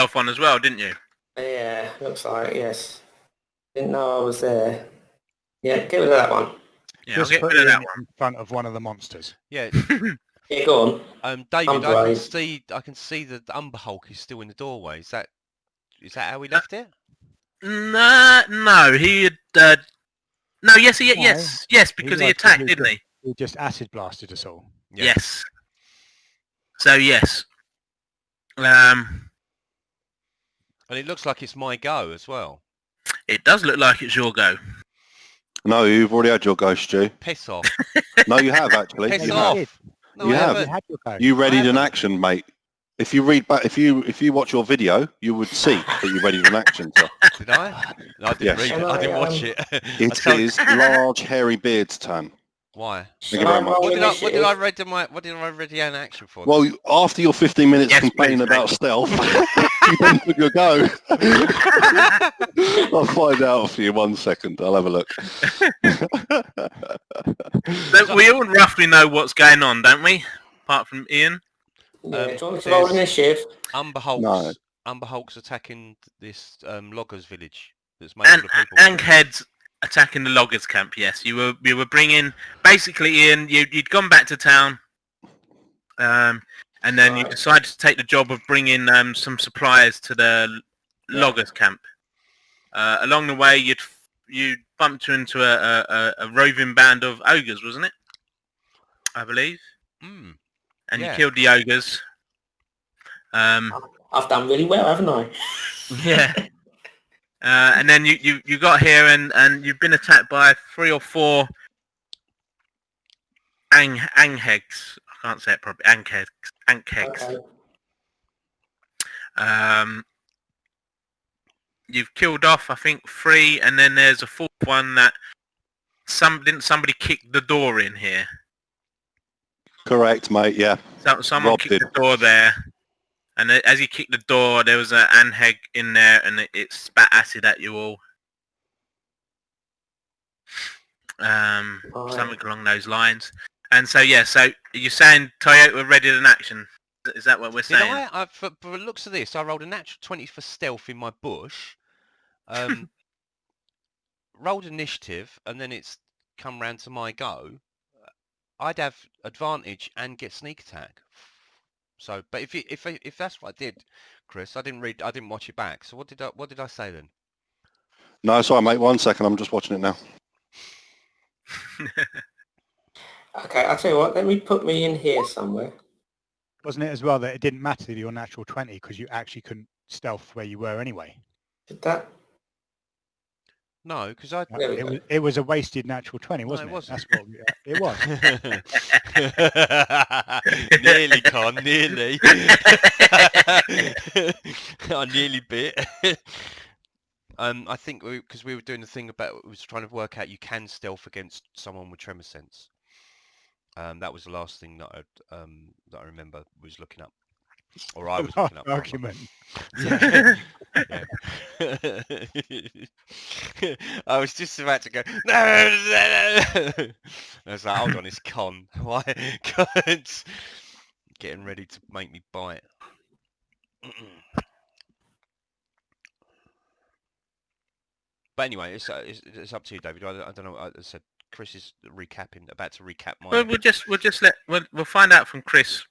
yourself on as well, didn't you? Yeah, looks like, yes. Didn't know I was there. Yeah, get rid of that one. Yeah, Just I'll get put rid of that Ian one. in front of one of the monsters. Yeah. Yeah, go on. David, I'm I brave. can see that the Umber Hulk is still in the doorway. Is that how we left it? No, he had. No, yes, yes, because he attacked, didn't he? He just acid blasted us all. Yeah. Yes. So yes. And it looks like it's my go as well. It does look like it's your go. No, you've already had your go, Stu. Piss off. No, you have actually. Piss You off. have. No, You I have. haven't. You readied an action, mate. If you read back, if you watch your video, you would see that you readied an action. So. Did I? No, I didn't Yes. read it. I didn't watch it. It is large, hairy beard's turn. Why? Thank you very much. What did I read an action for? Well, after your 15 minutes complaining about stealth, you then took your go. I'll find out for you 1 second. I'll have a look. We all roughly know what's going on, don't we? Apart from Ian. Yeah, do you want me to roll initiative? Umber Hulk's, No. Umber Hulk's attacking this loggers village that's made full of people. Ankhead's attacking the loggers camp. Yes, you were bringing basically Ian. You'd gone back to town, and then you decided to take the job of bringing some supplies to the loggers camp. Along the way, you bumped into a roving band of ogres, wasn't it? I believe. Mm. And you killed the ogres. I've done really well, haven't I? Yeah. And then you got here and you've been attacked by 3 or 4 anghegs. I can't say it properly. Ankhegs. Okay. You've killed off, I think, 3, and then there's a 4th one that didn't somebody kick the door in here? Correct, mate. Yeah. So someone Rob kicked did. the door there, and as he kicked the door, there was an anheg in there, and it spat acid at you all. Something along those lines. And so so you're saying Toyota readied an action? Is that what we're saying? For the looks of this, I rolled a natural 20 for stealth in my bush. Rolled initiative, and then it's come round to my go. I'd have advantage and get sneak attack. So, but if that's what I did, Chris, I didn't watch it back. So what did I say then? No, sorry, mate. 1 second. I'm just watching it now. Okay, I'll tell you what, let me put me in here somewhere. Wasn't it as well that it didn't matter your natural 20 because you actually couldn't stealth where you were anyway? Did that? No, because it was a wasted natural 20, wasn't it? That's what it was. Nearly, Con, nearly. I nearly bit. I think because we were doing the thing about, we was trying to work out you can stealth against someone with tremor sense. That was the last thing that I remember was looking up, or I was looking up. Argument. Yeah. I was just about to go. No. I was like, hold on, it's Con. Why? Con's getting ready to make me bite. But anyway, it's up to you, David. I don't know. I said Chris is about to recap my. Well, we'll find out from Chris.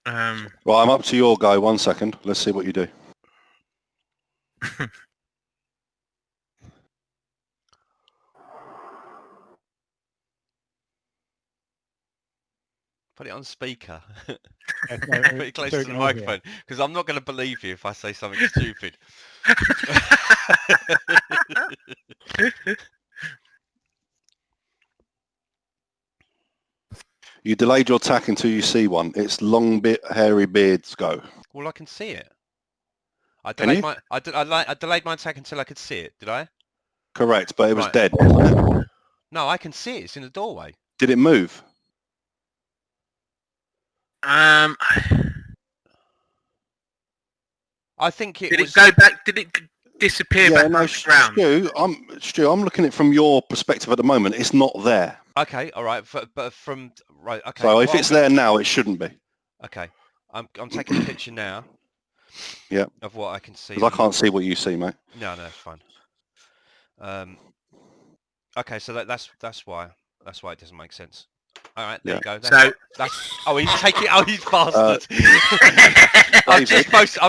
Right, I'm up to your go. 1 second. Let's see what you do. Put it on speaker. No, Put it close to the microphone, because I'm not going to believe you if I say something stupid. You delayed your attack until you see one. It's long hairy beards go. Well, I can see it. I delayed my attack until I could see it. Did I? Correct, but it was dead. No, I can see it. It's in the doorway. Did it move? I think it Did it go back? Did it disappear back on the ground? Stu, I'm looking at it from your perspective at the moment. It's not there. Okay, all right, but from right. Okay. So if it's there now, it shouldn't be. Okay. I'm taking a picture now. Yeah. Of what I can see. Because I can't see what you see, mate. No, it's fine. Okay, so that's why it doesn't make sense. All right, there you go. He's taking. Oh, he's bastard.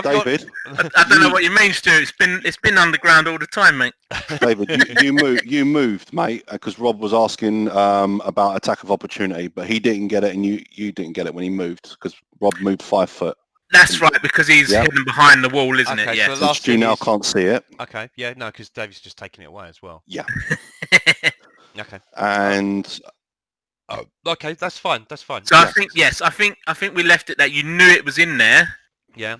David, I don't know what you mean, Stu. It's been underground all the time, mate. David, you moved, mate, because Rob was asking about attack of opportunity, but he didn't get it, and you didn't get it when he moved because Rob moved 5 foot. That's right, because he's hidden behind the wall, isn't it? Yeah. So Stu now can't see it. Okay, yeah, no, because David's just taking it away as well. Yeah. Okay. And okay, that's fine. So I think we left it that you knew it was in there. Yeah.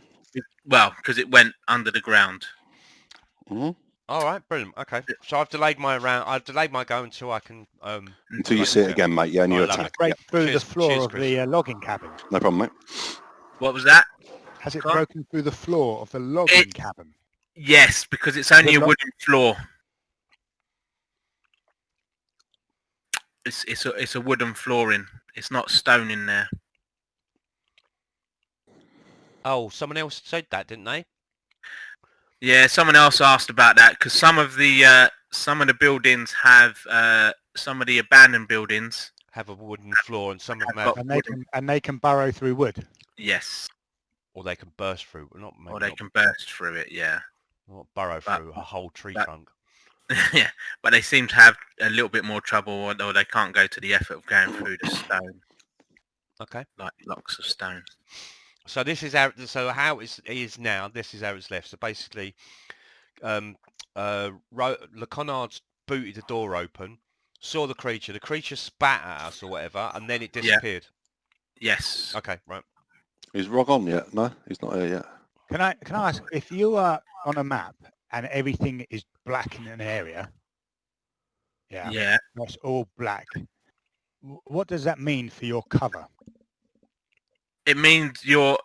Well, because it went under the ground. Mhm. All right, brilliant. Okay, so I've delayed my go until I can. Until you see it again, mate. Yeah, and you attack. Break through Cheers, the floor of Chris. the logging cabin. No problem, mate. What was that? Has it broken through the floor of the logging cabin? Yes, because it's only a wooden floor. It's a wooden flooring. It's not stone in there. Oh, someone else said that, didn't they? Yeah, someone else asked about that because some of the buildings have some of the abandoned buildings have a wooden floor, and some of them have, and they can burrow through wood. Yes. Or they can burst through, can burst through it. Yeah. Not burrow through a whole tree trunk. Yeah, but they seem to have a little bit more trouble, or they can't go to the effort of going through the stone. Okay. Like blocks of stone. So this is how. So how it is now. This is how it's left. So basically, Connard's booted the door open, saw the creature. The creature spat at us or whatever, and then it disappeared. Yeah. Yes. Okay. Right. Is Rog on yet? No, he's not here yet. Can I ask, if you are on a map and everything is black in an area, yeah, it's all black, what does that mean for your cover? It means you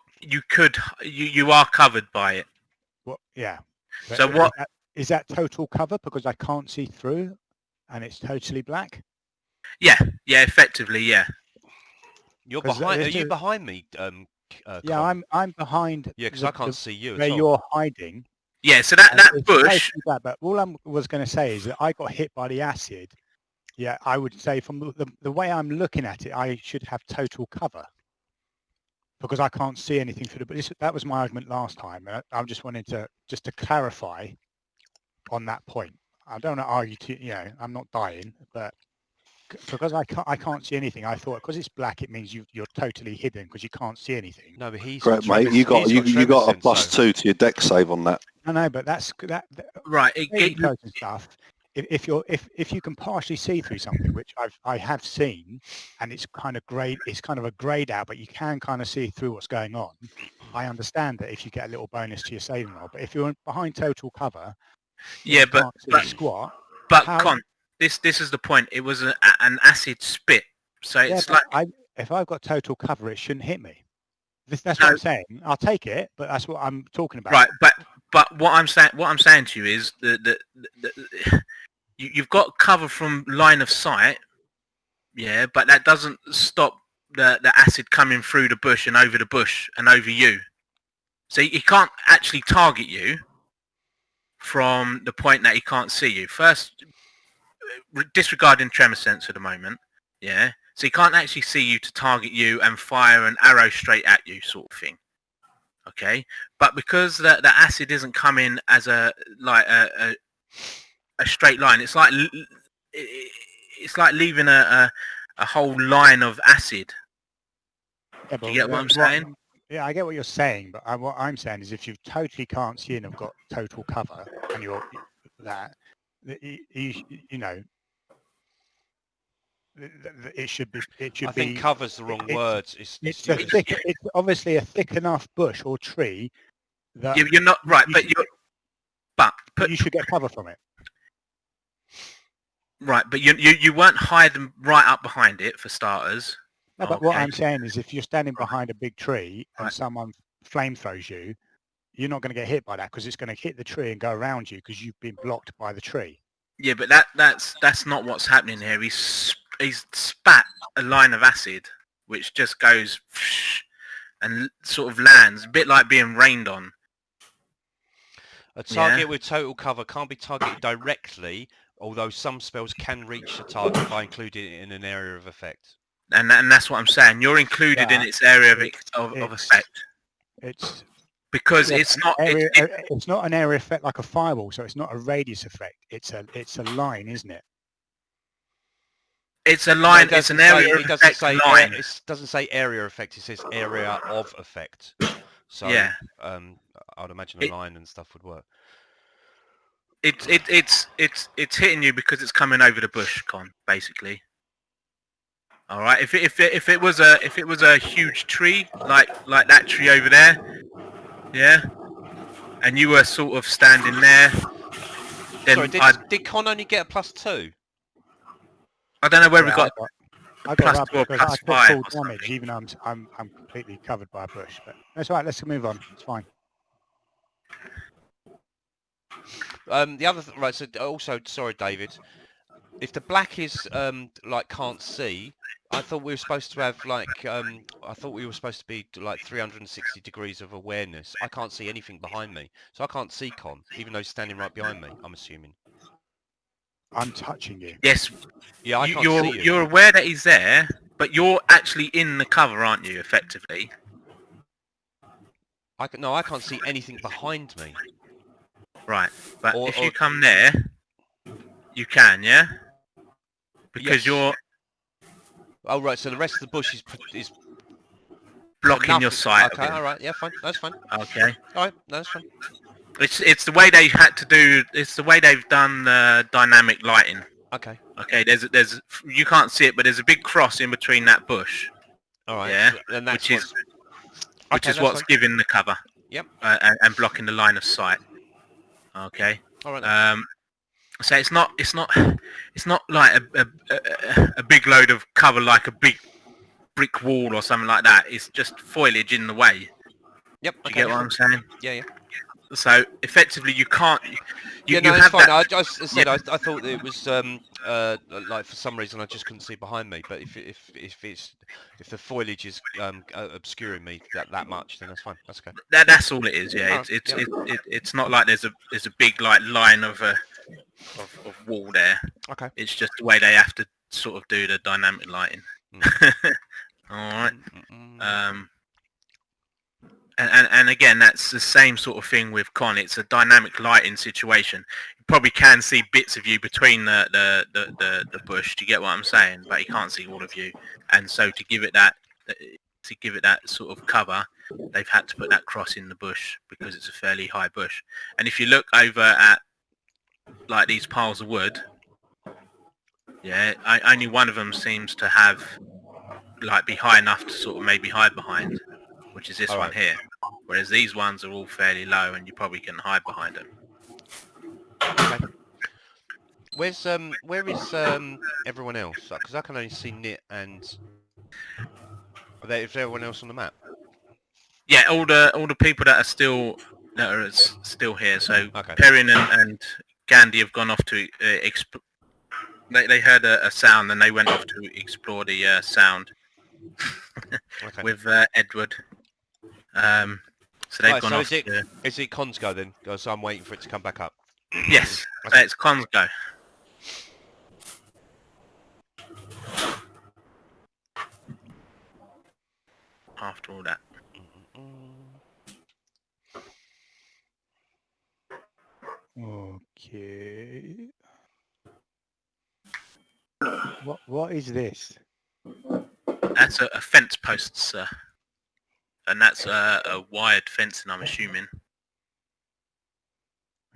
are covered by it. What? Yeah. But So what is that total cover because I can't see through, and it's totally black? Yeah, effectively, yeah. You're behind. Are you behind me? Yeah, I'm behind. Yeah, because I can't see you. Where you're hiding. Yeah, so that bush. But all I was going to say is that I got hit by the acid. Yeah, I would say from the way I'm looking at it, I should have total cover because I can't see anything through the. But that was my argument last time, and I'm just wanting to clarify on that point. I don't want to argue. I'm not dying, but because I can't see anything, I thought because it's black, it means you're totally hidden because you can't see anything. No, but he's correct, mate. You got a +2 to your deck save on that. I know, but that's right. Stuff. If you can partially see through something, which I have seen, and it's kind of grayed, it's kind of a grayed out, but you can kind of see through what's going on. I understand that if you get a little bonus to your saving roll, but if you're behind total cover, yeah, but squat. But Con, this is the point. It was an acid spit, so it's like if I've got total cover, it shouldn't hit me. That's what I'm saying. I'll take it, but that's what I'm talking about. Right, but what I'm saying to you is that you've got cover from line of sight, yeah, but that doesn't stop the acid coming through the bush and over you. So he can't actually target you from the point that he can't see you. First, disregarding tremor sense for the moment, yeah. So he can't actually see you to target you and fire an arrow straight at you, sort of thing. Okay, but because the acid isn't coming as a straight line, it's like leaving a whole line of acid. Yeah, do you get what I'm saying? Yeah, I get what you're saying, but what I'm saying is if you totally can't see and have got total cover, and you're you know, it should be. I think cover's the wrong words. It's obviously a thick enough bush or tree that you're not right, but you should get cover from it. Right, but you weren't hiding right up behind it for starters. No, but what I'm saying is if you're standing behind a big tree and someone flame throws you, you're not going to get hit by that because it's going to hit the tree and go around you because you've been blocked by the tree. Yeah, but that's not what's happening here. He's spat a line of acid, which just goes, and sort of lands, a bit like being rained on. A target with total cover can't be targeted directly, although some spells can reach the target by including it in an area of effect. And that's what I'm saying. You're included in its area of effect. It's Because yeah, it's not area, it's not an area effect like a fireball, so it's not a radius effect. It's a line, isn't it? it's a line. No, it's an area it doesn't effect say line. it doesn't say area effect. It says area of effect. So Yeah. I'd imagine a line and stuff would work. It's hitting you because it's coming over the bush, Con, basically. All right. If it was a huge tree like that tree over there, yeah, and you were sort of standing there, then Sorry, did Con only get a +2? I don't know where Yeah, we got. I got up +2 or because I took +5 full or something. damage, even though I'm completely covered by a bush. But that's all right. Let's move on. It's fine. The other right. So also, sorry, David. If the black is like can't see, I thought we were supposed to have like I thought we were supposed to be like 360 degrees of awareness. I can't see anything behind me, so I can't see Con, even though he's standing right behind me. I'm assuming. I'm touching you. Yes. Yeah, I can't see you. You're aware that he's there, but you're actually in the cover, aren't you? Effectively. No, I can't see anything behind me. Right. But Or- if you come there, you can, yeah. Because Yes. you're Oh right, so the rest of the bush is blocking your nothing. sight. Okay, all right, yeah, fine, that's fine. Okay. All right, that's fine. It's the way they had to do. It's the way they've done dynamic lighting. Okay, Okay. There's you can't see it, but there's a big cross in between that bush. all right. Yeah. So, and that's Which is what's that's fine. giving the cover. Yep. And blocking the line of sight. Okay. All right. Then. So it's not like a big load of cover like a big brick wall or something like that. It's just foliage in the way. Yep. Do Okay. you get what I'm saying? Yeah. So effectively, you can't. You no, it's have fine. that. I said I thought it was like for some reason I just couldn't see behind me. But if the foliage is obscuring me that much, then that's fine. That's okay. That's all it is. Yeah. Alright, It's not like there's a big like line of wall there. Okay. It's just the way they have to sort of do the dynamic lighting. All right. And again, that's the same sort of thing with Con. It's a dynamic lighting situation. You probably can see bits of you between the bush. Do you get what I'm saying? But you can't see all of you. And so to give it that sort of cover, they've had to put that cross in the bush because it's a fairly high bush. And if you look over at like these piles of wood, yeah, only one of them seems to have like be high enough to sort of maybe hide behind, which is this All one right. here. Whereas these ones are all fairly low and you probably can hide behind them. Okay. Where is everyone else? Because I can only see Nit and. Is everyone else on the map? Yeah, all the people that are still here. So Okay. Peren and Ghandi have gone off to they heard a sound and they went off to explore the sound Okay. with Edward. So they've gone off. Is it Con's go then? So I'm waiting for it to come back up. Yes, Okay. so it's Con's go. After all that. Okay. What is this? That's a fence post, sir. And that's a wired fencing, I'm assuming.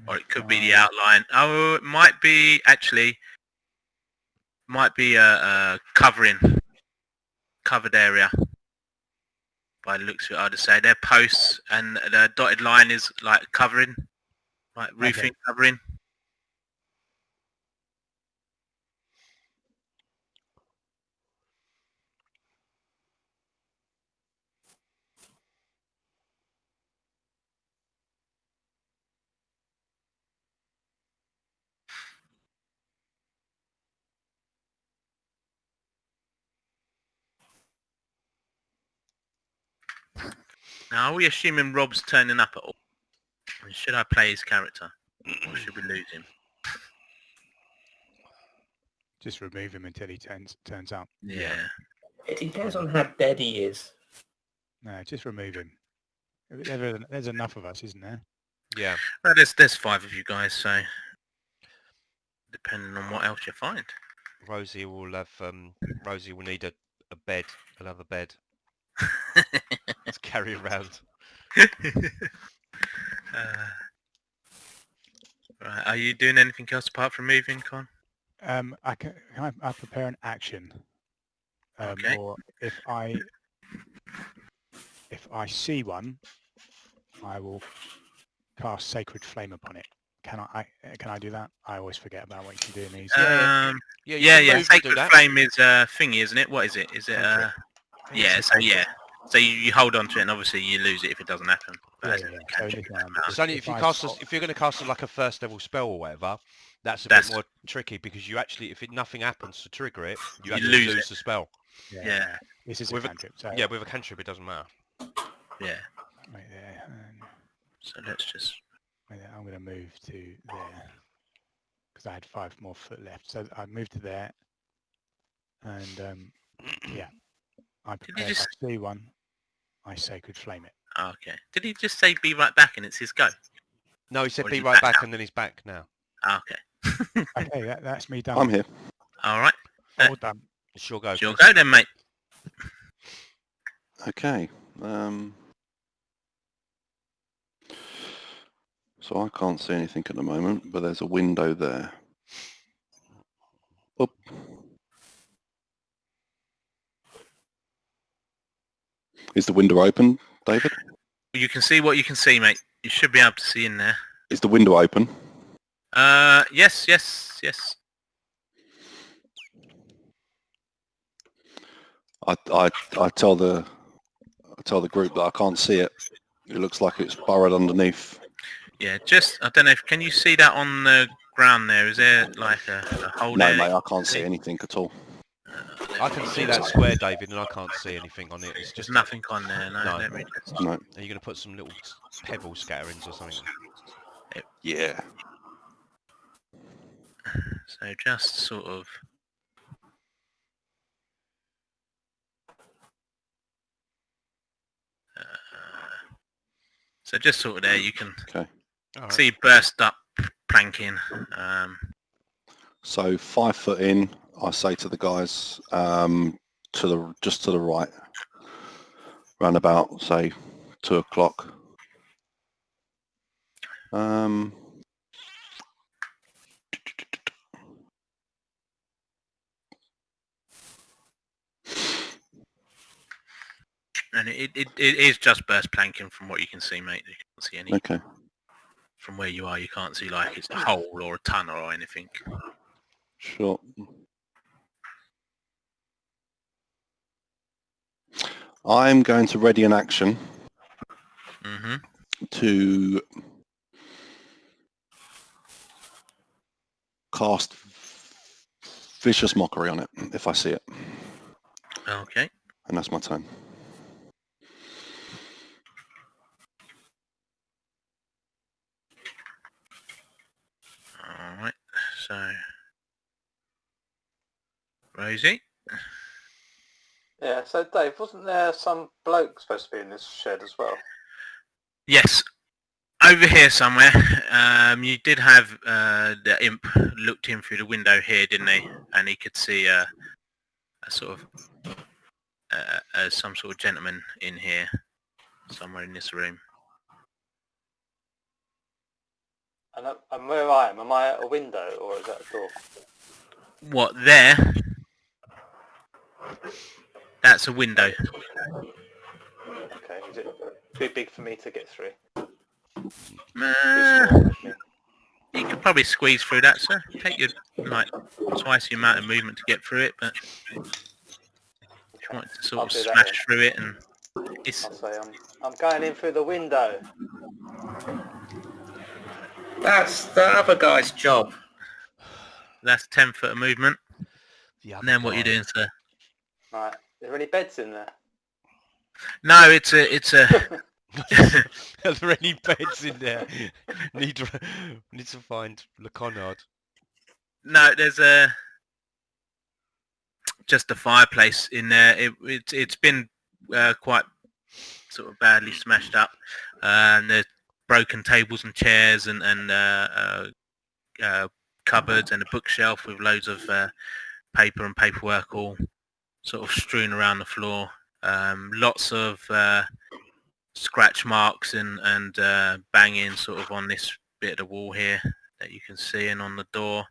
Or it could be the outline. Oh, it might be actually. Might be a covered area. By the looks of it, I'd say they're posts, and the dotted line is like covering, like roofing covering. Now, are we assuming Rob's turning up at all? Should I play his character? Or should we lose him? Just remove him until he turns up. Yeah. It depends on how dead he is. No, just remove him. There's enough of us, isn't there? Yeah. Well, there's 5 of you guys, so depending on what else you find. Rosie will have. Rosie will need a bed, another bed to carry around. Right, are you doing anything else apart from moving, Con? I prepare an action. Okay. Or if I see one, I will cast Sacred Flame upon it. Can I do that? I always forget about what you can do in these. Yeah. You can move and do Sacred that. Flame is a thingy, isn't it? What is it? Is it Cantrip. yeah, so yeah. So you hold on to it and obviously you lose it if it doesn't happen. Yeah, But yeah, as a yeah. cantrip, So this one, It's only if you cast if you're going to cast like a first level spell or whatever, that's a bit more tricky because you actually, if nothing happens to trigger it, you actually lose lose it. the spell. Yeah. This is With a a- cantrip. So Yeah, with a cantrip it doesn't matter. Yeah. right there. And So let's just right there, I'm going to move to there because I had 5 more foot left. So I moved to there, and yeah, I prepare. If I see one, I Sacred Flame it. okay. Did he just say be right back and it's his go? No, he said Or is be he right back back now? and then he's back now. Okay. Okay, that's me done. I'm here. All right. All done. It's your go. Sure Chris. go then, mate. Okay. So I can't see anything at the moment, but there's a window there. Oop. Is the window open, David? You can see what you can see, mate. You should be able to see in there. Is the window open? Yes. I tell the group that I can't see it. It looks like it's burrowed underneath. Yeah, I don't know if, can you see that on the ground there? Is there like a hole No, there? mate, I can't see anything at all. I can see that square, David, and I can't see anything on it. It's There's just nothing on there, no. No. Let me just... No. Are you going to put some little pebble scatterings or something? Yeah. So just sort of... so just sort of there, you can Okay. All right. see burst up planking. So 5 foot in, I say to the guys, just to the right, round about say 2 o'clock. And it is just burst planking from what you can see, mate. You can't see any... Okay. From where you are, you can't see like it's a hole or a tunnel or anything. Sure. I'm going to ready an action Mm-hmm. to cast Vicious Mockery on it if I see it. Okay. And that's my turn. Alright, so... Rosie? Yeah, so Dave, wasn't there some bloke supposed to be in this shed as well? Yes. Over here somewhere. You did have the imp looked in through the window here, didn't he? And he could see a sort of... some sort of gentleman in here. Somewhere in this room. And where I am I at a window or is that a door? What, there? That's a window. Okay, is it too big for me to get through? Too Uh, small, I mean. You could probably squeeze through that, sir. Take your like twice the amount of movement to get through it, but if you want to sort I'll of do that smash then. through it, and it's I'll say I'm going in through the window. That's the other guy's job. that's 10 foot of movement. The And then what other you guy. doing, sir? Right, is there any beds in there? No, it's a Are there any beds in there? Need to find the Connard. No, there's just a fireplace in there. It's been quite sort of badly smashed up, and there's broken tables and chairs and cupboards and a bookshelf with loads of paper and paperwork all sort of strewn around the floor. Lots of scratch marks and banging sort of on this bit of the wall here that you can see, and on the door.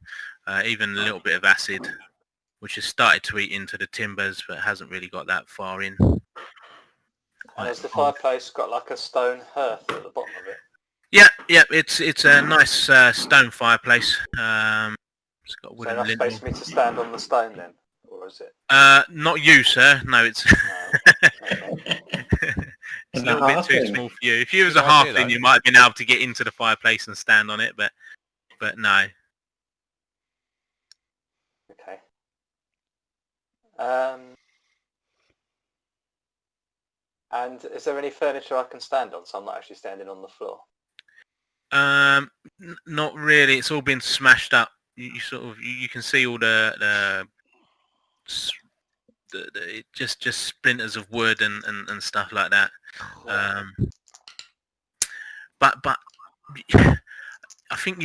Even a little bit of acid, which has started to eat into the timbers, but hasn't really got that far in. And has the fireplace got like a stone hearth at the bottom of it? Yeah, it's a nice stone fireplace. It's got So wooden enough lintel. space for me to stand on the stone then, or is it? Not you, sir. No, it's it's a And the little bit too halfling? small for you. If you was a Good idea, halfling, though. you might have been able to get into the fireplace and stand on it, but no. Okay. And is there any furniture I can stand on, so I'm not actually standing on the floor? Not really. It's all been smashed up. You sort of you can see all the just splinters of wood and stuff like that. But I think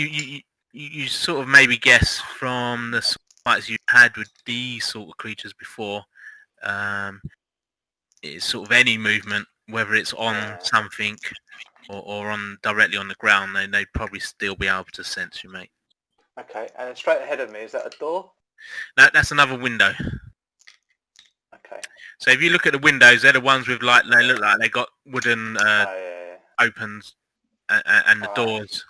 you sort of maybe guess from the fights you've had with these sort of creatures before. It's sort of any movement, whether it's on something or on directly on the ground, they'd probably still be able to sense you, mate. Okay, and then straight ahead of me, is that a door? No, that's another window. Okay. So if you look at the windows, they're the ones with like they look like they got wooden Yeah. opens and the Alright. doors.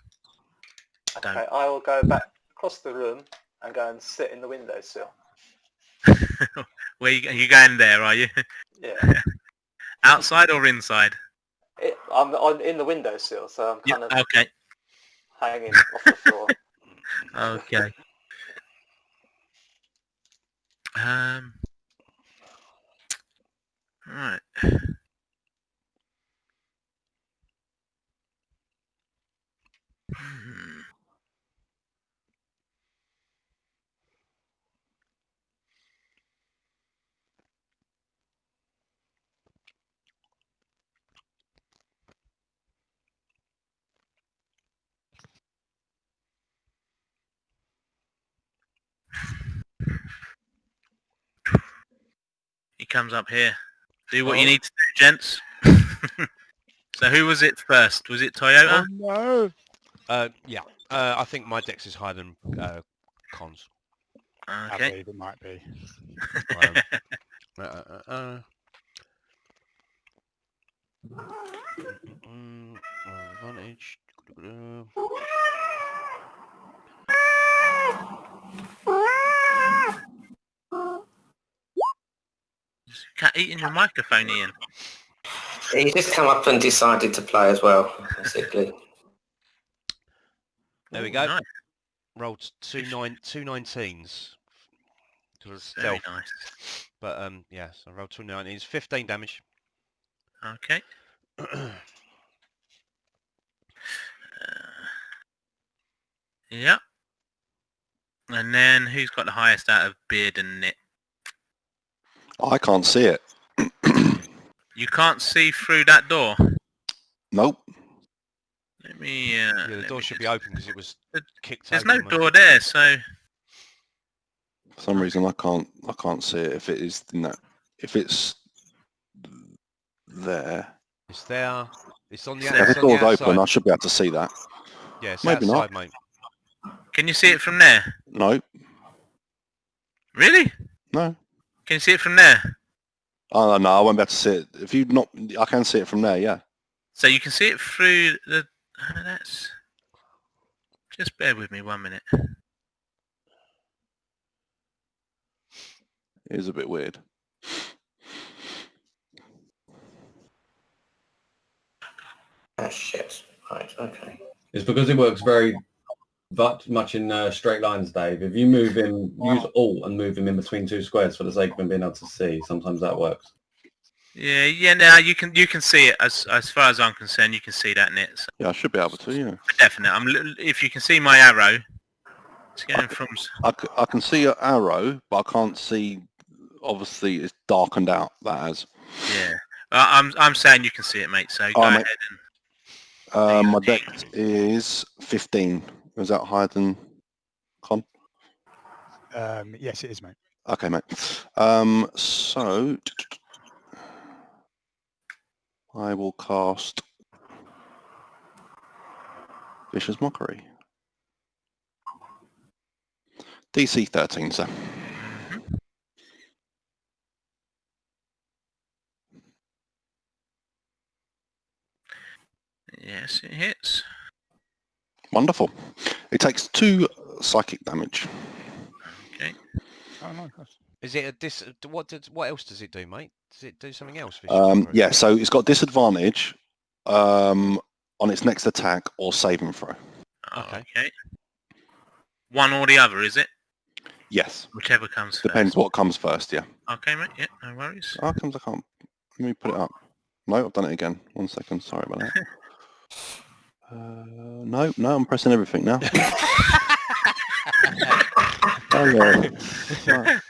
Okay, I will go back across the room and go and sit in the windowsill. Where you going there? Are you Yeah. outside or inside? I'm in the windowsill, so I'm kind of Okay. hanging off the floor. Okay. Right. He comes up here. Do what you need to do, gents. So who was it first? Was it Toyota? Oh no! Yeah. I think my dex is higher than Cons. I Okay. believe it might be. Advantage. Cat eating your microphone, Ian. He just come up and decided to play as well, basically. There we go. Nice. Rolled two 19s. To a Very stealth. nice. But yeah, so I rolled 2 19s, 15 damage. Okay. Yeah. And then who's got the highest out of Beard and Knit? I can't see it. You can't see through that door. Nope. Let me. Yeah, the door should be open because it was kicked There's open. no door there, so For some reason I can't see it. If it is in that, if it's there. It's there. It's on the, Yeah, Yeah, it's the on the door's open. I outside. should be able to see that. Yeah, it's Maybe outside, not. mate. can you see it from there? No. Really? No. Can you see it from there? Oh no, I won't be able to see it. If you not, I can see it from there. Yeah. So you can see it through the. That's. Just bear with me 1 minute. It is a bit weird. Oh shit. Right, okay. It's because it works very much in straight lines, Dave. If you move him, use Alt and move him in between two squares for the sake of him being able to see. Sometimes that works. Yeah. No, you can see it as far as I'm concerned. You can see that in it. So Yeah, I should be able to. Yeah. definitely. If you can see my arrow, it's going from. I can see an arrow, but I can't see. Obviously, it's darkened out. That has. Yeah. I'm saying you can see it, mate. So go ahead and. My dex is 15. Is that higher than Con? Yes, it is, mate. Okay, mate. So I will cast Vicious Mockery. DC 13, sir. Yes, it hits. Wonderful. It takes 2 psychic damage. Okay. Oh, no, Is it a what else does it do, mate? Does it do something else? Yeah, so it's got disadvantage on its next attack or saving throw. Okay. One or the other, is it? Yes. Whichever comes first. Depends what comes first, yeah. Okay, mate. Yeah, no worries. How comes I can't? Let me put it up. No, I've done it again. 1 second. Sorry about that. No, I'm pressing everything now.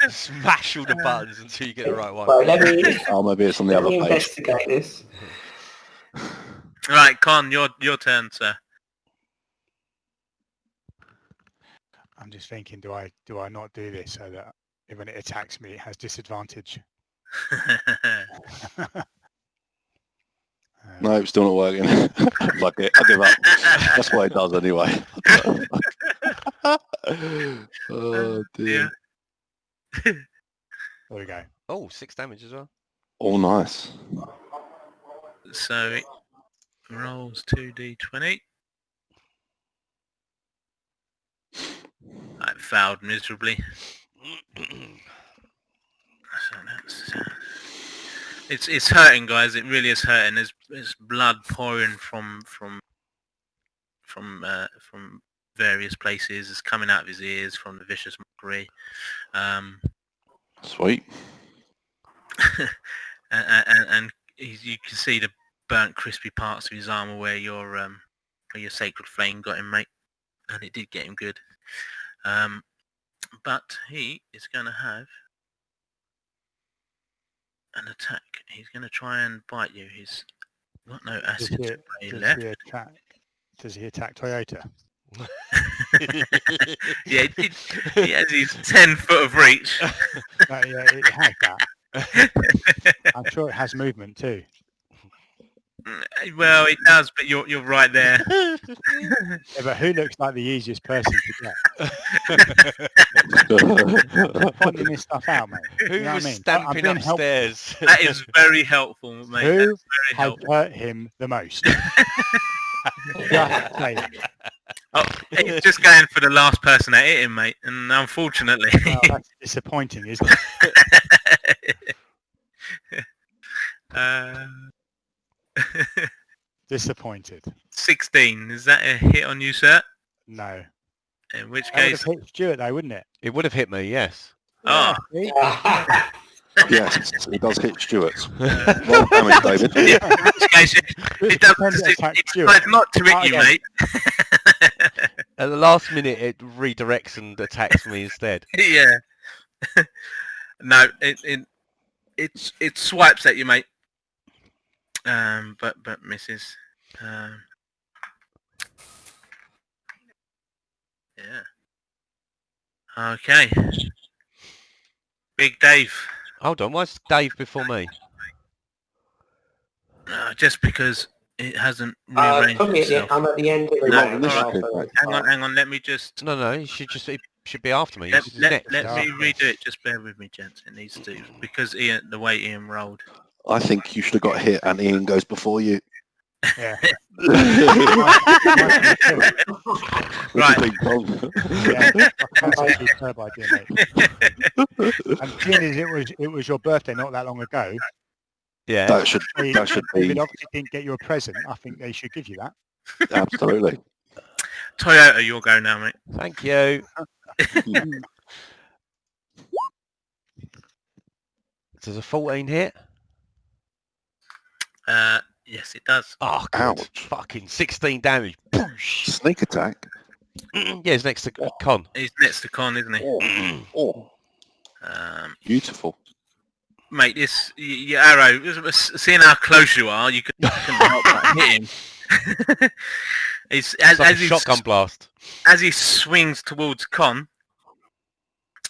Smash all the buttons until you get the right one. Well, let me Oh, maybe it's on the other page. investigate this. Right, Con, your turn, sir. I'm just thinking, do I not do this so that when it attacks me, it has disadvantage? No, it's still not working. Fuck it. I give up. That's what it does anyway. Oh dear. There we go. Oh, 6 damage as well. Oh, nice. So it rolls 2d20. I failed miserably. So that's, it's hurting, guys. It really is hurting. There's blood pouring from various places. It's coming out of his ears from the vicious mockery. Sweet. and you can see the burnt, crispy parts of his armor where your sacred flame got him, mate, and it did get him good. But he is going to have an attack. He's going to try and bite you. He's got no acid spray left. Does he attack Toyota? Yeah, he has his 10 foot of reach. Yeah, it has that. I'm sure it has movement too. Well, it does, but you're right there. Yeah, but who looks like the easiest person to get? Finding this stuff out, mate. Who You know was what I mean? stamping I'm being upstairs? That is very helpful, mate. Who That's very has helpful. hurt him the most? Just saying. Oh, he's just going for the last person that hit him, mate, and unfortunately... Well, that's disappointing, isn't it? Disappointed. 16, is that a hit on you, sir? No. In which That would case... have hit Stuart though, wouldn't it? It would have hit me, yes. Oh, See? Yes, it does hit Stuart. Well damage, David. yeah, in which case it does... It decides not to hit you, mate. At the last minute, it redirects and attacks me instead. Yeah. No, it swipes at you, mate. But misses. Yeah. Okay. Big Dave. Hold on, why's Dave before me? Just because it hasn't rearranged probably itself. I'm at the end of the No, round. all right. Hang on. Let me just. No, it should be after me. Let He's me next. redo it. Just bear with me, gents. It needs to, because Ian, the way Ian rolled. I think you should have got hit and Ian goes before you. Yeah. Right. Yeah, that's actually a superb idea, mate. And seeing as it was your birthday not that long ago, Yeah. That should David be obviously didn't get you a present. I think they should give you that. absolutely. Toyota, your go now, mate. Thank you. Does a 14 hit? Yes, it does. Oh, good. Ouch. Fucking 16 damage. Boosh. Sneak attack. Yeah, he's next to Con. He's next to Con, isn't he? Oh, beautiful. Mate, your arrow, seeing how close you are, you couldn't help but hit him. It's like a shotgun blast. As he swings towards Con,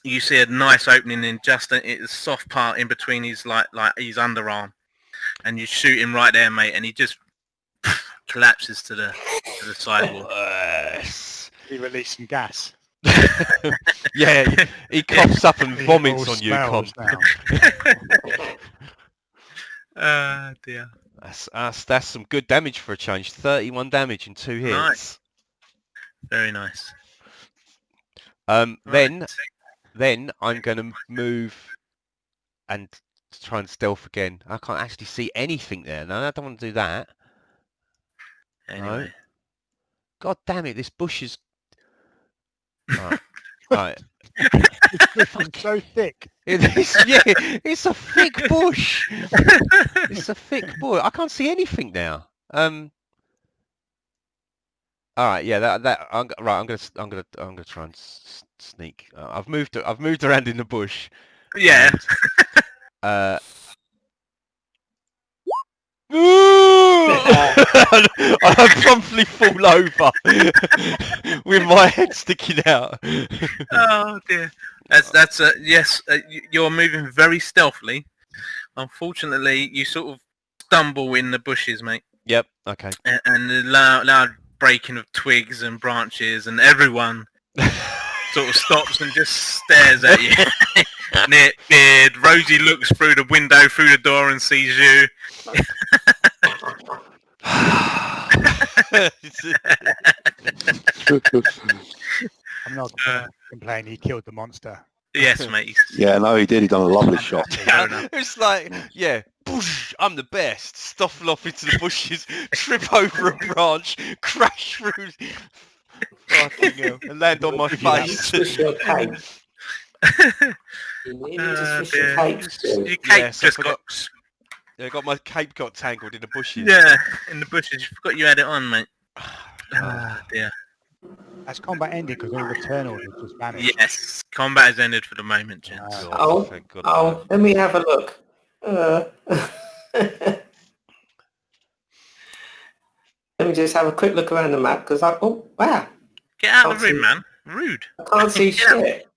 you see a nice opening in just a soft part in between his like his underarm, and you shoot him right there, mate, and he just collapses to the sidewalk. He released some gas. Yeah, he coughs up and vomits on you, Con. Dear. That's some good damage for a change. 31 damage in 2 hits. Nice. Very nice. Then I'm going to move and try and stealth again. I can't actually see anything there. No, I don't want to do that. Anyway. No. God damn it, this bush is... Right. It's so thick. It's a thick bush. It's a thick bush. I can't see anything now. All right, yeah, I'm gonna try and sneak. I've moved around in the bush. Yeah. And, I promptly fall over with my head sticking out. Oh dear. That's yes. You're moving very stealthily. Unfortunately, you sort of stumble in the bushes, mate. Yep. Okay. And the loud breaking of twigs and branches, and everyone sort of stops and just stares at you. Beard. Rosie looks through the window, through the door, and sees you. I'm not going to complain. He killed the monster. Yes, mate. Yeah, no, he did. He done a lovely shot. It's like, yeah, boosh, I'm the best. Stuffle off into the bushes, trip over a branch, crash through, fucking hell, and land on my face. Switch your cape. You need to switch your cape still. Your cape Yes, I just forgot. got... Yeah, my cape got tangled in the bushes. Yeah, in the bushes. You forgot you had it on, mate. Dear. That's combat ended because all the turn orders just vanished. Yes, combat has ended for the moment, gents. Thank God. Oh, let me have a look. Let me just have a quick look around the map because oh wow, Get out of the room, man. Rude. I can't see shit.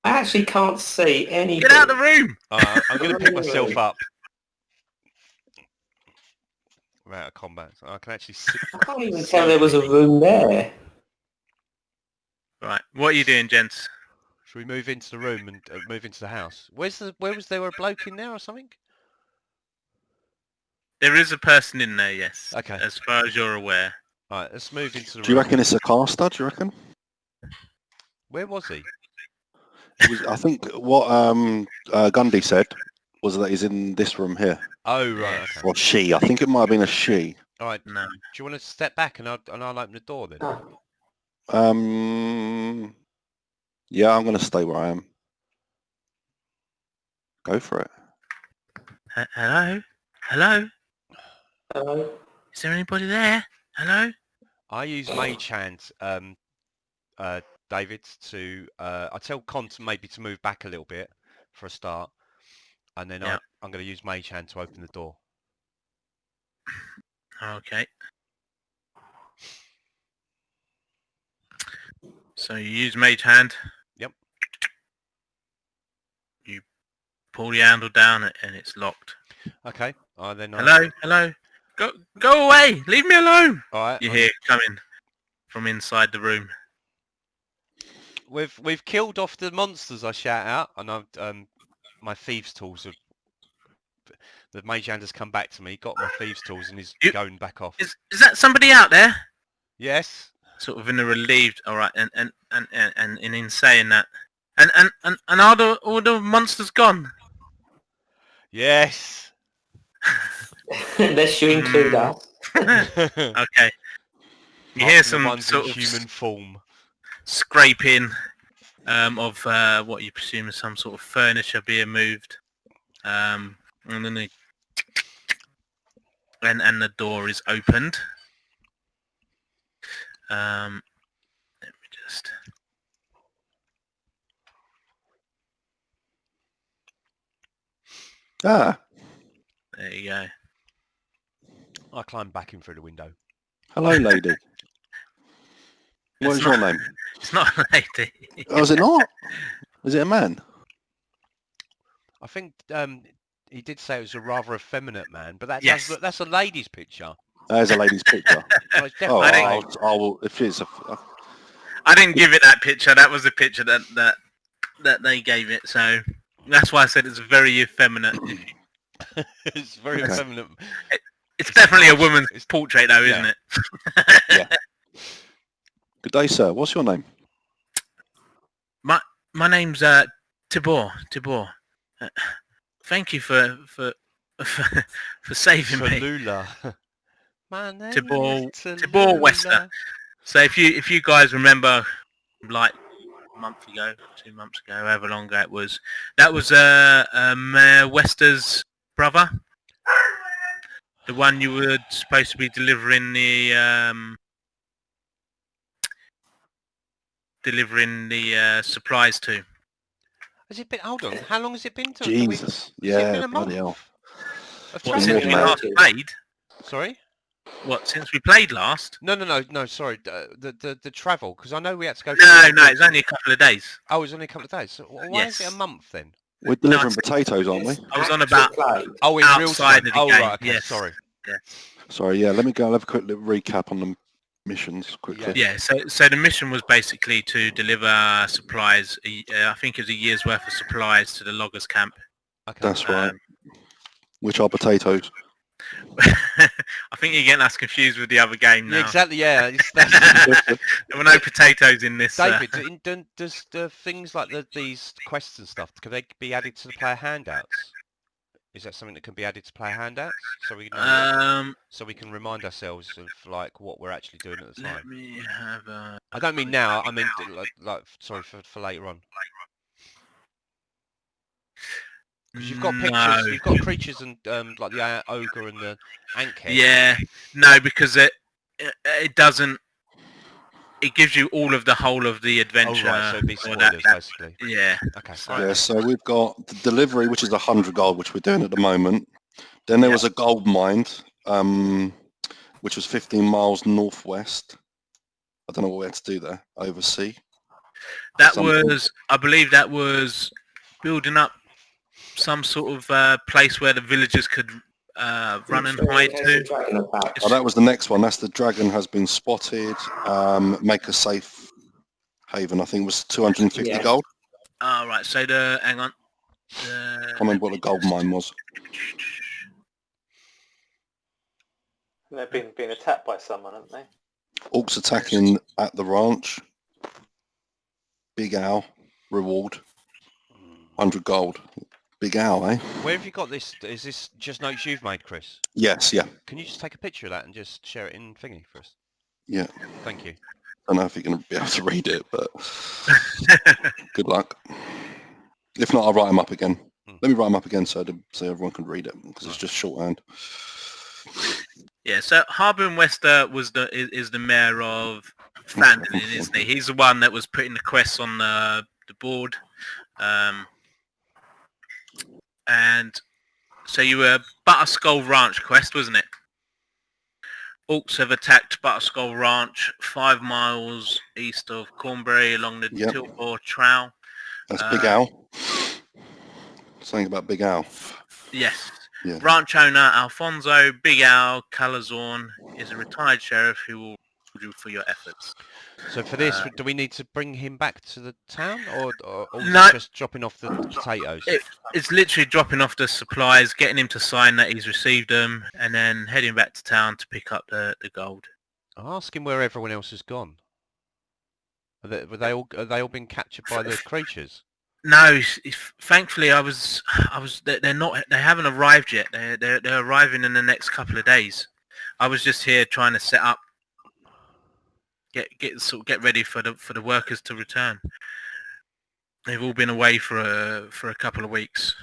I actually can't see anything. Get out of the room. I'm going to pick myself up. We're out of combat. So I can actually see. I can't even tell there was a room there. Right, what are you doing, gents? Should we move into the room and move into the house? Where was there a bloke in there or something? There is a person in there, yes. Okay. As far as you're aware. Right, let's move into the room. Do you reckon it's a caster? Do you reckon? Where was he? I think what Ghandi said was that he's in this room here. Oh, right. Okay. Or she. I think it might have been a she. All right. No. Do you want to step back and I'll open the door then? Yeah, I'm going to stay where I am. Go for it. Hello? Hello? Hello? Is there anybody there? Hello? I use Mage Hand, David, to... I tell Con to maybe to move back a little bit for a start. And then Yeah. I'm going to use Mage Hand to open the door. Okay. So you use Mage Hand. Yep. You pull the handle down and it's locked. Okay. Then Hello? Hello? Go away! Leave me alone! All right. You hear it coming from inside the room. We've killed off the monsters, I shout out, and I've my thieves' tools have... The Mage Hand has come back to me, got my thieves' tools, and is going back off. Is that somebody out there? Yes. Sort of in a relieved, all right, and in saying that, and are all the monsters gone? Yes. Unless you include us. Okay. You hear some ones sort in of human form. scraping of what you presume is some sort of furniture being moved, and then and the door is opened. Let me just. Ah, There you go. I climbed back in through the window. hello, lady. What It's is your not- name? It's not a lady. Oh, is it not? Is it a man? I think he did say it was a rather effeminate man, but Yes. that's a lady's picture. There's a lady's picture. So it's Oh, definitely I I'll if it's a... I didn't give it that picture. That was the picture that they gave it. So that's why I said it's very effeminate. it's very Okay. effeminate. It's definitely a woman's it's- portrait, though, isn't yeah. it? Yeah. Good day, sir. What's your name? My name's Tibor. Thank you for saving me. Tallulah. My name Tibor- is Tibor Wester. Tallulah. So if you guys remember, like a month ago, 2 months ago, however long ago it was, that was Mayor Wester's brother, the one you were supposed to be delivering the supplies to. Has it been? Hold on. How long has it been? Till we- Jesus. has it Yeah, been a bloody hell. month? Of What's Since travelling? we more last than played. Sorry. What? Since we played last? No. Sorry. The travel, because I know we had to go. No, it's only a couple of days. Oh, it was only a couple of days. So why is it a Yes. month then? We're delivering it's- potatoes, aren't we? I was on about Play. Oh, in real outside time. of the Oh, game, right. Okay. yes. Sorry. Sorry, yeah, let me go and have a quick little recap on the missions quickly. Yeah, so the mission was basically to deliver supplies. I think it was a year's worth of supplies to the loggers camp. Okay. That's right. Which are potatoes. I think you're getting us confused with the other game Yeah, now. exactly. Yeah. That's, There were no potatoes in this. David, does the things like these quests and stuff, can they be added to the player handouts? Is that something that can be added to player handouts, so we know, so we can remind ourselves of like what we're actually doing at the Let time? me have a. I don't mean now. I mean like sorry for later on. Because you've got pictures, No. you've got creatures and like the ogre and the ankhead. Yeah, no, because it doesn't. It gives you all of the whole of the Oh adventure. right, so it'd be or that- spoilers basically. Yeah. Okay, fine. Yeah, so we've got the delivery, which is 100 gold, which we're doing at the moment. Then there was a gold mine, which was 15 miles northwest. I don't know what we had to do there, oversea. That Something. was, I believe, that was building up some sort of place where the villagers could run and hide to. Oh, that was the next one. That's the dragon has been spotted. Make a safe haven. I think it was 250 Yeah. gold. Oh, right. So hang on. I can't remember what the gold mine was. They've been attacked by someone, haven't they? Orcs attacking at the ranch. Big Owl. Reward. 100 gold. Big Owl, eh? Where have you got this? Is this just notes you've made, Chris? Yes, yeah. Can you just take a picture of that and just share it in thingy for us? Yeah. Thank you. I don't know if you're going to be able to read it, but good luck. If not, I'll write them up again. Let me write them up again so everyone can read it, because it's just shorthand. Yeah, so Harbour Wester is the mayor of Fandolin, isn't he? He's the one that was putting the quests on the board. And so you were Butterskull Ranch quest, wasn't it? Orcs have attacked Butterskull Ranch 5 miles east of Cornbury along the Yep. Tilbor Trail. That's Big Owl. Something about Big Owl. Yes. Yeah. Ranch owner Alfonso Big Owl Calazorn is a retired sheriff who will reward you for your efforts. So for this, do we need to bring him back to the town, or is No. it just dropping off the potatoes? It's literally dropping off the supplies, getting him to sign that he's received them, and then heading back to town to pick up the gold. I'll ask him where everyone else has gone. Are they all been captured by the creatures? No, thankfully I was. They're not. They haven't arrived yet. They're arriving in the next couple of days. I was just here trying to set up, get ready for the workers to return. They've all been away for a couple of weeks.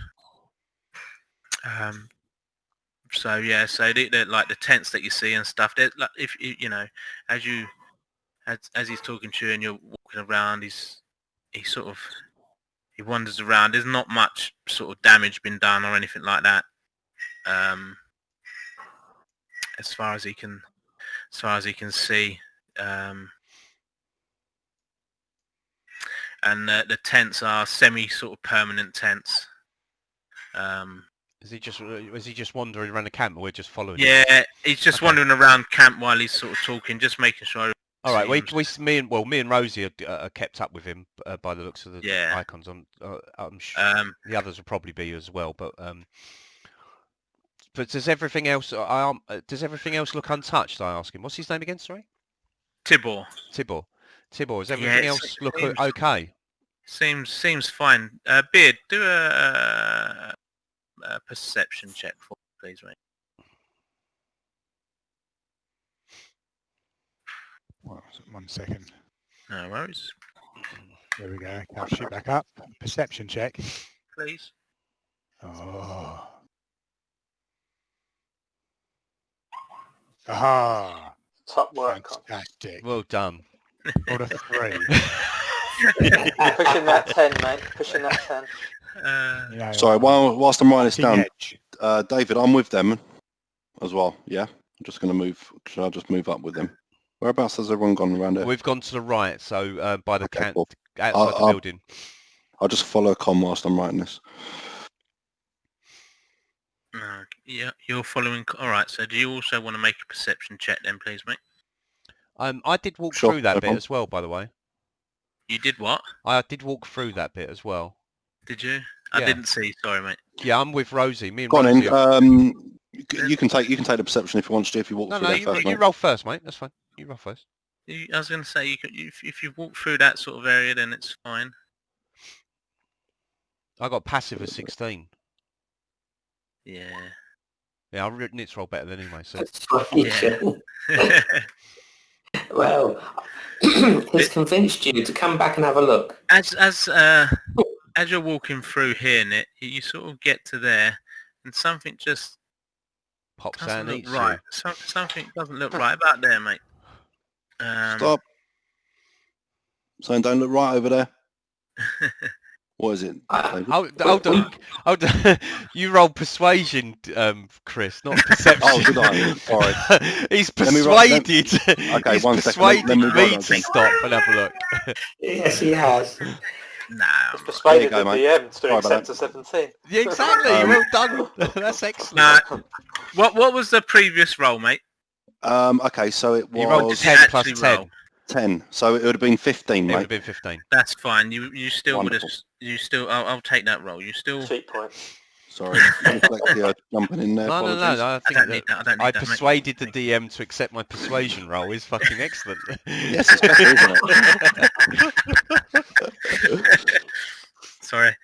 So yeah, so like the tents that you see and stuff. Like, if you know, as he's talking to you and you're walking around, he wanders around. There's not much sort of damage been done or anything like that. As far as he can see. And the tents are semi sort of permanent tents. Is he just wandering around the camp, or we're just following? Yeah, him? he's just wandering around camp while he's sort of talking, just making sure. All right, me and Rosie are kept up with him by the looks of the icons. I'm sure the others will probably be as well, but does everything else look untouched? I ask him. What's his name again? Sorry. Tibor. Does everything else look okay? Seems fine. Beard, do a perception check for me, please, mate. One second. No worries. There we go. I'll shoot back up. Perception check. Please. Oh. Aha. Top work. Fantastic. Well done. Got a 3. Pushing that 10, mate. Pushing that 10. Sorry, whilst I'm writing this down, David, I'm with them as well. Yeah, I'm just going to move. Should I just move up with them? Whereabouts has everyone gone around here? We've gone to the right, so by the camp, cool. outside the building. I'll just follow Con whilst I'm writing this. Yeah, you're following. All right. So, do you also want to make a perception check then, please, mate? I did walk through that bit as well, by the way. You did what? I did walk through that bit as well. Did you? I didn't see. Sorry, mate. Yeah, I'm with Rosie. Me and Go on Rosie. in. You can take the perception if you want to. If you walk through No, first, you roll first, mate. That's fine. You roll first. I was going to say, if you walk through that sort of area, then it's fine. I got passive at 16. Yeah. Yeah, I've written its roll better than anyway. So. Yeah. Well, it's convinced you to come back and have a look. As you're walking through here, Nick, you sort of get to there, and something just pops out doesn't and look eats right. you. Something doesn't look right about there, mate. Stop. Something don't look right over there. What is it? Hold on. You roll persuasion, Chris, not perception. Oh, did I? Sorry. He's persuaded. Okay, he's one persuaded second. Let me to stop and have a look. Yes, he has. No. He's persuaded the mate. DM to Sorry accept a 17. Yeah, exactly. Well done. That's excellent. No. What was the previous roll, mate? Okay, so it was... You rolled 10 plus 10. Roll. 10. So it would have been 15, It mate. would have been 15. That's fine. You still would have. Wonderful. You still. I'll take that roll. You still. Cheat point. Sorry. Dyslexia jumping in there. No. Apologies. I I think don't need that. I don't need I that, mate. persuaded the DM to accept my persuasion roll is fucking excellent. Yes, it's better, isn't it? Sorry.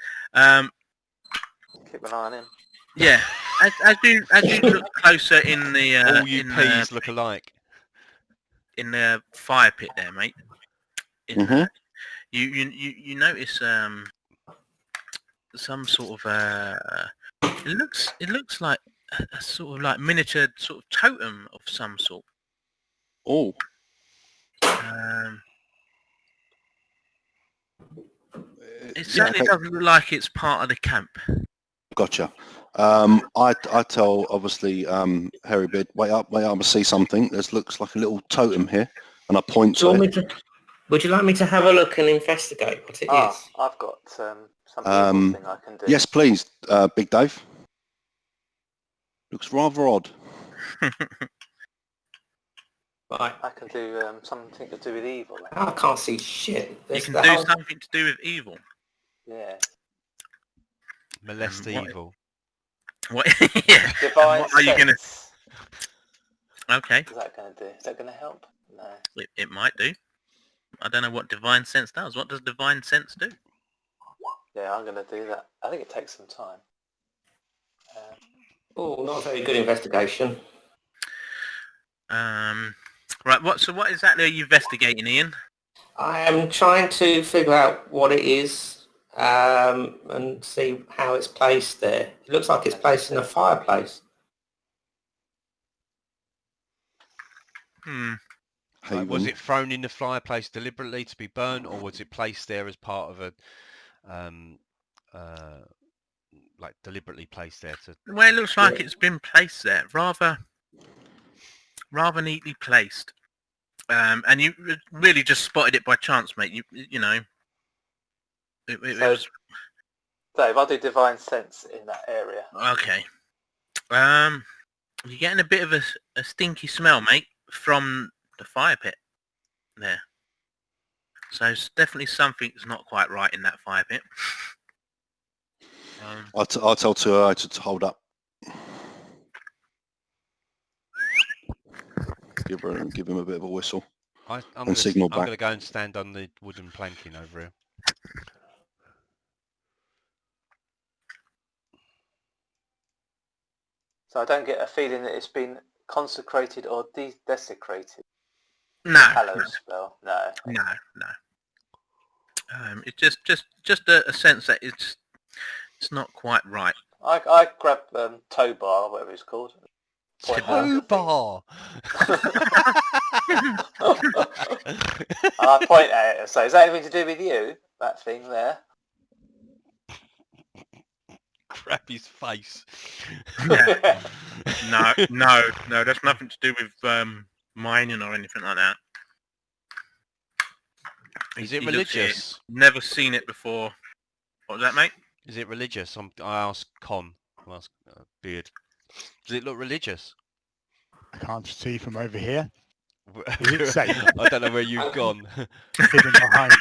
Keep an eye on him. Yeah. As you look closer in the All you peas look alike. in the fire pit there, mate. You notice some sort of it looks like a sort of like miniature sort of totem of some sort. Oh. It certainly doesn't look like it's part of the camp. Gotcha. I tell, obviously, Harry Beard, wait up, I see something. This looks like a little totem here. And I point to it. Would you like me to have a look and investigate what it is? I've got something I can do. Yes, please, Big Dave. Looks rather odd. Right. I can do something to do with evil. I can't see shit. You can do something to do with evil. Yeah. Molest evil. What? Yeah. Divine What are you gonna? Okay. Is that going to do? Is that going to help? No. It might do. I don't know what divine sense does. What does divine sense do? Yeah, I'm going to do that. I think it takes some time. Oh, not a very good investigation. Right. What exactly are you investigating, Ian? I am trying to figure out what it is and see how it's placed there. It looks like it's placed in a fireplace. Like, was Haven. it thrown in the fireplace deliberately to be burnt, or was it placed there as part of a, like deliberately placed there to? Well, it looks like it's been placed there, rather neatly placed. And you really just spotted it by chance, mate. You know. It So, was Dave, I do divine sense in that area. okay. You're getting a bit of a stinky smell, mate, from the fire pit there. So it's definitely something's not quite right in that fire pit. I'll tell Tuai to hold up. Give him a bit of a whistle. I'm signal back. going to go and stand on the wooden planking over here. So I don't get a feeling that it's been consecrated or desecrated. No. Hallow spell. No. It's just a sense that it's not quite right. I grab tow bar, whatever it's called. Tow bar. And I point at it and say, "Is that anything to do with you? That thing there?" Grab his face. Yeah. No, that's nothing to do with mining or anything like that. Is it He looks religious? Never seen it before. What was that, mate? Is it religious? I asked Con. I asked Beard. Does it look religious? I can't see from over here. Is it safe? I don't know where you've gone. Hidden behind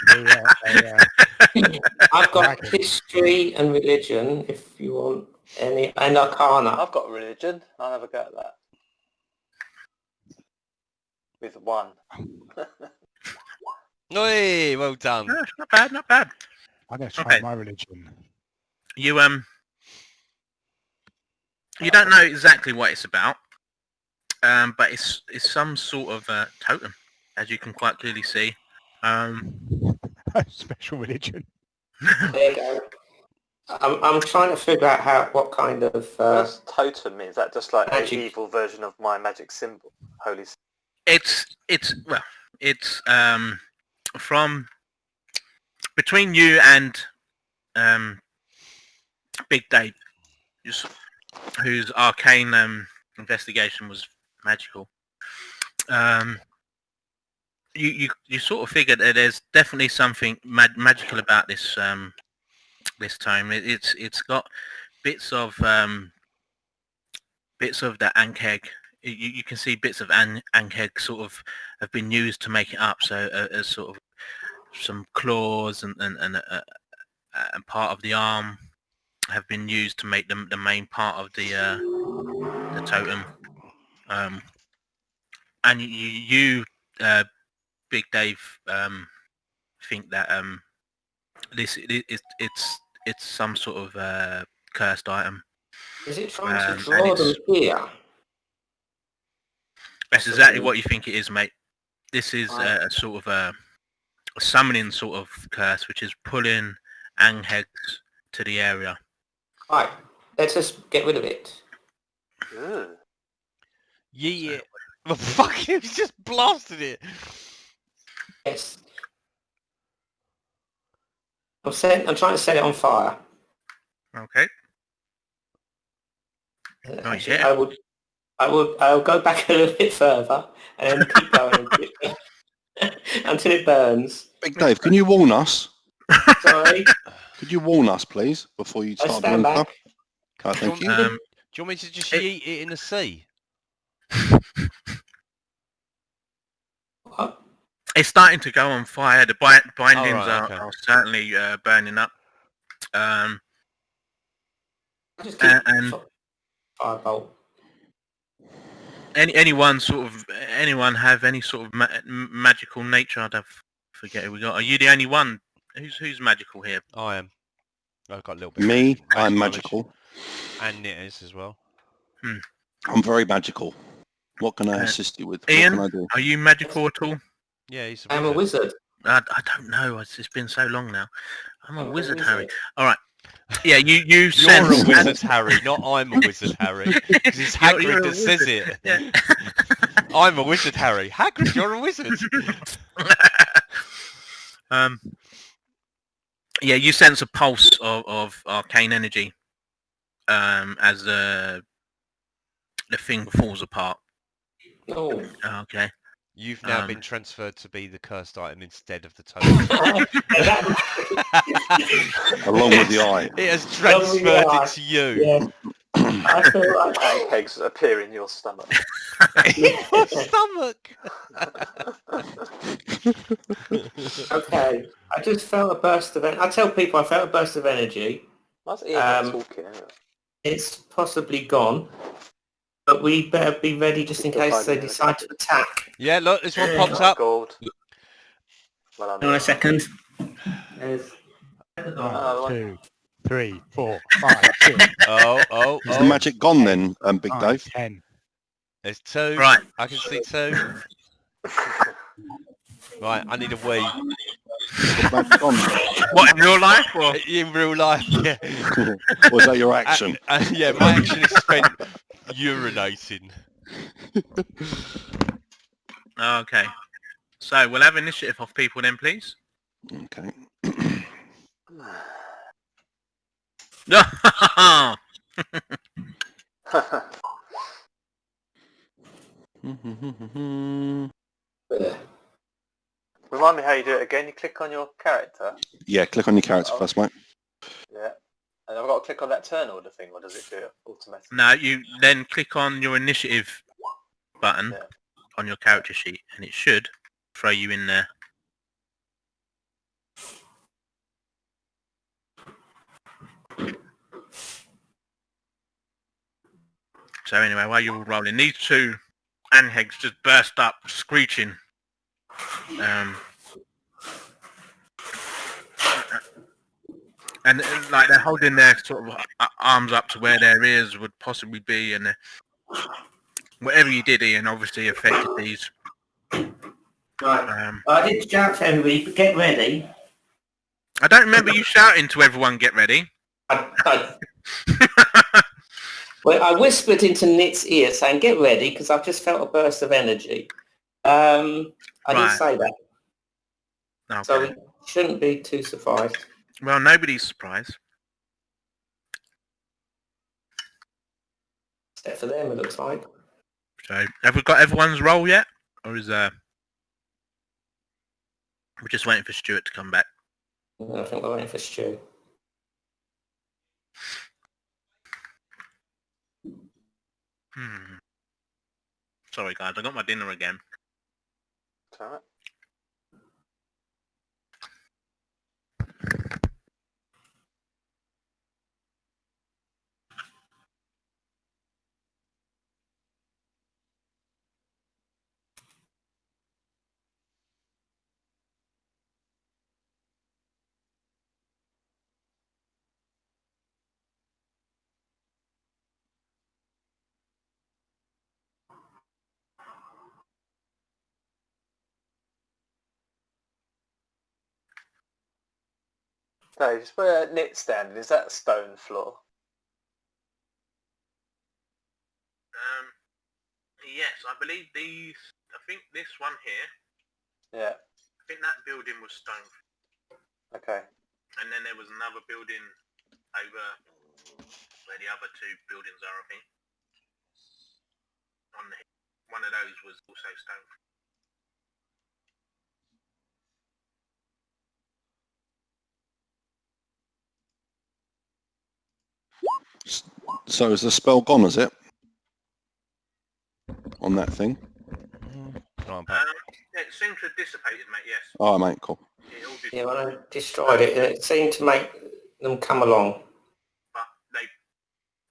I've got history and religion, if you want any, and arcana. I've got religion. I'll have a go at that. With 1. Oi, well done. No, not bad, not bad. I'm going to try Okay. my religion. You don't know exactly what it's about, but it's some sort of totem, as you can quite clearly see. Special religion. There you go. I'm trying to figure out what kind of... What's totem? Is that just like Magic. an evil version of my magic symbol? Holy symbol. It's from between you and Big Dave, whose arcane investigation was magical. You sort of figured that there's definitely something magical about this this tome. It's got bits of the Ankheg. You can see bits of Ankheg sort of have been used to make it up. So as sort of some claws and part of the arm have been used to make them the main part of the totem. And you Big Dave, think that it's some sort of cursed item. Is it trying to and draw them here? That's exactly what you think it is, mate. This is a sort of a summoning sort of curse, which is pulling Anghegs to the area. Right, let's just get rid of it. Ooh. Yeah. Well, fuck, he's just blasted it. Yes. I'm trying to set it on fire. Okay. Nice, yeah. I'll go back a little bit further and then keep going until it burns. Big Dave, can you warn us? Sorry, Could you warn us, please, before you I start stand doing back. stuff? Okay, thank Do you. you want me to just yeet it in the sea? What? It's starting to go on fire. The bindings right, okay. are certainly burning up. I just keep And firebolt. anyone have any sort of magical nature? I forget who we got. Are you the only one? Who's magical here? I am. I've got a little bit. Me, of I'm knowledge. magical. And knitters as well. I'm very magical. What can I assist you with? Ian, What can I do? are you magical at all? Yeah, he's I'm a wizard. I don't know. It's been so long now. I'm a I'm a wizard, wizard. Harry. All right. Yeah, you You're sense. a wizard, Harry, not I'm a wizard, Harry. 'Cause it's Hagrid You're a that says wizard. it. Yeah. I'm a wizard, Harry. Hagrid, you're a wizard. Yeah, you sense a pulse of arcane energy as the thing falls apart. Oh. Okay. You've now been transferred to be the cursed item instead of the token. Along with the eye. It has transferred into you. Yeah. I feel like Eggs appear in your stomach. Your stomach. okay. I just felt a burst of I tell people I felt a burst of energy. Why's Ian talking anyway? It's possibly gone. But we better be ready just in case they decide to attack. Yeah, look, this one pops up. Gold. Well, Hang on a second. There's 2, 3, 4, 5, 6. Oh. Is the magic gone then, Big 9, Dave? 10. There's 2. Right. I can see 2. Right, I need a wee. Magic gone. What, in real life? Or? In real life, yeah. Was that your action? Yeah, my action is spent urinating. Okay. So we'll have initiative off people then, please. Okay. Remind me how you do it again. You click on your character. Yeah, click on your character first, mate. Yeah. And I've got to click on that turn order thing, or does it do it automatically? No, you then click on your initiative button on your character sheet, and it should throw you in there. So anyway, while you're all rolling, these two anhegs just burst up, screeching. And like they're holding their sort of arms up to where their ears would possibly be, and whatever you did, Ian, obviously affected these. Right. I did shout to everybody, but get ready. I don't remember you shouting to everyone, "Get ready." Well, I whispered into Nick's ear saying, "Get ready," because I've just felt a burst of energy. I didn't say that, Okay. so we shouldn't be too surprised. Well, nobody's surprised. Except for them, it looks like. So, have we got everyone's roll yet, or is we're just waiting for Stuart to come back? I think we're waiting for Stu. Sorry, guys, I got my dinner again. It's all right. So, just where Nick's standing, is that a stone floor? Yes, I believe these. I think this one here. Yeah. I think that building was stone, Okay. and then there was another building over where the other two buildings are. I think on the one of those was also stone. So is the spell gone, is it? On that thing? Yeah, it seems to have dissipated, mate. Yes. Oh, mate, cool. It all Yeah, when I destroyed it, it seemed to make them come along. But they,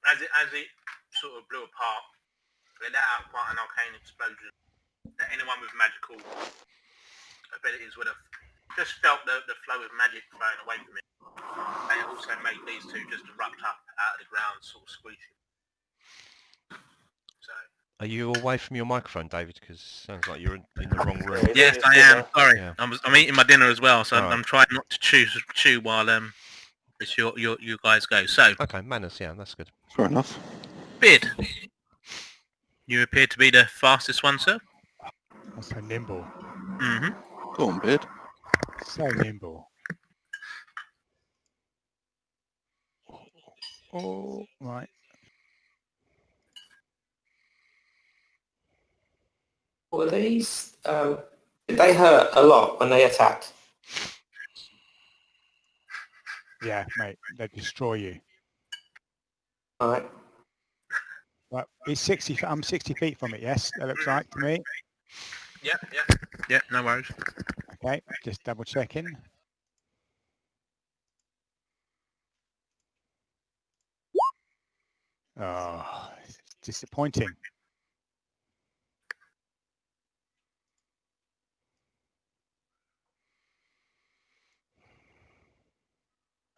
as it sort of blew apart, they let out quite an arcane explosion that anyone with magical abilities would have just felt the flow of magic flowing away from it. And it also made these two just erupt up out of the ground, sort of squeezing. So. Are you away from your microphone, David? Because it sounds like you're in the wrong room. Yes, I am. Sorry, Yeah. I'm eating my dinner as well, so All right. I'm trying not to chew while it's you guys go. So, Okay, manners. Yeah, that's good. Fair enough. Beard, you appear to be the fastest one, sir. That's so nimble. Mm-hmm. Go on, Beard. So nimble. Oh, right. Well, these, did they hurt a lot when they attacked? Yeah, mate, they destroy you. All right. Right, it's 60. I'm 60 feet from it. Yes, that looks like to me. Yeah, no worries. Okay, just double checking. Oh, it's disappointing.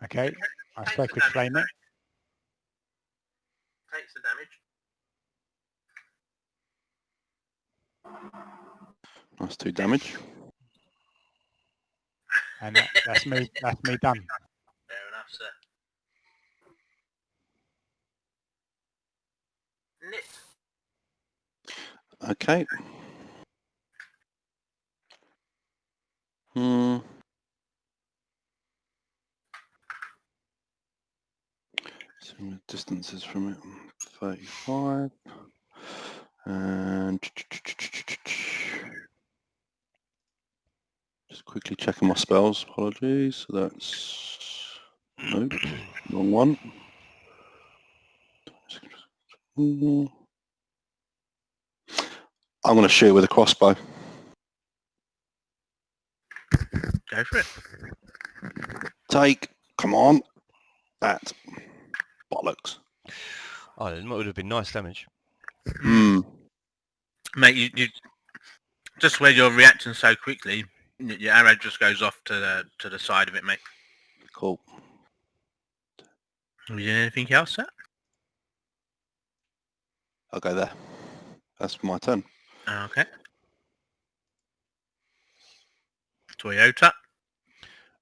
Okay, I spoke with Flamer. Takes the damage. That's 2 damage. And that's me. That's me done. Fair enough, sir. Knit. Okay. So the distances from it, 35. And just quickly checking my spells. Apologies. So that's nope, wrong one. I'm going to shoot with a crossbow. Go for it. Take. Come on. That. Bollocks. Oh, that would have been nice damage. Mate, you just where you're reacting so quickly, your arrow just goes off to the side of it, mate. Cool. Have you done anything else, sir? I'll go there. That's my turn. Okay. Toyota.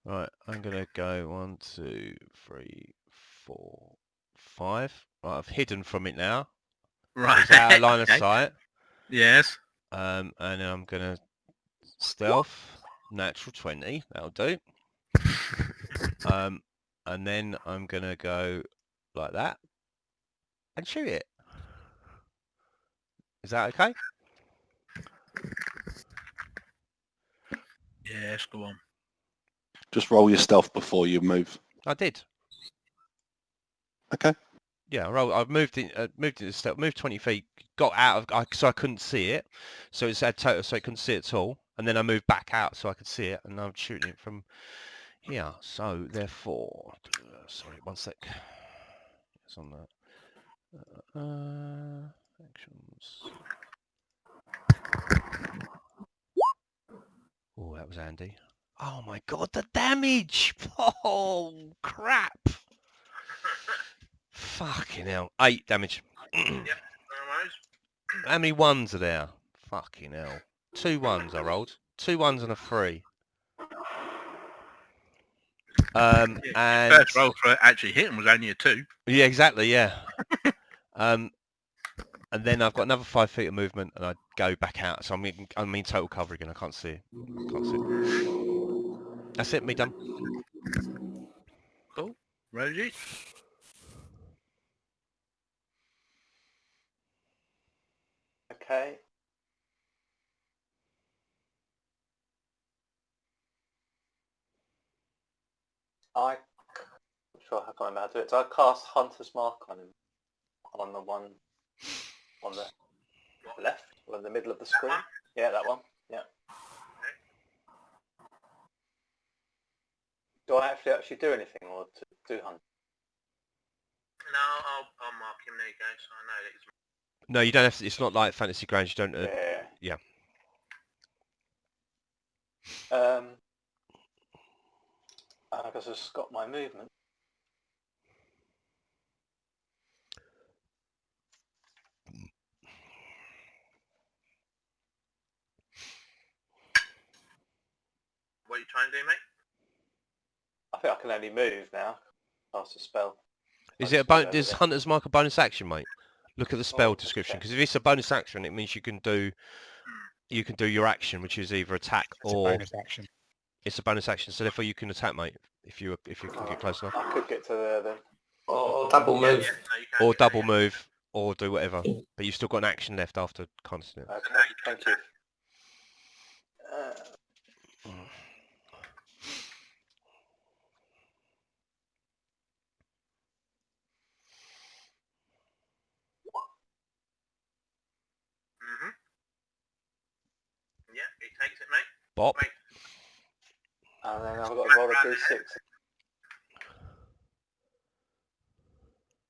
Right, I'm gonna go 1, 2, 3, 4, 5. Right, I've hidden from it now. Right. It's out of line Okay. of sight. Yes. And then I'm gonna stealth, natural 20. That'll do. And then I'm gonna go like that and shoot it. Is that okay? Yes, go on. Just roll your stealth before you move. I did. Okay. Yeah, I moved into stealth, moved 20 feet, got out of, so I couldn't see it. So it's at total, so I couldn't see it at all. And then I moved back out so I could see it, and I'm shooting it from here. So therefore, sorry, one sec. It's on that. Actions. Oh, that was handy. Oh my god, the damage! Oh crap! Fucking hell. 8 damage. Yep, no worries. How many ones are there? Fucking hell. 2 ones I rolled. 2 ones and a 3. And First roll for actually hitting was only a 2. yeah, exactly, yeah. And then I've got another 5 feet of movement, and I go back out. So I'm in total cover again. I can't see it. That's it. Me done. Cool. Rosie. Okay. I'm sure I can't remember how to do it. So I cast Hunter's Mark on him, on the one on the left, or in the middle of the screen. Yeah, that one. Yeah. Do I actually do anything, or to do hunt? No, I'll mark him. There you go. So I know that he's... No, you don't have to. It's not like Fantasy Grounds. You don't. Yeah. I guess I've just got my movement. What are you trying to do, mate? I think I can only move now. Cast a spell. Is it a does Hunter's Mark a bonus action, mate? Look at the spell description, because if it's a bonus action, it means you can do you can do your action, which is either attack It's or a bonus action. it's a bonus action. So therefore, you can attack, mate, if you can get close enough, I could get to there then. Or double Yeah, move. no, you can or do that, double yeah. move, or do whatever. But you've still got an action left after constant. Okay, now you can thank you. Mhm. Yeah, he takes it, mate. Bop. Wait. And then I've got to roll a d6. And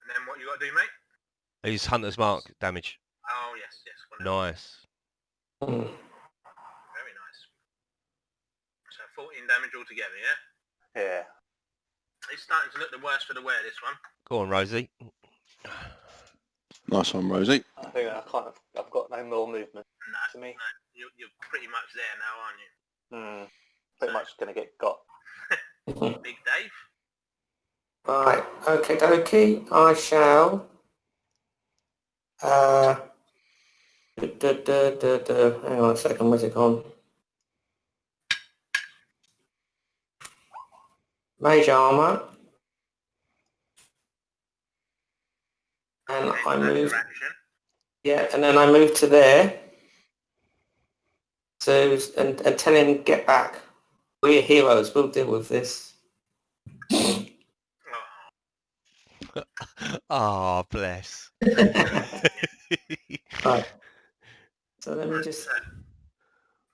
then what you got to do, mate? He's Hunter's Mark damage. Oh, yes, yes. Wonderful. Nice. Mm. Very nice. So 14 damage altogether, yeah? Yeah. It's starting to look the worse for the wear, this one. Go on, Rosie. Nice one, Rosie. I think I've got no more movement No, to me. no, you're pretty much there now, aren't you? Pretty much going to get got. Big Dave? Right, okay, dokie. I shall. Hang on a second, where's it gone? Mage armor. And I move. Action. Yeah, and then I move to there. So and tell him get back. We're heroes. We'll deal with this. Oh, Ah, bless. Right. So let me just.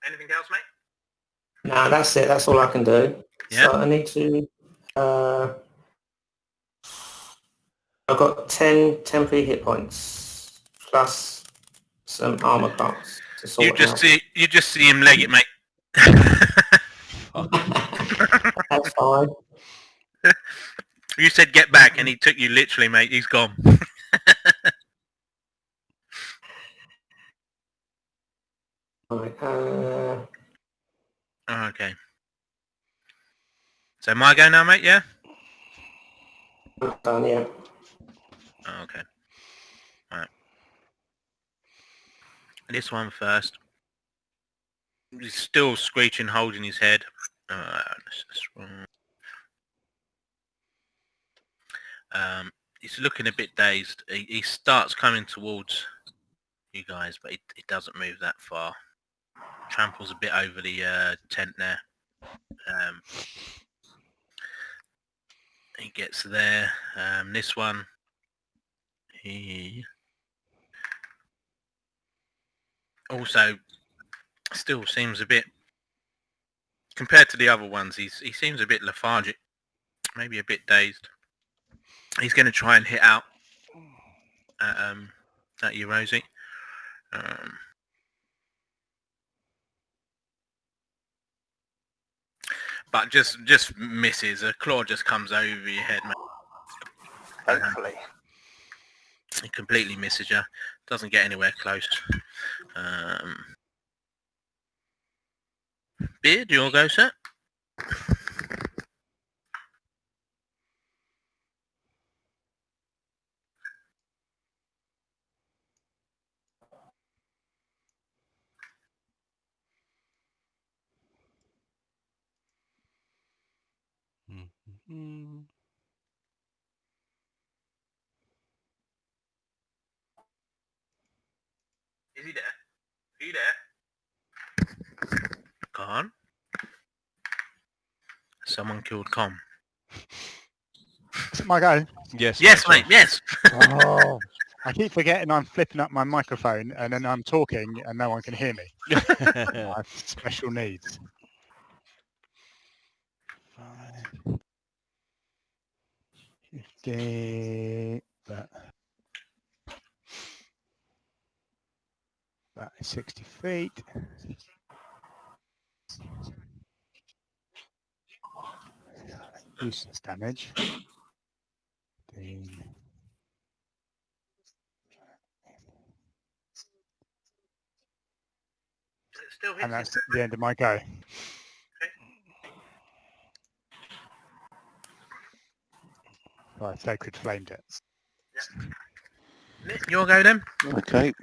anything else, mate? No, that's it. That's all I can do. Yeah. So I need to. I've got 10 temporary hit points plus some armor class to sort You just see him leg it, mate. That's fine. You said get back, and he took you literally, mate. He's gone. Right. Okay. So my go now, mate. Yeah. Done. Yeah. Okay. Alright. This one first. He's still screeching, holding his head. He's looking a bit dazed. He starts coming towards you guys, but he doesn't move that far. Tramples a bit over the tent there. He gets there. This one, he also still seems a bit, compared to the other ones, he seems a bit lethargic, maybe a bit dazed. He's going to try and hit out at you, Rosie. But just misses. A claw just comes over your head, mate. Thankfully. He completely misses you. Doesn't get anywhere close. Beard, you'll go, sir. Mm. Is he there? Are you there? Con? Someone killed Con. Is it my go? Yes. Yes, mate, yes. Oh, I keep forgetting I'm flipping up my microphone and then I'm talking and no one can hear me. I have special needs. 5, 50, that is 60 feet. Useless damage. 15. It still hits And you. that's the end of my go. Right, Sacred flamed it. Nick, your go then. Okay.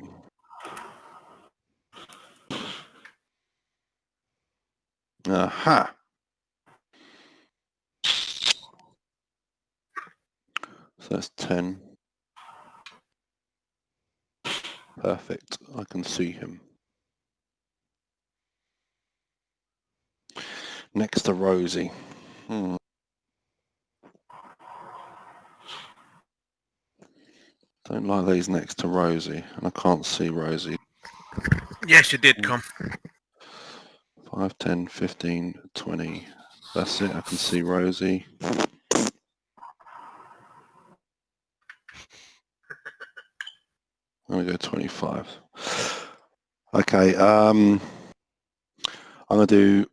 Aha. So that's 10. Perfect. I can see him. Next to Rosie. Don't like these next to Rosie, and I can't see Rosie. Yes, you did, Con. 5, 10, 15, 20. That's it. I can see Rosie. I'm gonna go 25. Okay. I'm gonna do.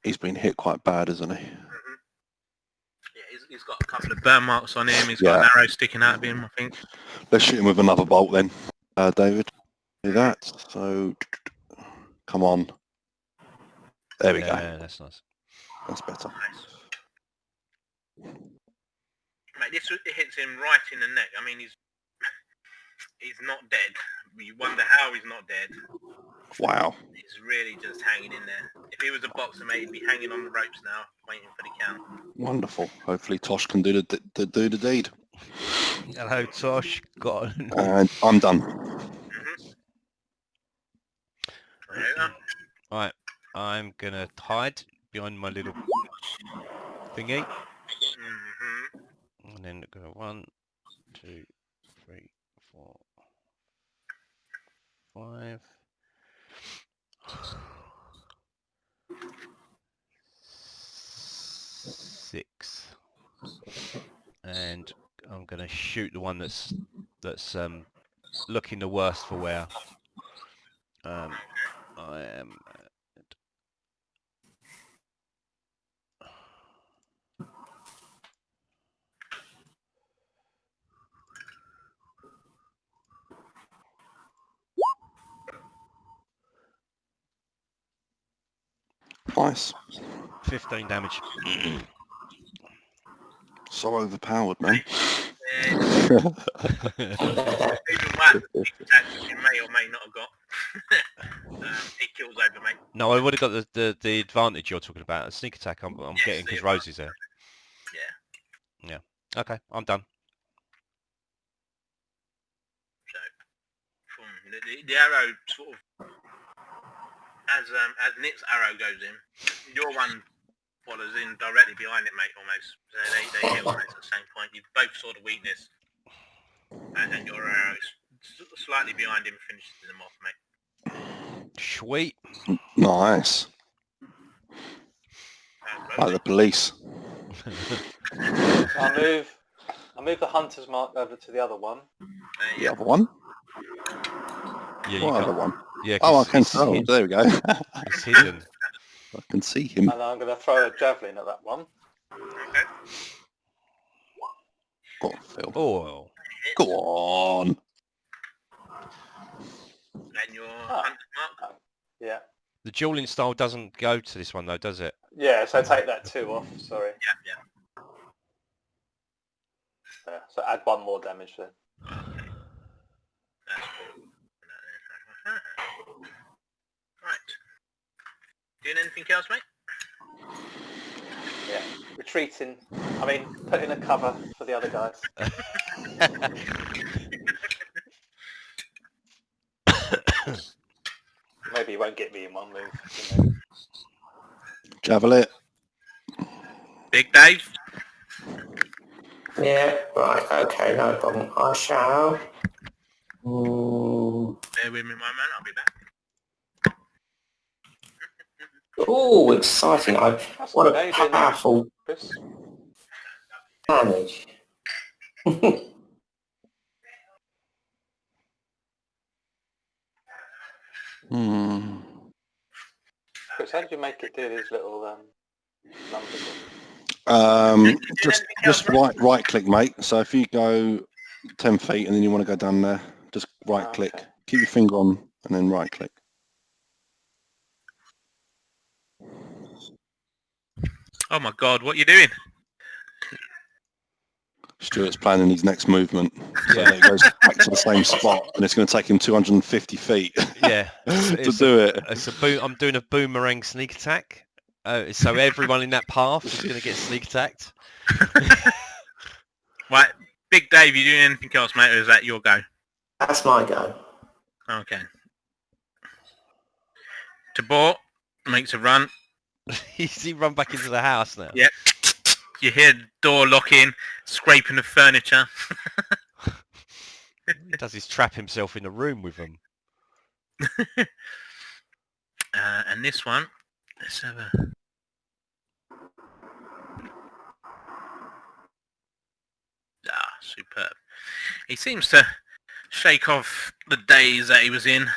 He's been hit quite bad, isn't he? Yeah, he's got a couple of burn marks on him. He's got an arrow sticking out of him, I think. Let's shoot him with another bolt then, David. Do that. So, come on. There we go. Yeah, that's nice. That's better. Mate, this hits him right in the neck. I mean, he's not dead. You wonder how he's not dead. Wow. He's really just hanging in there. If he was a boxer, mate, he'd be hanging on the ropes now, waiting for the count. Wonderful. Hopefully Tosh can do the deed. Hello, Tosh. Got on. And I'm done. Right, I'm gonna hide behind my little thingy, and then go 1, 2, 3, 4, 5, 6, and I'm gonna shoot the one that's looking the worst for wear. I am. Nice. 15 damage. So overpowered, man. Even one attacks you may or may not have got. He kills over, mate. No, I would have got the advantage you're talking about. A sneak attack I'm getting because Rosie's there. Yeah. Yeah. Okay, I'm done. So, the arrow sort of, as Nick's arrow goes in, your one follows in directly behind it, mate, almost. So they hit almost at the same point. You both saw the weakness, and your arrow is slightly behind him, finishes him off, mate. Sweet. Nice. Like the police. I'll move the hunter's mark over to the other one. The other one? Yeah, What other one? Yeah. Oh, I can see. There we go. It's hidden. I can see him. And I'm going to throw a javelin at that one. Okay. Go on, Phil. Oh. Go on. And your hunter's mark? Yeah. The dueling style doesn't go to this one though, does it? Yeah, so take that 2 off, sorry. Yeah. Yeah, so add 1 more damage then. That's cool. Right. Doing anything else, mate? Yeah. Retreating. I mean, putting a cover for the other guys. Maybe you won't get me in one move. You know. Javelin. Big Dave? Yeah, right, okay, no problem. I shall. Oh, Bear with me one moment, I'll be back. exciting. What a powerful damage. Chris, how did you make it do these little numbers? Just right click, mate. So if you go 10 feet and then you want to go down there, just right click. Okay. Keep your finger on and then right click. Oh my god, what are you doing? Stuart's planning his next movement. So that he goes back to the same spot, and it's going to take him 250 feet Yeah, to do it. I'm doing a boomerang sneak attack. So everyone in that path is going to get sneak attacked. Right, Big Dave, you doing anything else, mate, or is that your go? That's my go. Okay. Tabor makes a run. He run back into the house now. Yeah. You hear the door locking, scraping the furniture. He does his trap himself in a room with them. And this one, let's have a... Superb. He seems to shake off the days that he was in.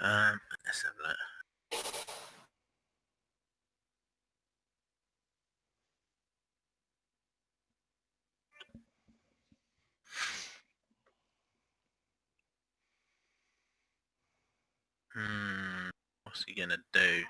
Let's have a look. What's he gonna do?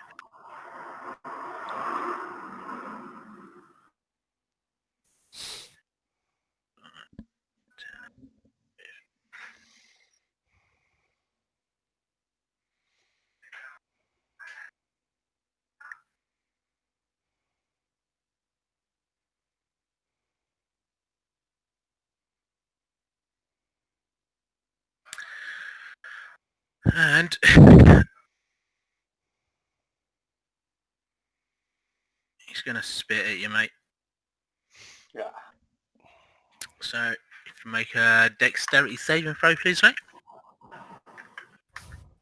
And he's gonna spit at you, mate. Yeah. So if you make a dexterity saving throw, please, mate.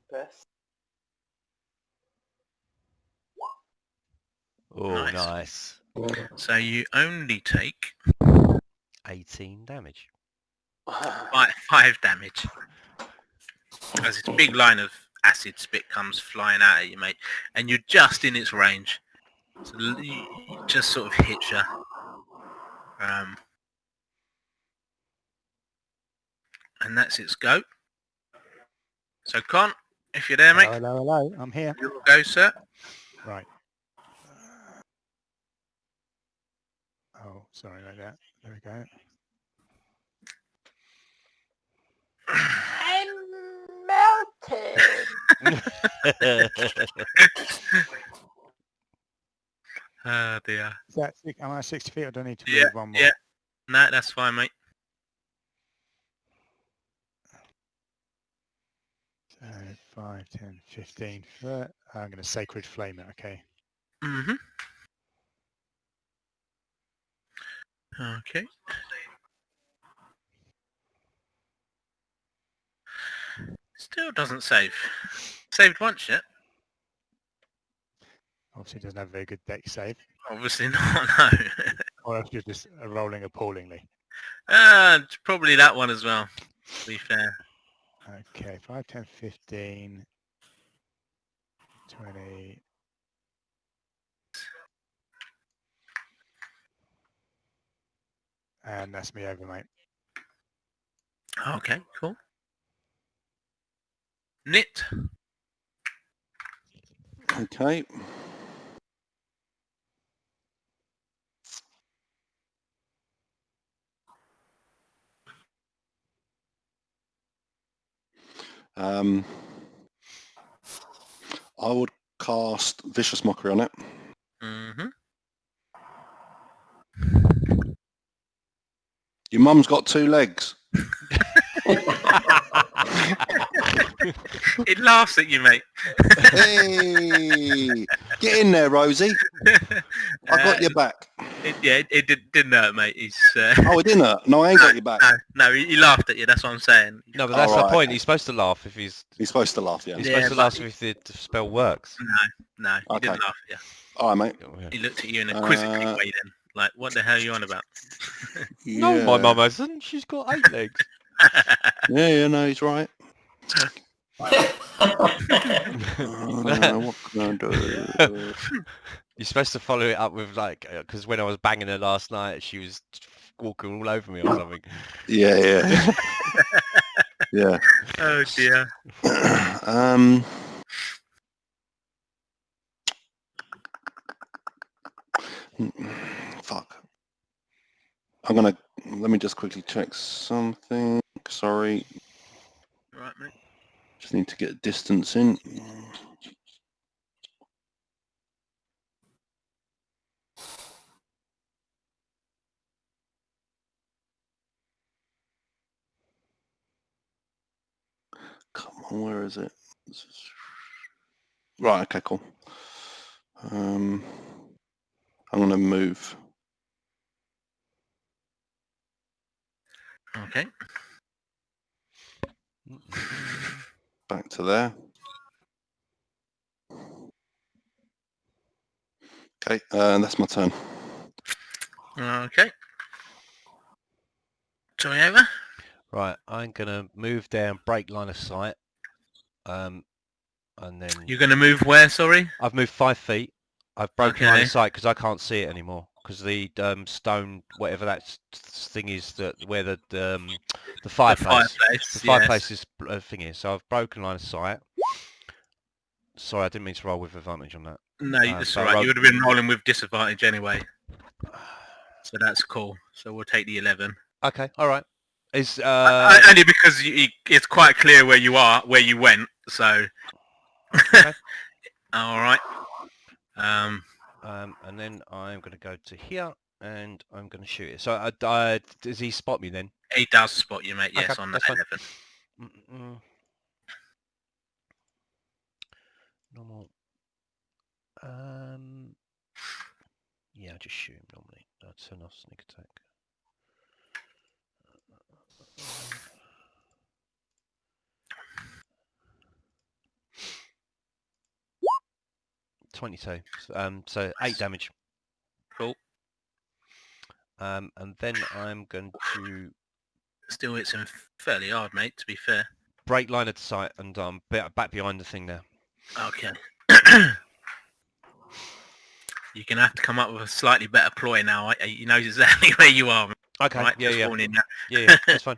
Best. Oh, Nice. nice. So you only take 18 damage. 5 damage. As its big line of acid spit comes flying out at you, mate, and you're just in its range. So you just sort of hits you. And that's its go. So Con, if you're there, mate, Hello, hello, hello. I'm here. you'll go, sir. Right. Oh, sorry about that. There we go. I'm melted. Oh dear. Is that, am I 60 feet or do I need to Yeah, move one more? yeah. No, that's fine, mate. So 5, 10, 15 foot. I'm going to sacred flame it, okay. Mm-hmm. Okay. Still doesn't save. Saved once yet? Obviously doesn't have a very good deck save. Obviously not, no. Or else you're just rolling appallingly. It's probably that one as well, to be fair. Okay, 5, 10, 15, 20. And that's me over, mate. Okay, cool. Knit. Okay. I would cast Vicious Mockery on it. Mm-hmm. Your mum's got 2 legs. It laughs at you, mate. Hey! Get in there, Rosie. I got your back. It didn't hurt, mate. He's. Oh, it didn't hurt? No, I ain't got your back. No, he laughed at you. That's what I'm saying. No, but that's the point. He's supposed to laugh if he's supposed to laugh, yeah. He's supposed to laugh if the spell works. No, he Okay. didn't laugh at you. All right, mate. Oh, yeah. He looked at you in a quizzical way then. Like, what the hell are you on about? No, my mum hasn't. She's got 8 legs. Yeah, no, he's right. What can I do? You're supposed to follow it up with like, because when I was banging her last night, she was walking all over me or something. Yeah. Yeah. Oh dear. Fuck. let me just quickly check something. Sorry, Right, mate. just need to get distance in. Come on, where is it? Right, okay, cool. I'm gonna move. Okay. Back to there. Okay, that's my turn. Okay. Joy over. Right, I'm gonna move down, break line of sight, and then You're going to move where, sorry? I've moved 5 feet. I've broken line Okay. of sight because I can't see it anymore because the stone, whatever that thing is, that where the fireplace, the fireplace yes. is thing is. So I've broken line of sight. Sorry, I didn't mean to roll with advantage on that. No, that's but all right. You would have been rolling with disadvantage anyway. So that's cool. So we'll take the 11. Okay, all right. Is only because it's quite clear where you are, where you went. So. Okay. All right. And then I'm going to go to here and I'm going to shoot it. So does he spot me then? He does spot you, mate. Yes, Okay, on that's that fine. 11. Normal. Yeah, I just shoot him normally. I'll turn off sneak attack. 22. So 8 damage. Cool. And then I'm going to Still hits him fairly hard, mate, to be fair. break line of sight and back behind the thing there. Okay. You're going to have to come up with a slightly better ploy now. He knows exactly where you are. Okay, Right? yeah, Just yeah. warning you. Yeah, that's fine.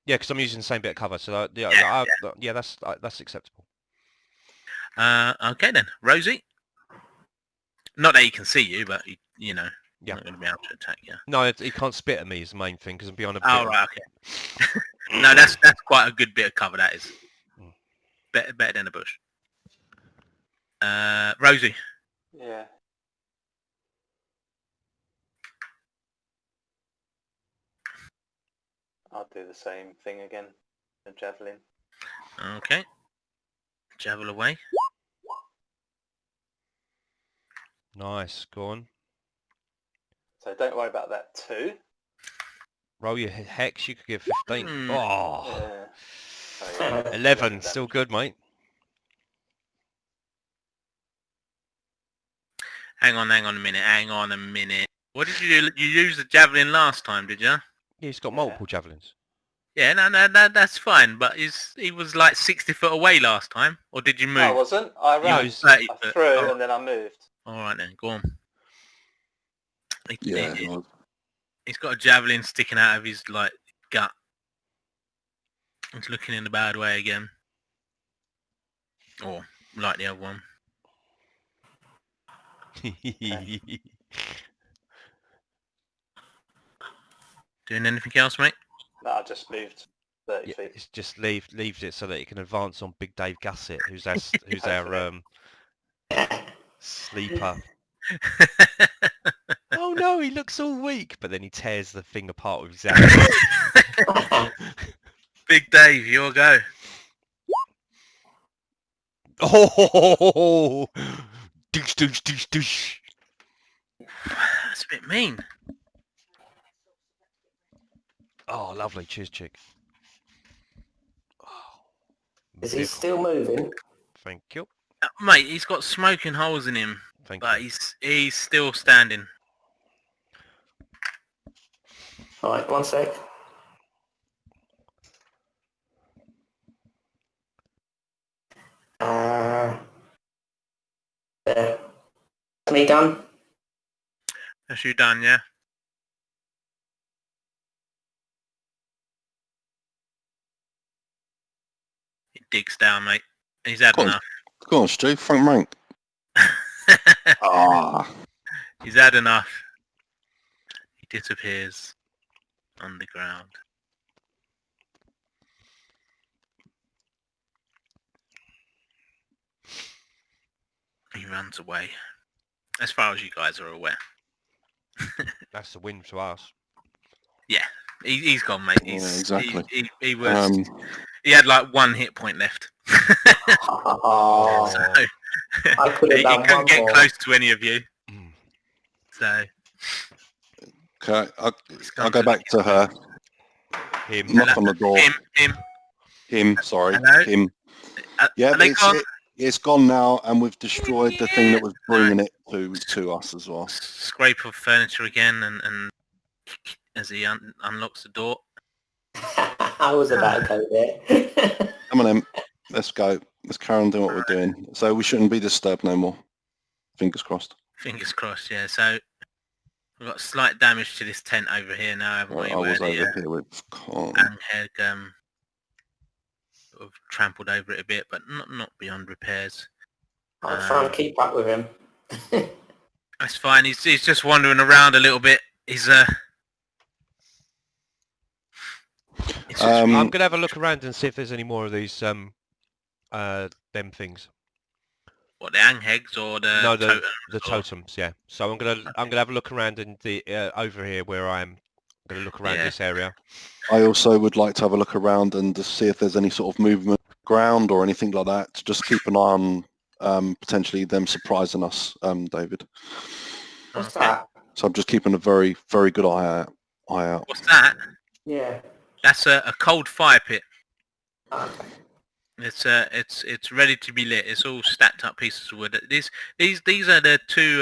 Yeah, because I'm using the same bit of cover, so Yeah, that's acceptable. Okay then, Rosie. Not that he can see you, but you know, Yeah. not going to be able to attack you. No, he can't spit at me is the main thing because I'm beyond a bit. Oh right, okay. No, that's quite a good bit of cover. That is better than a bush. Rosie. Yeah. I'll do the same thing again. The javelin. Okay. Javel away. Nice, go on. So don't worry about that too. Roll your hex, you could get 15. Hmm. Oh, Yeah. Oh, yeah. 11, still good, mate. Hang on a minute. What did you do? You used the javelin last time, did you? Yeah, he's got multiple javelins. Yeah, no, that's fine. But he was like 60 foot away last time, or did you move? No, I wasn't. I ran. He was 30 I foot. threw Oh, and then I moved. all right then, go on. Yeah. He's got a javelin sticking out of his like gut. He's looking in a bad way again. Or like the other one. Doing anything else, mate? No, I just moved 30 Yeah, feet. it's just leaves it so that he can advance on Big Dave Gassett, who's our sleeper. Oh no, he looks all weak, but then he tears the thing apart with his hand. Big Dave, your go. Oh, douche, douche, douche, douche. That's a bit mean. Oh, lovely. Cheers, chick. Oh, Is he still moving? Thank you. Mate, he's got smoking holes in him, Thank but you. he's still standing. All right, one sec. There. Me done? That's you done, yeah? He digs down, mate. He's had enough. Go on, Stu, front rank. Ah. He's had enough. He disappears on the ground. He runs away, as far as you guys are aware. That's the win to us. He's gone, mate. Yeah, exactly. He was. He had like 1 hit point left. Oh, So, I could have he done couldn't one get more. close to any of you. So Okay, it's I'll gone go back to her. Him. Knock on the door. Him. Sorry. Hello? Him. Are Yeah, they gone? it's gone now, and we've destroyed the thing that was bringing it to us as well. Scrape of furniture again, and as he unlocks the door. I was about to go there. Come on, Em. Let's go. Let's carry on doing what we're doing. So we shouldn't be disturbed no more. Fingers crossed. Fingers crossed, yeah. So we've got slight damage to this tent over here now, haven't we? I was where over the here with Con. Angheg sort of trampled over it a bit, but not beyond repairs. I'll try and keep up with him. That's fine. He's just wandering around a little bit. He's it's just- I'm gonna have a look around and see if there's any more of these them things. what, the Anghegs or the No, totems? the totems. Yeah. So I'm gonna have a look around in the over here where I am. I'm gonna look around Yeah. this area. I also would like to have a look around and to see if there's any sort of movement ground or anything like that. To just keep an eye on potentially them surprising us, David. What's Okay. that? So I'm just keeping a very, very good eye out. What's that? Yeah. That's a cold fire pit. Okay. It's ready to be lit. It's all stacked up pieces of wood. These are the two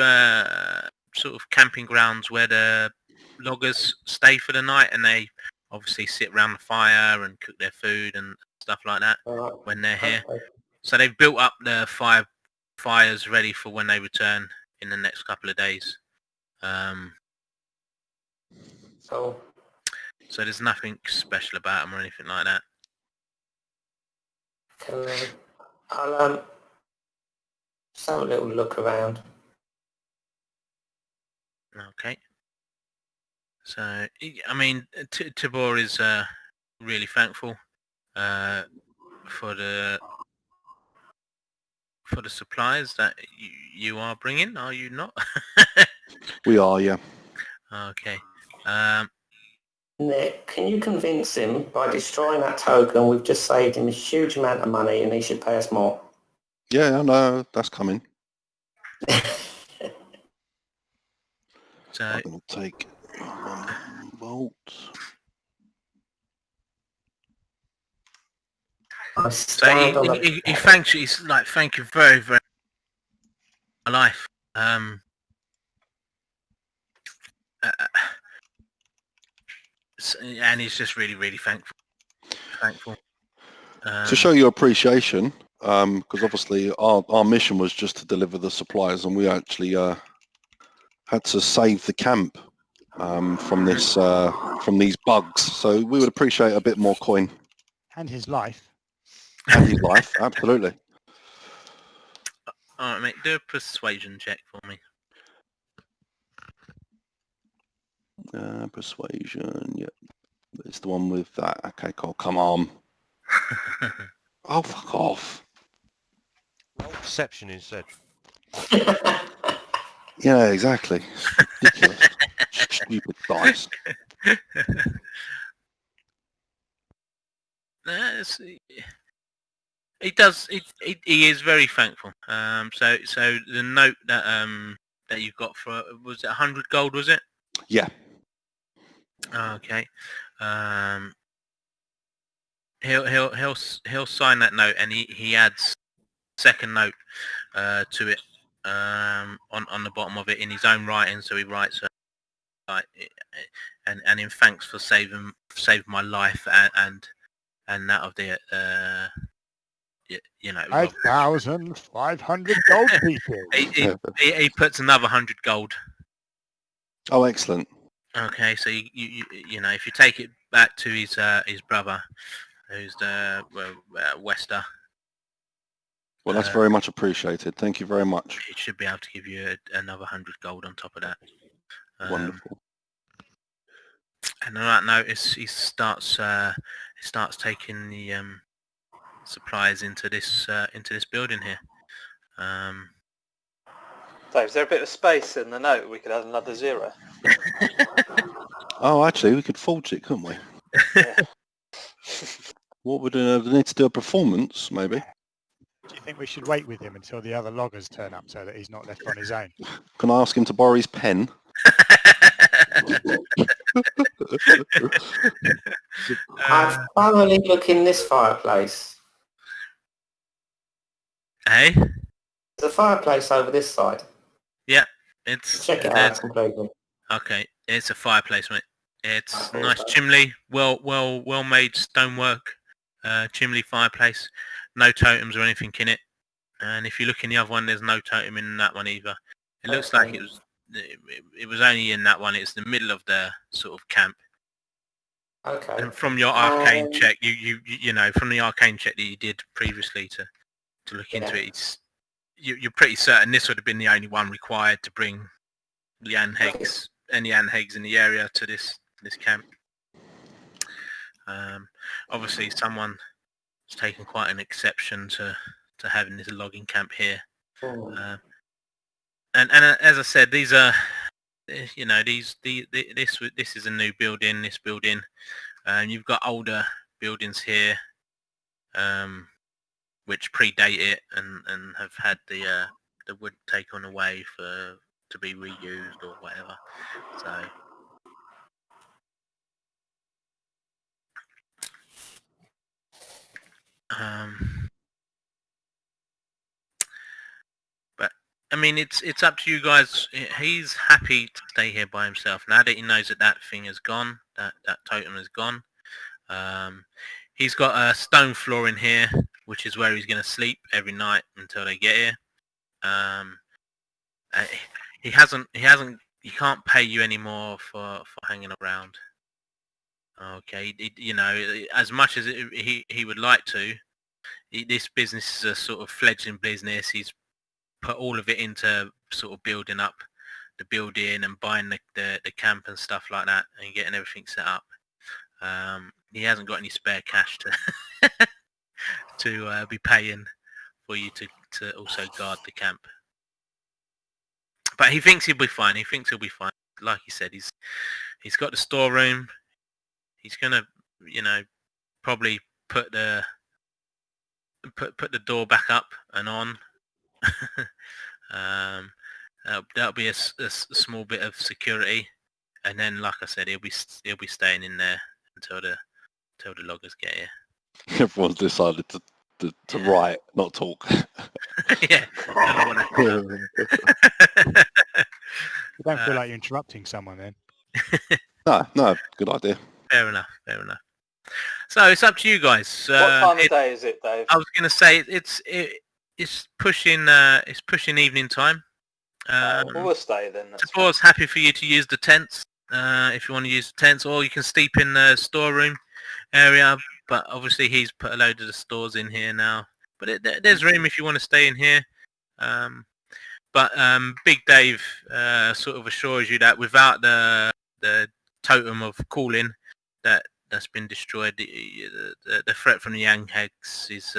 sort of camping grounds where the loggers stay for the night, and they obviously sit around the fire and cook their food and stuff like that All right. when they're here. Okay. So they've built up the fires ready for when they return in the next couple of days. So So there's nothing special about them or anything like that. I'll just have a little look around. Okay. So I mean, Tibor is really thankful for the supplies that you are bringing. Are you not? We are, yeah. Okay. Nick, can you convince him by destroying that token we've just saved him a huge amount of money and he should pay us more? Yeah, I know, that's coming. So I'm going to take 1 bolt. I So stand on he thanks you. He's like, thank you very, very much for my life. And he's just really, really thankful. To show your appreciation, because obviously our mission was just to deliver the supplies, and we actually had to save the camp from these bugs. So we would appreciate a bit more coin. And his life. And his life, absolutely. All right, mate. Do a persuasion check for me. Persuasion, yep. It's the one with that. Okay, cool. Come on. Oh, fuck off. Perception instead. Yeah, exactly. It's ridiculous. Stupid dice. He does. He is very thankful. So the note that that you got for, was it 100 gold? Was it? Yeah. Okay. He'll sign that note, and he adds second note to it on the bottom of it in his own writing. So he writes like, and in thanks for saving my life and that of the 5,500 gold pieces. he puts another 100 gold. Oh, excellent. Okay, so you know, if you take it back to his brother, who's the Wester. Well, that's very much appreciated. Thank you very much. He should be able to give you another 100 gold on top of that. Wonderful. And on that note, he starts taking the supplies into this building here. So is there a bit of space in the note we could add another 0? Oh, actually, we could forge it, couldn't we? Yeah. What would we need to do a performance, maybe? Do you think we should wait with him until the other loggers turn up so that he's not left on his own? Can I ask him to borrow his pen? I've thoroughly looked in this fireplace. Hey, There's a fireplace over this side. it's Check it out completely. okay. It's a fireplace, mate. It's nice chimney, well made stonework, chimney fireplace. No totems or anything in it. And if you look in the other one, there's no totem in that one either. It looks like it was only in that one. It's the middle of the sort of camp. Okay. And from your arcane check, you know, from the arcane check that you did previously to look into it, you're pretty certain this would have been the only one required to bring the Anhegs, any Anhegs in the area to this camp. Obviously, someone has taken quite an exception to having this logging camp here. And as I said, these are, you know, this is a new building. This building, you've got older buildings here, which predate it and have had the wood taken away to be reused or whatever. So. But I mean, it's up to you guys. He's happy to stay here by himself now that he knows that thing is gone. That totem is gone. He's got a stone floor in here, which is where he's going to sleep every night until they get here. He can't pay you anymore for hanging around. Okay, you know, as much as he would like to, this business is a sort of fledgling business. He's put all of it into sort of building up the building and buying the camp and stuff like that and getting everything set up. He hasn't got any spare cash to be paying for you to also guard the camp. But he thinks he'll be fine. He thinks he'll be fine. Like he said, he's got the storeroom. He's gonna, you know, probably put the door back up and on. That'll be a small bit of security, and then, like I said, he'll be staying in there until the loggers get here. Everyone's decided to write, not talk. Yeah. You don't feel like you're interrupting someone then? No, good idea. Fair enough. So it's up to you guys. What time of day is it, Dave? I was going to say it's pushing evening time. We'll stay then. Support's happy for you to use the tents if you want to use the tents, or you can sleep in the storeroom area. But obviously he's put a load of the stores in here now. But there's room if you want to stay in here. But Big Dave sort of assures you that without the totem of cooling that's been destroyed, the threat from the Anhegs is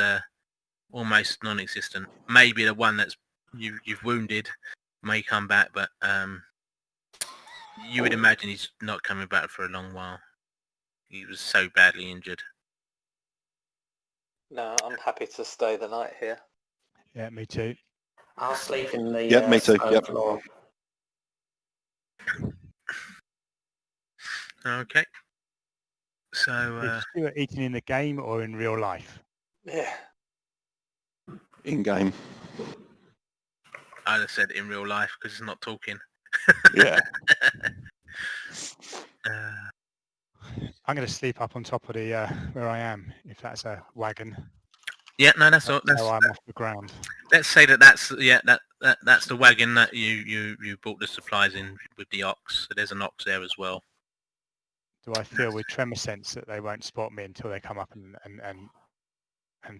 almost non-existent. Maybe the one that's you've wounded may come back, but you would imagine he's not coming back for a long while. He was so badly injured. No, I'm happy to stay the night here. Yeah, me too. I'll sleep in the me too. Yep. floor. Okay. So Is Stuart eating in the game or in real life? Yeah. In game. I'd have said in real life because he's not talking. Yeah. I'm going to sleep up on top of the where I am, if that's a wagon. Yeah, no, that's all. That's how I'm off the ground. Let's say that's the wagon that you bought the supplies in with the ox. So there's an ox there as well. Do I feel with tremor sense that they won't spot me until they come up and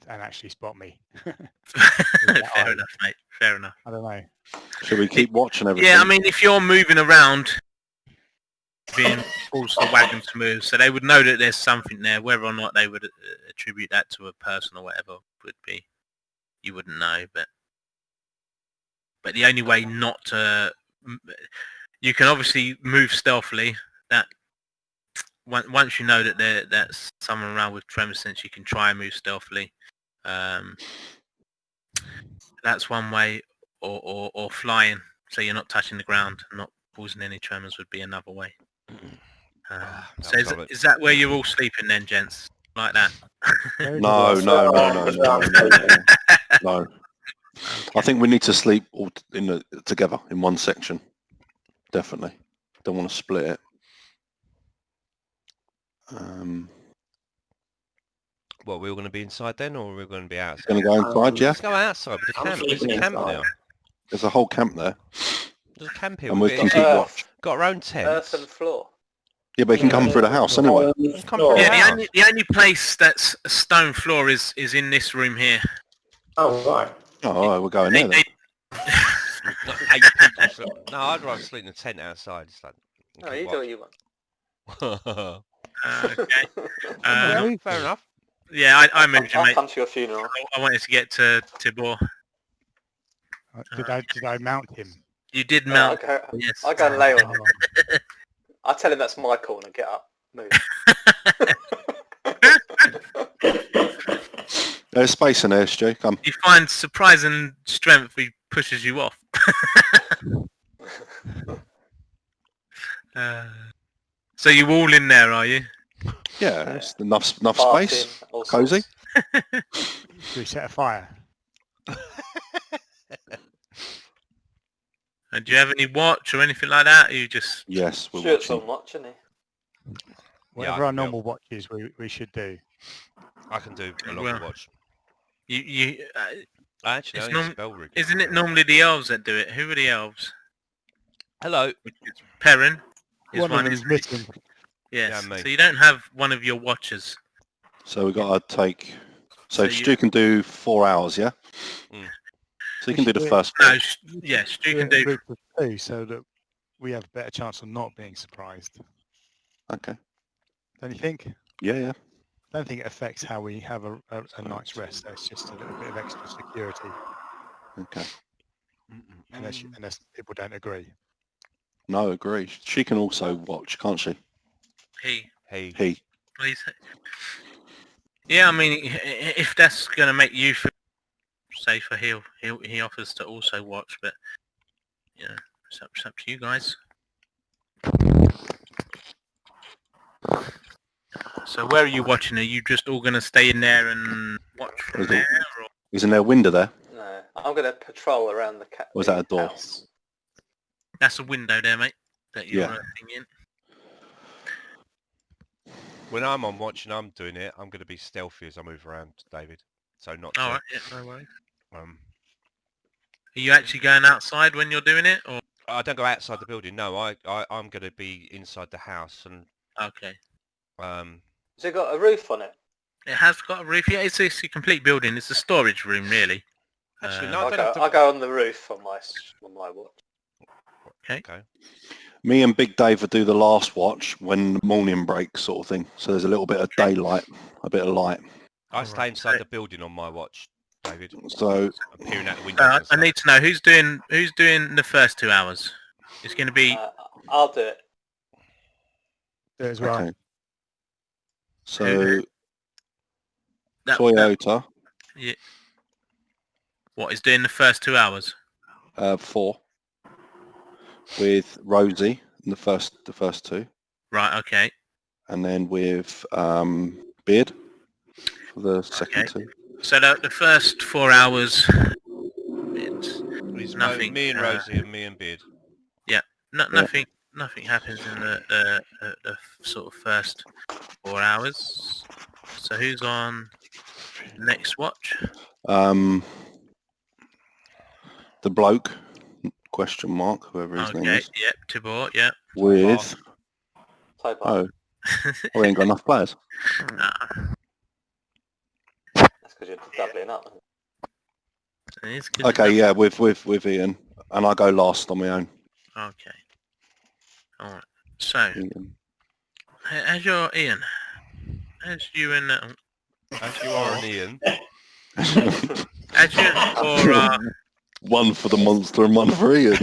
actually spot me? Fair enough, mate. Fair enough. I don't know. Should we keep watching everything? Yeah, I mean, if you're moving around, being forced the wagon to move, so they would know that there's something there. Whether or not they would attribute that to a person or whatever would be, you wouldn't know. But the only way not to, you can obviously move stealthily. That once you know that that's someone around with tremor sense, you can try and move stealthily. That's one way, or flying, so you're not touching the ground, not causing any tremors would be another way. So is that where you're all sleeping then, gents? Like that? No. I think we need to sleep all together in one section. Definitely. Don't want to split it. What, we're all going to be inside then, or we're going to be outside? Going to go inside, yeah? Let's go outside with the camp. There's a camp there. There's a whole camp there. There's a camp here. And we can keep watch. Got our own tent. Earth and floor. Yeah, but you can come through the house anyway. The only place that's a stone floor is in this room here. Oh, right. Oh, we're going there then. Not 8 people. No, I'd rather sleep in the tent outside. It's like, No, you do what you want. Okay. Fair enough. Yeah, I moved you, I'll mate. come to your funeral. I wanted to get to Tibor. Did I mount him? You did mount. Yes. I'll go and lay on him. I'll tell him that's my corner. Get up. Move. There's space in there, Stu. Come. You find surprising strength. He pushes you off. So you all in there, are you? Yeah, it's enough Farting, space. all Cozy. sorts. Do we set a fire? And do you have any watch or anything like that? Or you just Yes, we're Stuart's watching. on watch, isn't he? Whatever our normal watches we should do. I can do a Well, longer watch. you Actually, it's I need a spell rig. isn't it normally the elves that do it? Who are the elves? Hello. Which is Peren. One of them's missing. Yes. Yeah, mate. So you don't have one of your watchers. So we got to take. So So Stu can do 4 hours, yeah. Mm. So you can do the should first. No, yes, you can Do it in do. groups of 2 so that we have a better chance of not being surprised. Okay. Don't you think? Yeah. I don't think it affects how we have a night's rest. It's just a little bit of extra security, Okay. unless people don't agree. No, agree. She can also watch, can't she? He. He. Please. Yeah, I mean, if that's going to make you feel safer, he offers to also watch, but you know, it's up to you guys. So where are you watching? Are you just all going to stay in there and watch from there? Or? Isn't there a window there? No. I'm going to patrol around the cat. Or is that a door? House. That's a window there, mate, that you're Yeah. in. When I'm on watch and I'm doing it, I'm going to be stealthy as I move around, David. So not. All right, yeah, no worries. Are Are you actually going outside when you're doing it, or? I don't go outside the building. No, I'm going to be inside the house and. Okay. Has it got a roof on it? It has got a roof. Yeah, it's a complete building. It's a storage room, really. Actually, no, I'll go on the roof on my watch. Okay. Me and Big Dave will do the last watch when the morning breaks, sort of thing. So there's a little bit of daylight, a bit of light. I stay inside the building on my watch, David. So I'm peering out the window. I need to know who's doing the first 2 hours. It's going to be. I'll do it. Do it as well. okay. So that- Toyota, Yeah. What is doing the first 2 hours? 4, with Rosie in the first 2, Right. Okay. and then with Beard for the second 2. So the first 4 hours. It's It's nothing, me and Rosie and me and Beard. nothing happens in the sort of first 4 hours. So who's on next watch? The bloke, question mark, whoever his name Okay. is, Yep. Tibor. Yep. with Tobart. we ain't got enough players. That's because you're doubling up. It's good Okay, enough. yeah, with Ian, and I go last on my own. Okay. All right. So, Ian. as you're Ian, as you and As you are an Ian. as you or One for the monster and one for Ian.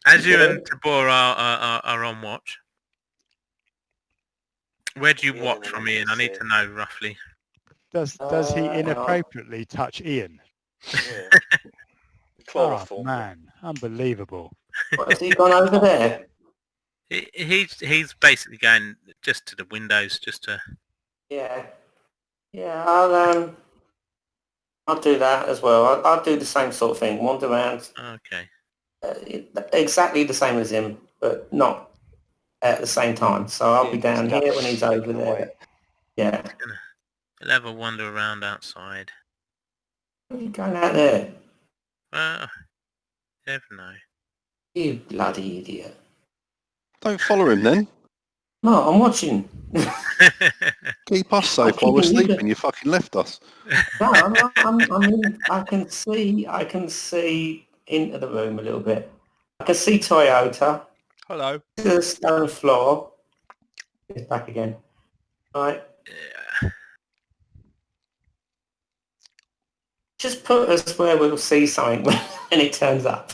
as you and Tabor are on watch. Where do you Ian watch and from then Ian? I need to Ian. know roughly. Does he inappropriately touch Ian? Yeah. Oh, Chloroform. man. Unbelievable. What, has he gone over there? He's basically going just to the windows, just to. Yeah. Yeah, I'll do that as well. I'll do the same sort of thing. Wander around Okay. exactly the same as him, but not at the same time. So I'll be Ian down just here when he's gathers over and there. Yeah. He'll have a wander around outside. What are you going out there? Well, you never know. You bloody idiot. Don't follow him then. No, I'm watching. Keep us safe while we're sleeping. You fucking left us. No, I'm in, I can see into the room a little bit. I can see Toyota. Hello. The stone floor. It's back again. Right. Yeah. Just put us where we'll see something when it turns up.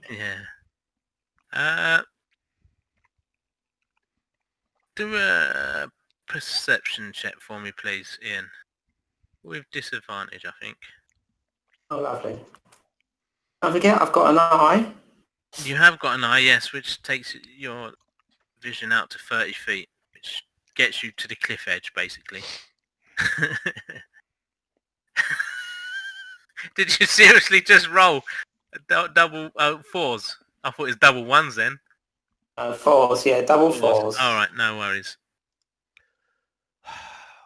Yeah. Do a perception check for me, please, Ian. With disadvantage, I think. Oh, lovely. Don't forget, I've got an eye. You have got an eye, yes, which takes your vision out to 30 feet, which gets you to the cliff edge, basically. Did you seriously just roll double fours? I thought it was double ones then. Fours, yeah, double fours. All right, no worries.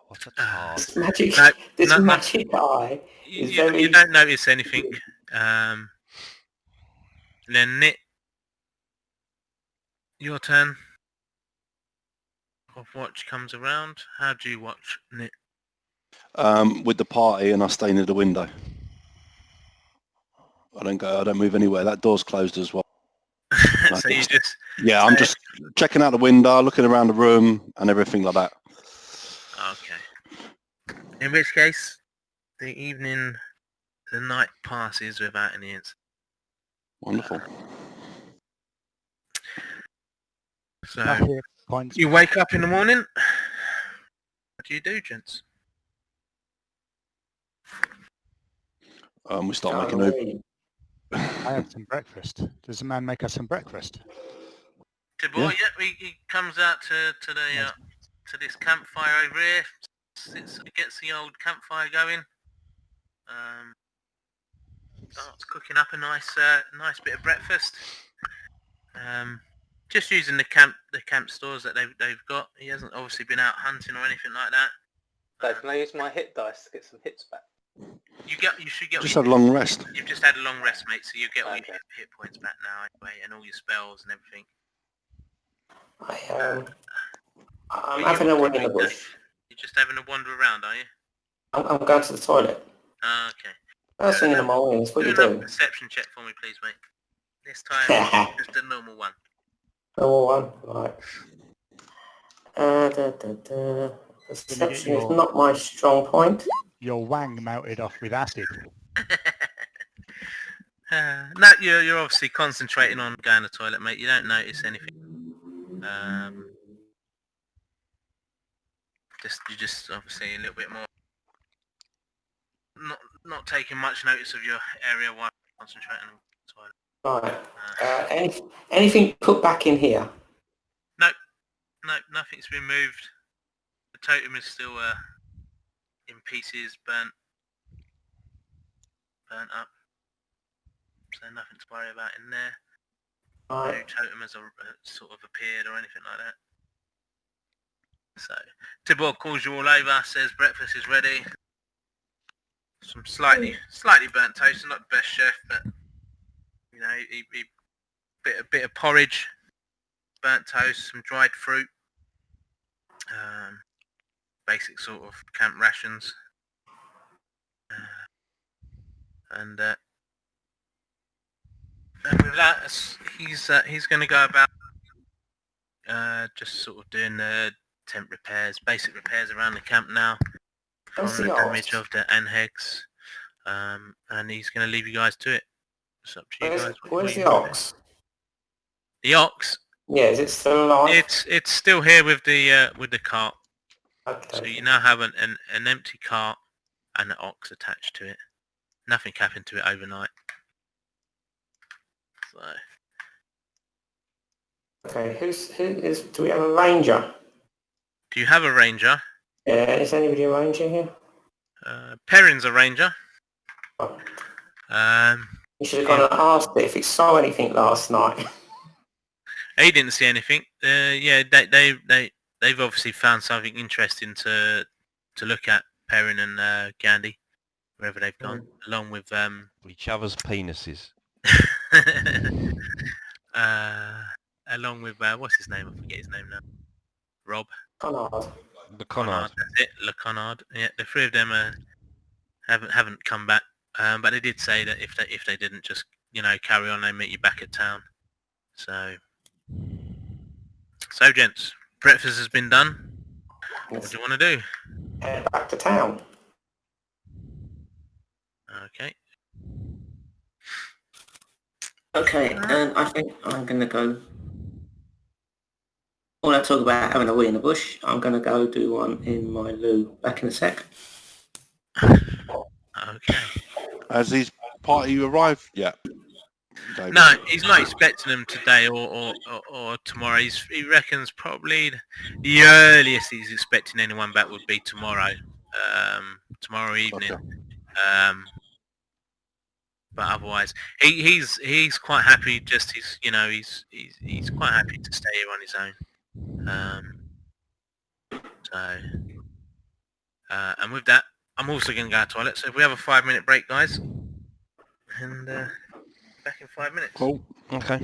What a tard. This magic, No, magic eye is very... You don't notice anything. Then Nit, your turn. Of watch comes around. How do you watch, Nit? With the party, and I stay near the window. I don't move anywhere. That door's closed as well. So you just... Yeah, I'm just checking out the window, looking around the room, and everything like that. Okay. In which case, the night passes without any incident. Wonderful. So you wake up in the morning. What do you do, gents? We start making open. I have some breakfast. Does the man make us some breakfast? Tabor, he comes out to this campfire over here. Gets the old campfire going. Starts cooking up a nice bit of breakfast. Just using the camp stores that they've got. He hasn't obviously been out hunting or anything like that. Dave, can I use my hit dice to get some hits back? You should get. Just had a long rest. You've just had a long rest, mate. So you get all your hit points back now, anyway, and all your spells and everything. I'm having a wander in the bush. You're just having a wander around, are you? I'm going to the toilet. Okay. First thing in the morning is what you another do. Perception check for me, please, mate. This time, just a normal one. Normal one, right. Perception is not my strong point. Your wang melted off with acid. No, you're obviously concentrating on going to the toilet, mate. You don't notice anything. You're just obviously a little bit more not taking much notice of your area while concentrating on the toilet. Right. Anything put back in here? No, nothing's been moved. The totem is still in pieces, burnt up. So nothing to worry about in there. Right. No totem has sort of appeared or anything like that. So Tibor calls you all over, says breakfast is ready. Some slightly burnt toast, not the best chef, but you know, a bit of porridge, burnt toast, some dried fruit, basic sort of camp rations, and And with that, he's going to go about just sort of doing tent repairs, basic repairs around the camp now from Where's the the damage ox? of the anhegs. And he's going to leave you guys to it. It's up to you guys. Where's you the wanna do. ox? The ox. Yeah, is it still alive? It's still here with the cart. Okay. So you now have an empty cart and an ox attached to it. Nothing happened to it overnight. So Okay, do we have a ranger? do you have a ranger? Yeah, is anybody a ranger here? Peren's a ranger. Oh, Um, you should have gone and asked it if it saw anything last night. he didn't see anything. Yeah, they've obviously found something interesting to look at. Peren and Ghandi, wherever they've gone, along with Each other's penises. along with what's his name? I forget his name now. Rob. Connard. The Connard. That's it. Le Connard. Yeah, the three of them haven't come back. But they did say that if they didn't just carry on, they meet you back at town. So gents, breakfast has been done. What do you want to do? Head back to town. Okay. Okay, and I think I'm going to go... All I talk about having a wee in the bush, I'm going to go do one in my loo. Back in a sec. Okay. Has his party arrived yet? David? No, he's not expecting them today or tomorrow. He reckons probably the earliest he's expecting anyone back would be tomorrow. Tomorrow evening. Okay. But otherwise, he's quite happy. Just he's quite happy to stay here on his own. And with that, I'm also going to go to the toilet. So if we have a 5-minute break, guys, and back in 5 minutes. Cool. Okay.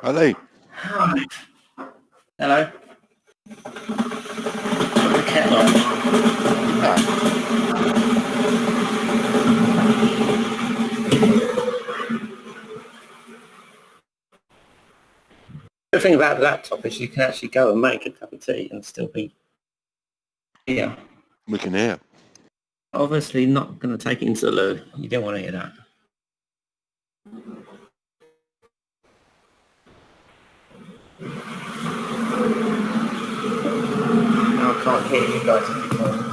Ali. Hello. Put the kettle on. The thing about the laptop is you can actually go and make a cup of tea and still be here. We can hear. Obviously not going to take it into the loo. You don't want to hear that. can't hear you guys if you can.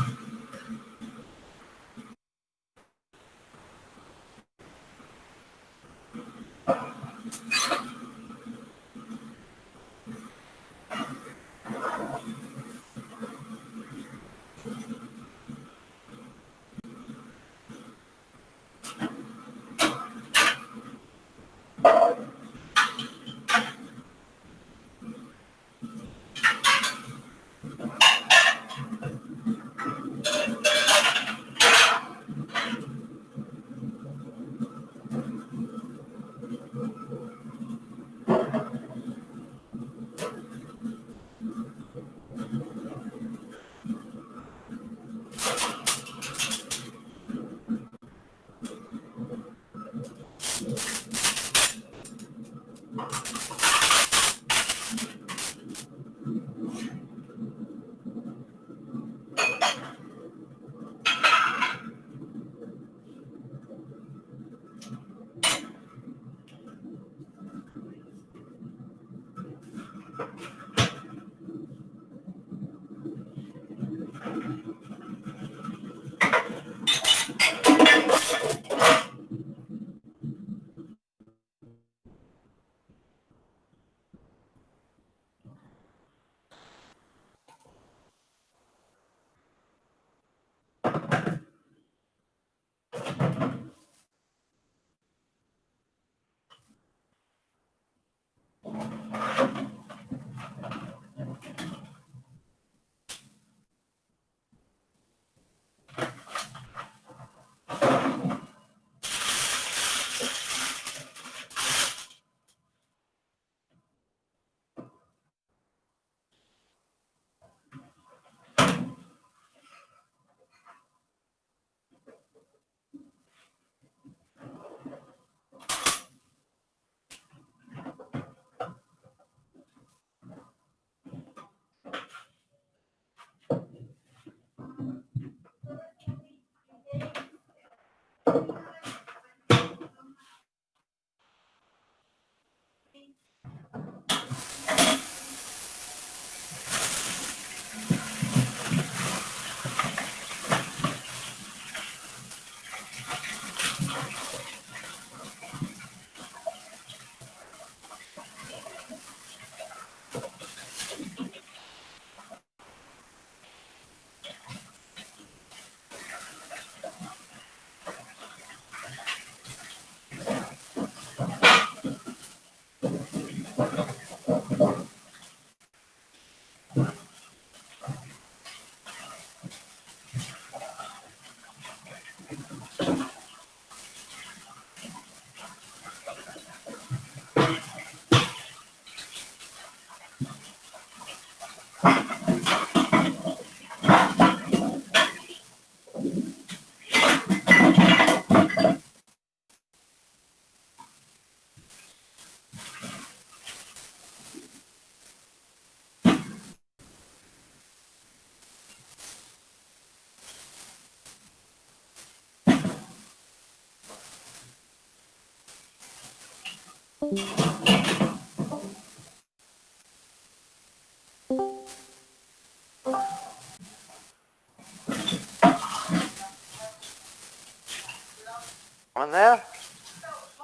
On there?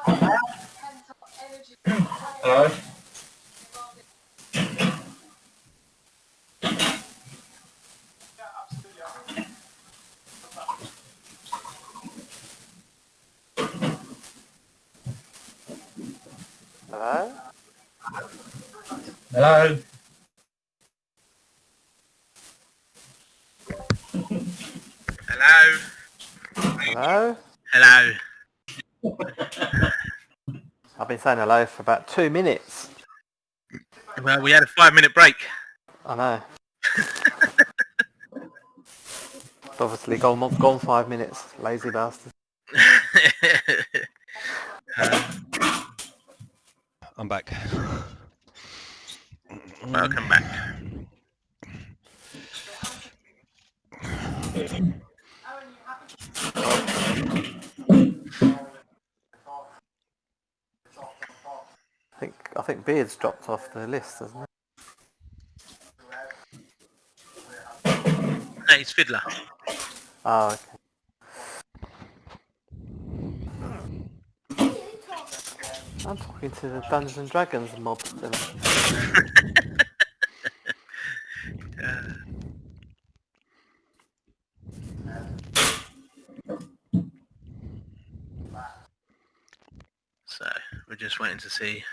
Hello? Hello? Hello? Hello? Hello? Hello? I've been saying hello for about 2 minutes. Well, we had a 5-minute break. I know. It's obviously gone 5 minutes, lazy bastard. I'm back. Welcome back. I think Beard's dropped off the list, hasn't it? No, it's Fiddler. Oh, okay. I'm talking to the Dungeons and Dragons mob still. So we're just waiting to see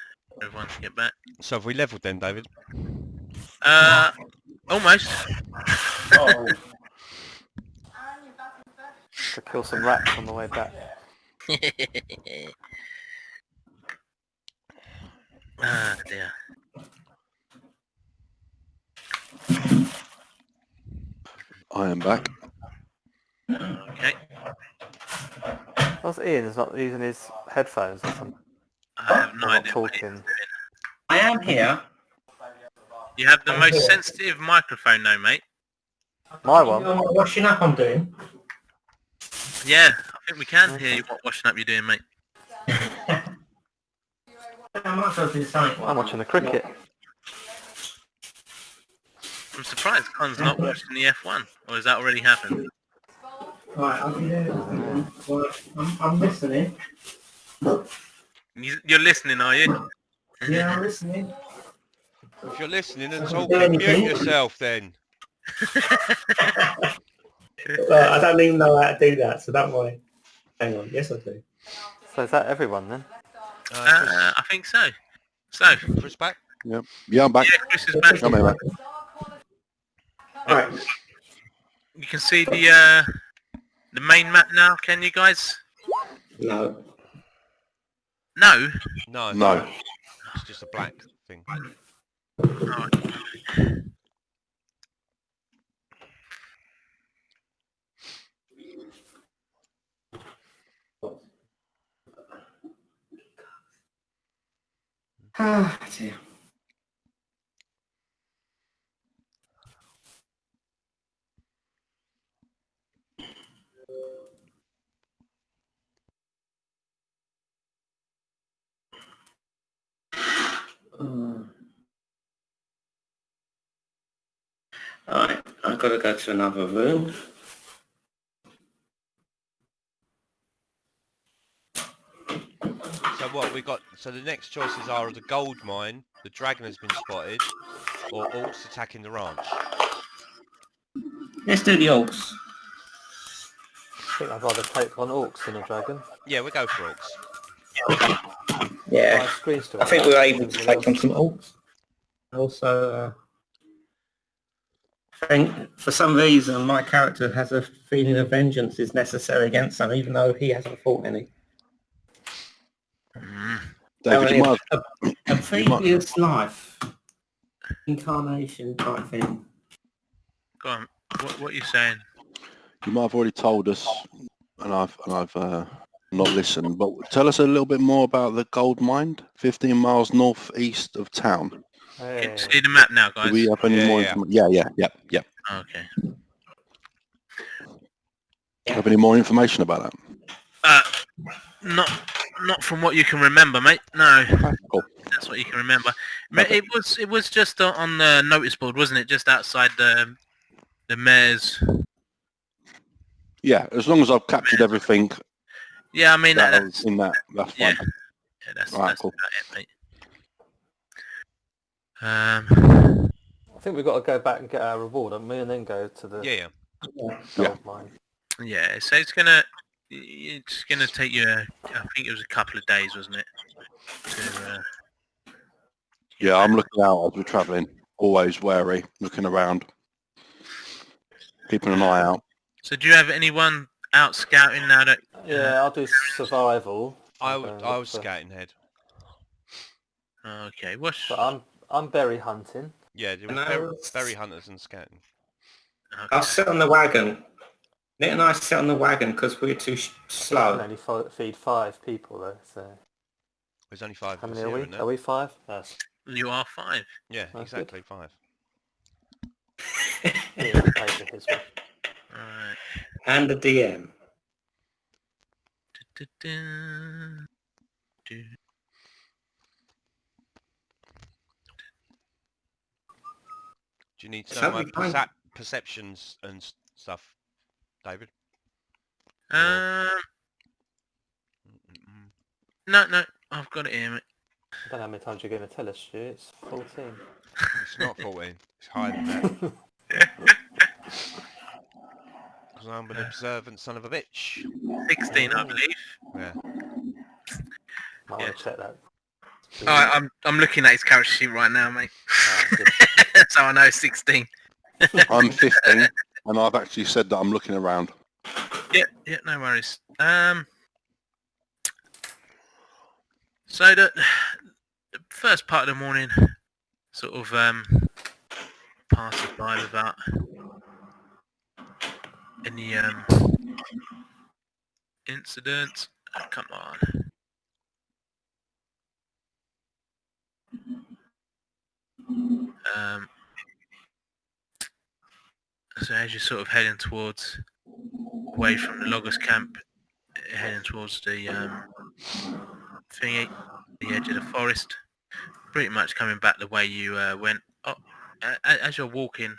everyone get back. So have we levelled then, David? Almost. Oh, To kill some rats on the way back. Ah dear. I am back. Okay. What's Ian is not using his headphones or something? I have no Or not idea what he's talking. doing. I am here. You have the most sensitive microphone though, mate. My You one? know what washing up I'm doing? Yeah, I think we can hear you what washing up you're doing, mate. I might as well do something. I'm watching the cricket. I'm surprised Con's not watching the F1, or has that already happened? Right, I'll be there. Well, I'm listening. You're listening, are you? Yeah, I'm listening. If you're listening and Doesn't do talking, mute anything. yourself then. Well, I don't even know how to do that, so don't worry. Hang on, yes I do. So is that everyone then? I think so. So, Chris back? Yeah, I'm back. yeah, Chris is back. I'm here, mate. Right, You can see the main map now, can you guys? no. No? No. No. It's just a black thing. Oh, Ah, dear. Alright, I've got to go to another room. So what we got? So the next choices are the gold mine, the dragon has been spotted, or orcs attacking the ranch. Let's do the orcs. I think I'd rather take on orcs than a dragon. Yeah, we go for orcs. Yeah, My screen's still I think up. we're able to Everybody take on some orcs. Also, I think for some reason my character has a feeling of vengeance is necessary against them, even though he hasn't fought any. David, you might have, a previous life incarnation type thing. go on. What are you saying? you might have already told us, and I've not listened. But tell us a little bit more about the gold mine, 15 miles northeast of town. Can you Hey. see the map now, guys? Do we have any Yeah, more yeah. information? Yeah. Okay. Have any more information about that? Not from what you can remember, mate. No, Cool. that's what you can remember. It was just on the notice board, wasn't it? Just outside the mayor's. Yeah, as long as I've captured everything Yeah, I mean that's in that, that's fine. Yeah, that's Alright, cool. about it, mate. I think we've got to go back and get our reward, haven't we? And then go to the Yeah. gold mine. Yeah, so it's gonna take you. I think it was a couple of days, wasn't it? Yeah, I'm looking out as we're travelling. Always wary, looking around, keeping an eye out. So do you have anyone out scouting now that? Yeah, I'll do survival. I look was for- scouting head. Okay, what's? But I'm berry hunting. Yeah, there was No. berry hunters and scouting. I'll sit on the wagon. Nick and I sit on the wagon because we're too I can slow. only feed 5 people though. So There's only 5 how of us many are here, we? isn't there? Are we 5? Yes. You are 5. Yeah, That's exactly 5. Yeah, the paper his way. Alright. And the DM. Do you need to So know my we find- perceptions and stuff, David? No, I've got it here, mate. I don't know how many times you're going to tell us, Stu. It's 14. It's not 14. It's higher than that. Because I'm an observant son of a bitch. 16, I believe. Yeah. Might want to check that. I'm looking at his character sheet right now, mate. Good. So I know 16. I'm 15, and I've actually said that I'm looking around. Yeah, no worries. So the first part of the morning sort of passes by without any incidents. Oh, come on. So as you're sort of heading towards, away from the loggers camp, heading towards the thingy, the edge of the forest, pretty much coming back the way you went. Oh, as you're walking,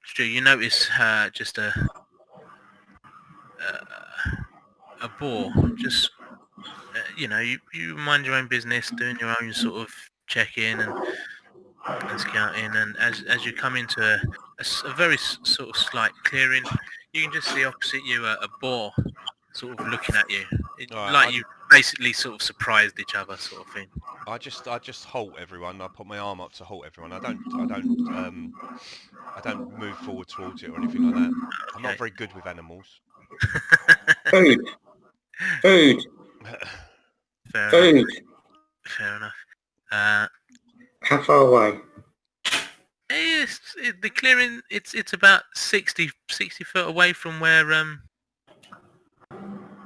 Stu, you notice just a boar. Just you mind your own business, doing your own sort of check-in and scouting, and as you come into a very sort of slight clearing, you can just see opposite you a boar sort of looking at you. You basically sort of surprised each other, sort of thing. I just halt everyone. I put my arm up to halt everyone. I don't move forward towards it or anything like that. I'm not very good with animals. Food. Fair enough. How far away? The clearing, it's about 60 foot away from where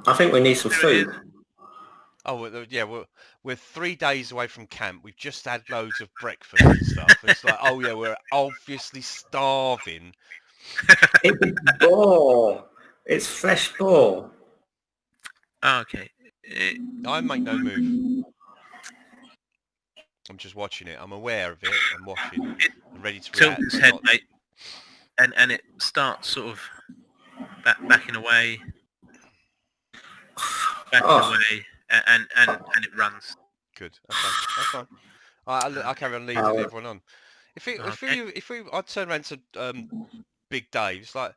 I think we need some food. Oh, yeah, we're 3 days away from camp. We've just had loads of breakfast and stuff. It's like, oh yeah, we're obviously starving. It's boar. It's fresh boar. Oh, okay. I make no move. I'm just watching it. I'm aware of it. I'm watching. I'm ready to react. Tilts his head, mate, and it starts sort of backing away, and it runs. Good. Okay, that's fine. I'll carry on leading everyone on. I'd turn around to Big Dave. It's like,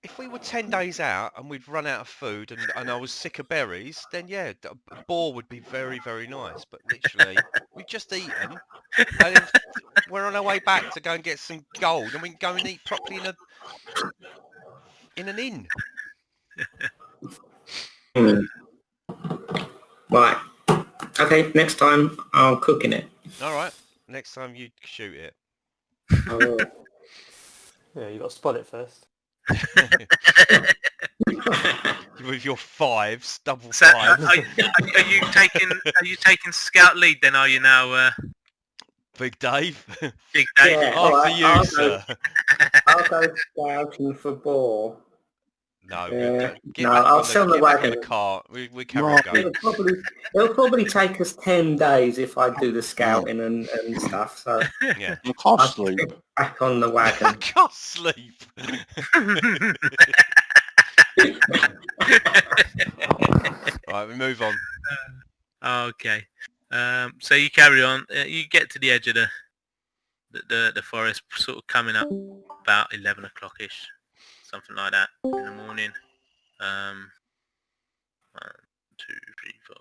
if we were 10 days out and we'd run out of food and I was sick of berries, then yeah, a boar would be very, very nice. But literally, we've just eaten, and we're on our way back to go and get some gold, and we can go and eat properly in an inn. Right. Okay, next time I'll cook in it. All right. Next time you shoot it. Yeah, you got to spot it first. With your fives, double So, fives. are you taking scout lead then? Are you now, Big Dave? Big Dave? Yeah, After right, you, sir. I'll go scouting for boar. No, No, I'll sell the get back in wagon. the car. We carry on going. It'll probably take us 10 days if I do the scouting and stuff. So Yeah. I can't I'll sleep. get back on the I wagon. can't sleep. Right, we move on. Okay. So you carry on. You get to the edge of the forest, sort of coming up about 11 o'clock-ish, something like that in the morning. 1, 2, 3, 4.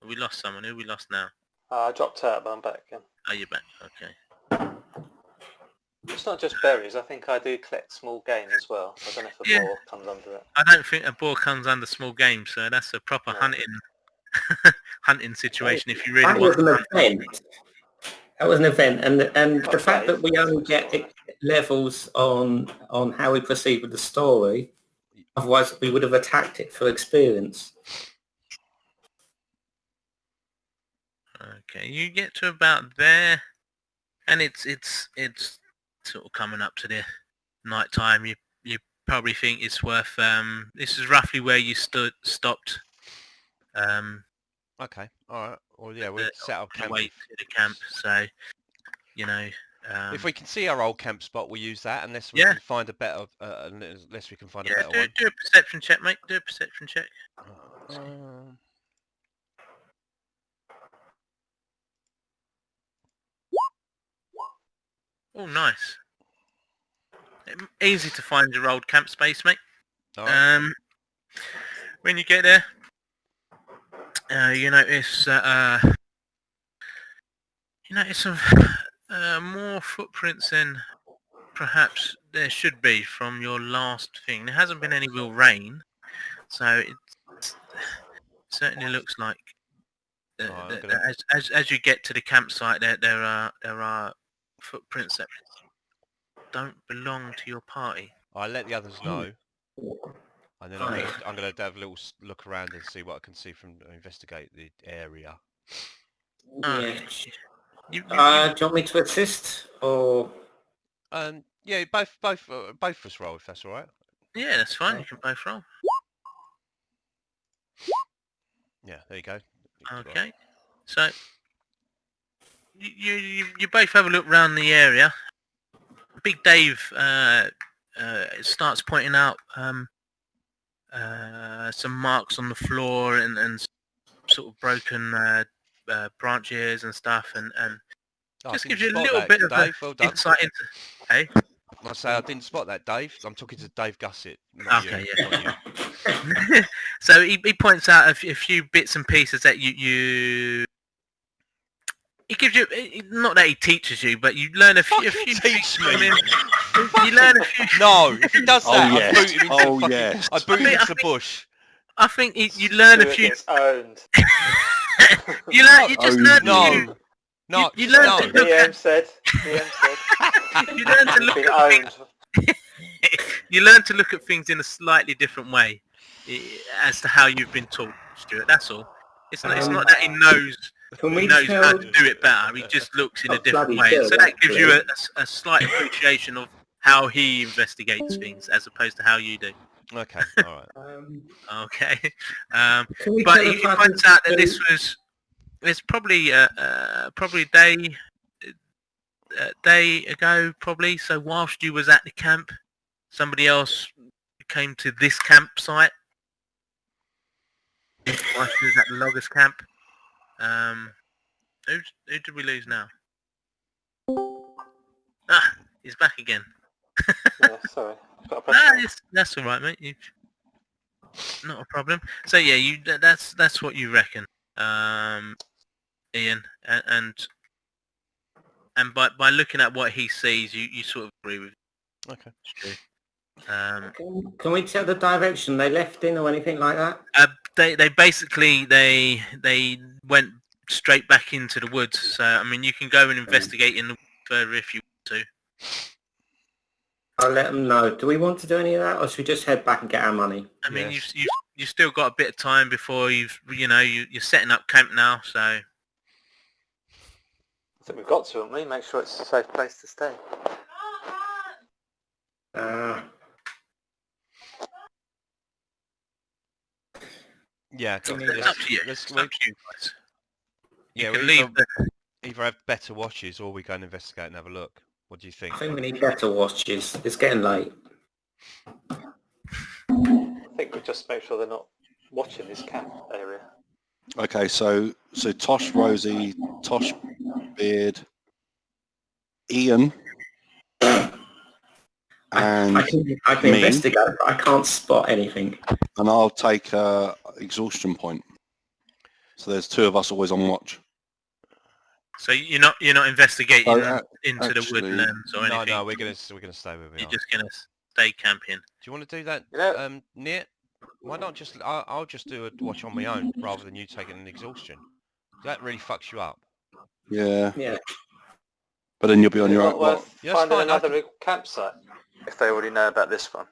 Have we lost someone? Who have we lost now? I dropped out, but I'm back again. Oh, you're back. Okay. It's not just berries. I think I do collect small game as well. I don't know if a boar comes under it. I don't think a boar comes under small game, so that's a proper hunting situation if you really That want was to an event. That was an event, and the fact Okay. that we only get levels on how we proceed with the story, otherwise we would have attacked it for experience. Okay, you get to about there, and it's sort of coming up to the night time. You probably think it's worth. This is roughly where you stopped. Okay, all right. Well, yeah, we'll set up on the camp. way to the camp. So, If we can see our old camp spot, we'll use that. Unless we can find a better, unless we can find a better one. Do a perception check, mate. Do a perception check. Oh, nice. Easy to find your old camp space, mate. Right. When you get there, you notice some more footprints than perhaps there should be from your last thing. There hasn't been any real rain, so it certainly looks like as you get to the campsite, there are footprints that don't belong to your party. I let the others know, and then I'm going to have a little look around and see what I can see from investigate the area. Yeah. Do you want me to assist or? Yeah, both of us roll if that's all right. Yeah, that's fine. You can both roll. Yeah, there you go. Okay, so you both have a look around the area. Big Dave starts pointing out some marks on the floor and sort of broken branches and stuff, and just gives you a little bit of Dave, well done. insight into. Hey, I say I didn't spot that, Dave. I'm talking to Dave Gussett. Okay, yeah. So he points out a few bits and pieces that you. He gives you, not that he teaches you, but you learn a few. Teach me. You learn a few. No, if he does that, yes. I boot him into the bush. I think you learn a few. Gets owned. You just learn a few. No, you learn to look DM at. said. You learn to look Been at owned. things. You learn to look at things in a slightly different way, as to how you've been taught, Stuart. That's all. It's not that he knows. He knows how to do it better. He just looks in a different way. So that gives you a slight appreciation of how he investigates things as opposed to how you do. Okay, all right. Okay. But he points out that it's probably a day ago, probably. So whilst you was at the camp, somebody else came to this campsite. Whilst you was at the loggers camp. Who did we lose now? He's back again. Yeah, sorry. That's all right, mate. Not a problem. So yeah, that's what you reckon, Ian, and by looking at what he sees, you sort of agree with. Okay. Can we tell the direction they left in or anything like that? They basically they went straight back into the woods. So I mean, you can go and investigate in the further if you want to. I'll let them know. Do we want to do any of that, or should we just head back and get our money? I mean, you've still got a bit of time before you're setting up camp now. So I think we've got to, haven't we? Make sure it's a safe place to stay. Yeah, it's up to you. It's up to you guys. Yeah, you can leave. Either have better watches or we go and investigate and have a look. What do you think? I think we need better watches. It's getting late. I think we just make sure they're not watching this camp area. Okay, so Tosh, Rosie, Tosh, Beard, Ian, and I can me, investigate, but I can't spot anything. and I'll take exhaustion point. So there's two of us always on watch. So you're not investigating into actually, the woodlands or anything. No, we're gonna stay where we are. You're just gonna stay camping. Do you want to do that, Yeah. Nit? Why not just I'll just do a watch on my own rather than you taking an exhaustion. That really fucks you up. Yeah. Yeah. But then you'll be on your Not own. worth Yeah, that's finding fine, another campsite if they already know about this one.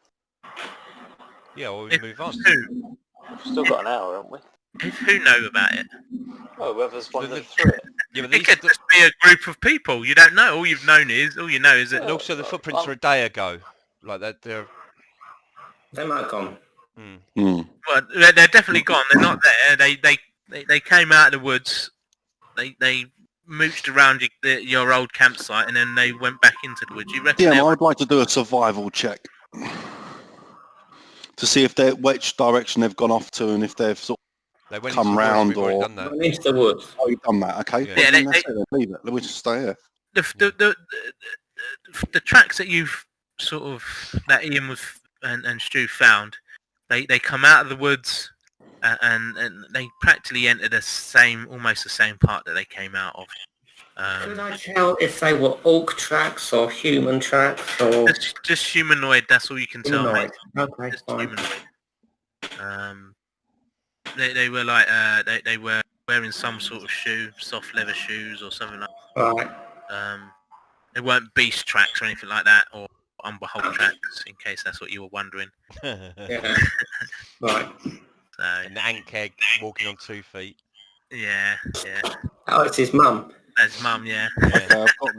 Yeah, well, we move on. Who? We've still got an hour, haven't we? Who know about it? Oh, whoever's wandered through it. Yeah, but It could just be a group of people. You don't know. All you know is that. and also the footprints are a day ago. Like that, they're. They might have gone. Well, they're definitely gone. They're not there. They came out of the woods. They mooched around your old campsite and then they went back into the woods. You reckon? DM, I would like to do a survival check to see if which direction they've gone off to and if they've sort They went come into the woods, round we've already or- done that. Went into the woods. Oh, you've done that, okay. Yeah. Well, Yeah, then that's it, then. Leave it. We'll just stay here. The tracks that you've sort of that Ian was and Stu found, they come out of the woods and they practically enter almost the same part that they came out of. Could I tell if they were orc tracks or human tracks or Just humanoid. That's all you can tell, mate. humanoid? Okay, Just fine. humanoid. They were like they were wearing some sort of shoe, soft leather shoes or something like Right. that. They weren't beast tracks or anything like that, or Umberhold tracks, in case that's what you were wondering. Yeah. Right. So An ant egg walking on 2 feet. yeah. Oh, it's his mum. That's mum, yeah. Okay, I've got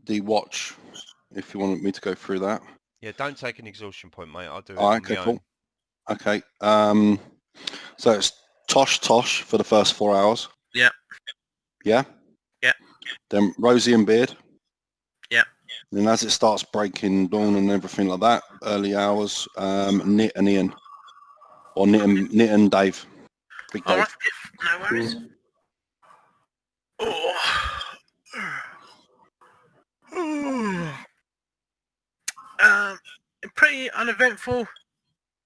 the watch, if you want me to go through that. Yeah, don't take an exhaustion point, mate. I'll do it. All right, on my okay, cool. own. Okay, so it's Tosh for the first 4 hours. Yep. Yeah? Yep. Then Rosie and Beard. Yep. Then as it starts breaking dawn and everything like that, early hours, Knit and Ian. Or Knit and Dave. Big Dave. All right, no worries. Pretty uneventful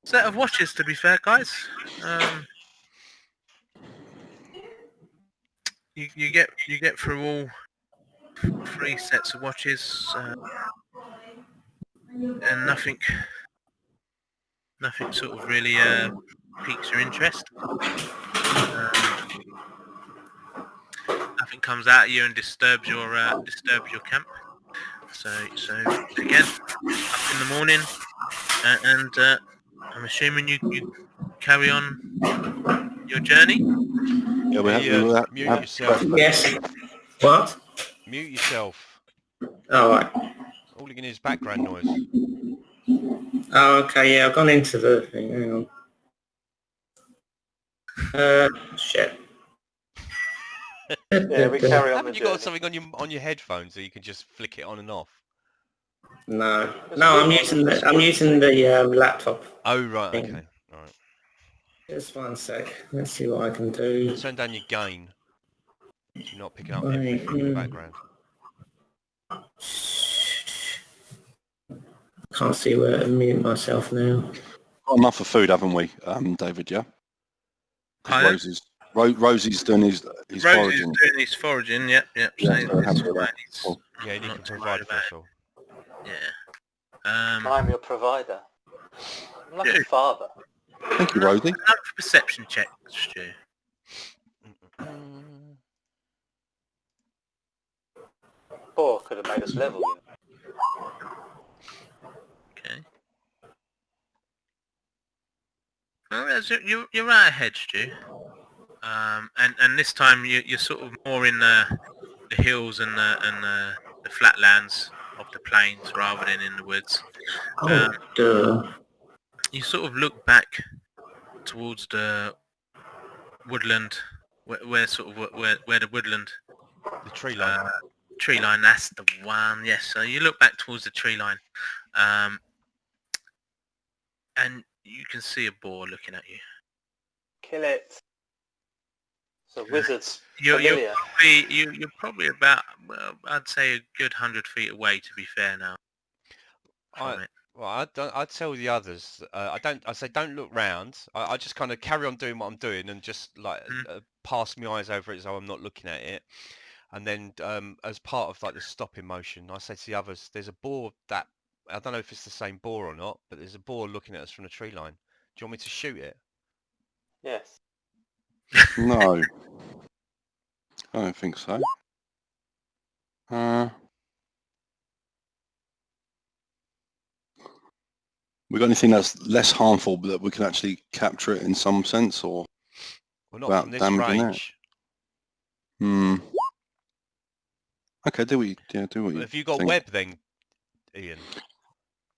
set of watches, to be fair, guys. You get through all 3 sets of watches, and nothing sort of really piques your interest. Nothing comes out at you and disturbs your camp. So again, up in the morning, and I'm assuming you carry on your journey. Yeah, we have, Mute yourself. Yes. What? Mute yourself. Oh, right. All you can hear is background noise. Oh, okay, yeah, I've gone into the thing. Hang on. Shit. Yeah, we carry on Haven't the you got journey. something on your headphones so you can just flick it on and off? No, I'm using the laptop. Oh right, Thing. okay, all right. Just one sec. Let's see what I can do. Turn down your gain. So you're not picking up everything in the background. Can't see where to mute myself now. got enough for food, haven't we, David, yeah? 'Cause Rosie's doing his foraging. Doing his foraging, yep. Yeah, So so it's happy with fine, that. it's Cool. Yeah, you not can to provide worry for about. us all. Yeah. I'm your provider. I'm like a Good. father. Thank you, Rosie. Another perception check, Stu. Or could have made us level, you know. Okay. Well, you're right ahead, Stu. And this time you're sort of more in the hills and the flatlands of the plains rather than in the woods. Oh, duh. You sort of look back towards the woodland, where the woodland The tree line. tree line. That's the one. Yes. So you look back towards the tree line, and you can see a boar looking at you. Kill it. It's a wizard's You're familiar. probably about, well, I'd say a good 100 feet away. To be fair, now. From it. Well, I'd tell the others. I say don't look round. I just kind of carry on doing what I'm doing and just like pass my eyes over it as though I'm not looking at it. And then as part of like the stopping motion, I say to the others, there's a boar that, I don't know if it's the same boar or not, but there's a boar looking at us from the tree line. Do you want me to shoot it? Yes. No. I don't think so. We got anything that's less harmful but that we can actually capture it in some sense, or Well, not without from this damaging range. Okay, do what you Have you got think. web then, Ian?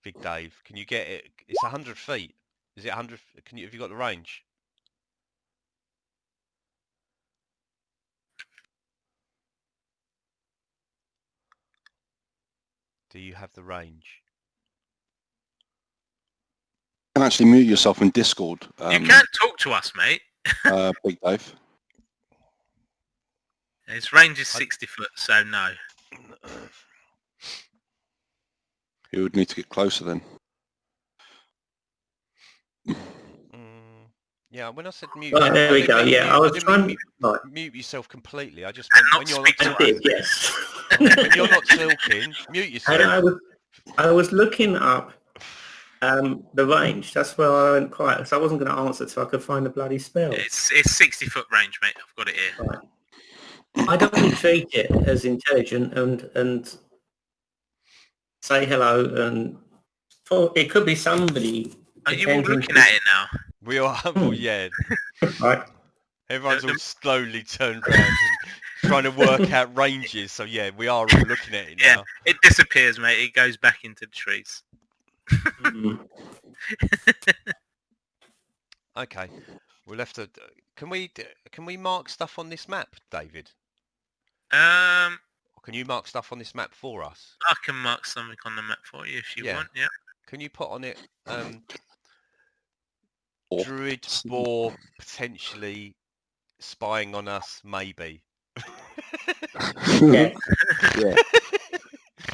Big Dave, can you get it? It's 100 feet. Is it 100? Have you got the range? Do you have the range? You can actually mute yourself in Discord. You can't talk to us, mate. Big Dave. His range is 60 foot, so no. You would need to get closer then. Yeah, when I said mute, Right, there we go. Yeah, I was trying. Right. Mute yourself completely. I just And meant not when you're not speak to I did, yes. when you're not talking, mute yourself. And I was looking up the range. That's where I went quiet. So I wasn't going to answer so I could find the bloody spell. It's 60 foot range, mate. I've got it here. Right. I don't treat it as intelligent and say hello and it could be somebody. Are you all looking at it now? We are, well, yeah. Right. Everyone's all slowly turned around and trying to work out ranges. So yeah, we are all looking at it Yeah, now. it disappears, mate. It goes back into the trees. Okay, we'll have to. Can we mark stuff on this map, David? Um, Or can you mark stuff on this map for us? I can mark something on the map for you if you Yeah. want. Yeah. Can you put on it Or- Druid Boar potentially spying on us, maybe? Yeah. Yeah.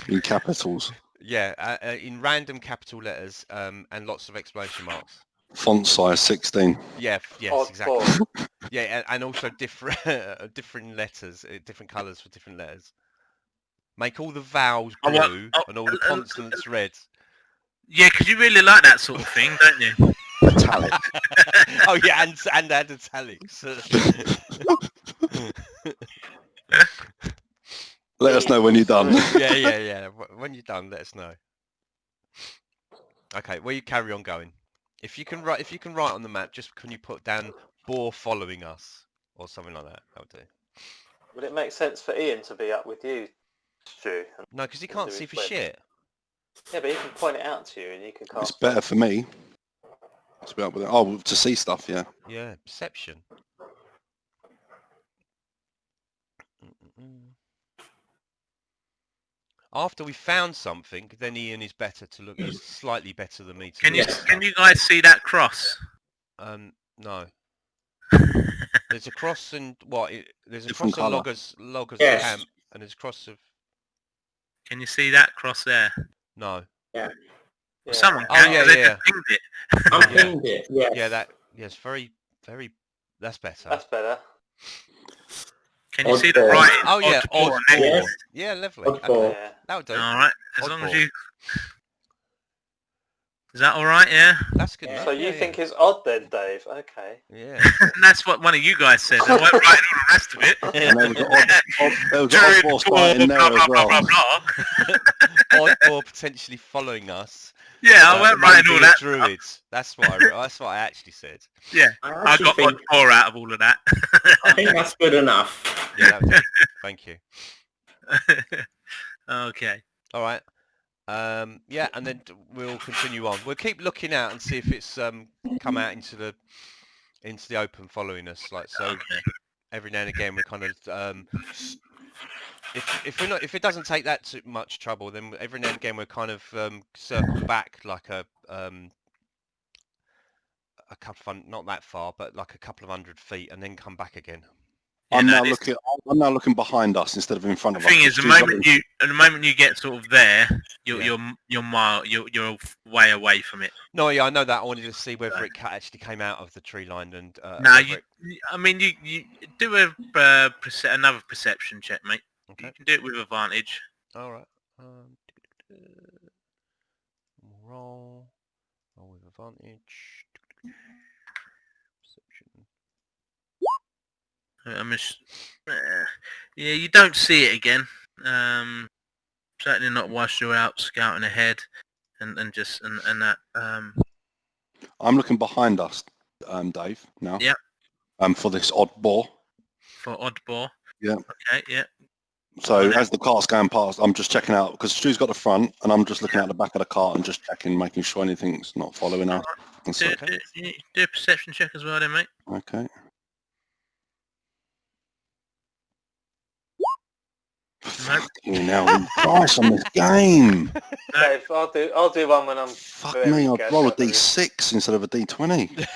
In capitals. Yeah, in random capital letters and lots of exclamation marks. Font size 16. Yeah, yes, Odd exactly. four. Yeah, and also different different letters, different colours for different letters. Make all the vowels Oh, well, blue oh, and all the consonants red. Yeah, because you really like that sort of thing, don't you? Italic. Oh yeah, and add italics. Let us know when you're done. yeah. When you're done, let us know. Okay, well you carry on going. If you can write on the map, just can you put down boar following us or something like that? That would do. Would it make sense for Ian to be up with you, Stu? No, because he can't do see his for web? shit. Yeah, but he can point it out to you and you can cast. It's better for me to be up with it. Oh, to see stuff, yeah. Yeah, perception. After we found something, then Ian is better to look. He's slightly better than me to Can look you at can you guys see that cross? stuff. No. There's a cross and what? There's a Different cross of colour. loggers Yes. camp, and there's a cross of Can you see that cross there? no. Yeah. Someone Oh, can. yeah, 'cause they yeah. just pinged it. I'm Yeah. pinged it. Yes. Yeah, that yes, very. That's better. That's better. Can you see the Oddball. writing? Oh yeah, Oddball odd next to boar. it? Yeah, lovely. Oddball. Okay, Yeah. that would do. All right. As long as Oddball. you. Is that all right? Yeah. That's good. Yeah. enough, So yeah, you think it's odd then, Dave? Okay. Yeah. That's what one of you guys said. I won't write all the rest of it. And there was an Druid odd boss boar, fight in there blah, blah, as blah, well. blah, blah. Odd boar potentially following us. Yeah, I won't write maybe all a that. Druids. That's what I actually said. Yeah, I I actually got think, odd four out of all of that. I think that's good enough. Yeah, that would do. Thank you. Okay. All right. Yeah, and then we'll continue on. We'll keep looking out and see if it's come out into the open following us. Like so, Okay. every now and again we're kind of if it doesn't take that too much trouble, then every now and again we're kind of circle back like a couple of not that far, but like a couple of 100 feet, and then come back again. I'm Yeah, now no, I'm now looking behind us instead of in front of the us. thing is, the moment you get sort of there, you're Yeah. you're way away from it. No, yeah, I know that. I wanted to see whether it actually came out of the tree line and. No, whether I mean, you do another perception check, mate. Okay. You can do it with advantage. All right. Roll with advantage. Perception. Yeah, you don't see it again. Certainly not whilst you're out scouting ahead, and that. I'm looking behind us, Dave, now. Yep. For this odd boar. For oddball. Yeah. Okay. Yeah. So as the cart's going past, I'm just checking out, because Stu's got the front, and I'm just looking at the back of the cart and just checking, making sure anything's not following us. And so, Do a perception check as well, then, mate. okay. Fucking hell, price on this game. Dave, I'll do one when I'm. Fuck wherever me, you I'd get roll a to. d6 instead of a d20.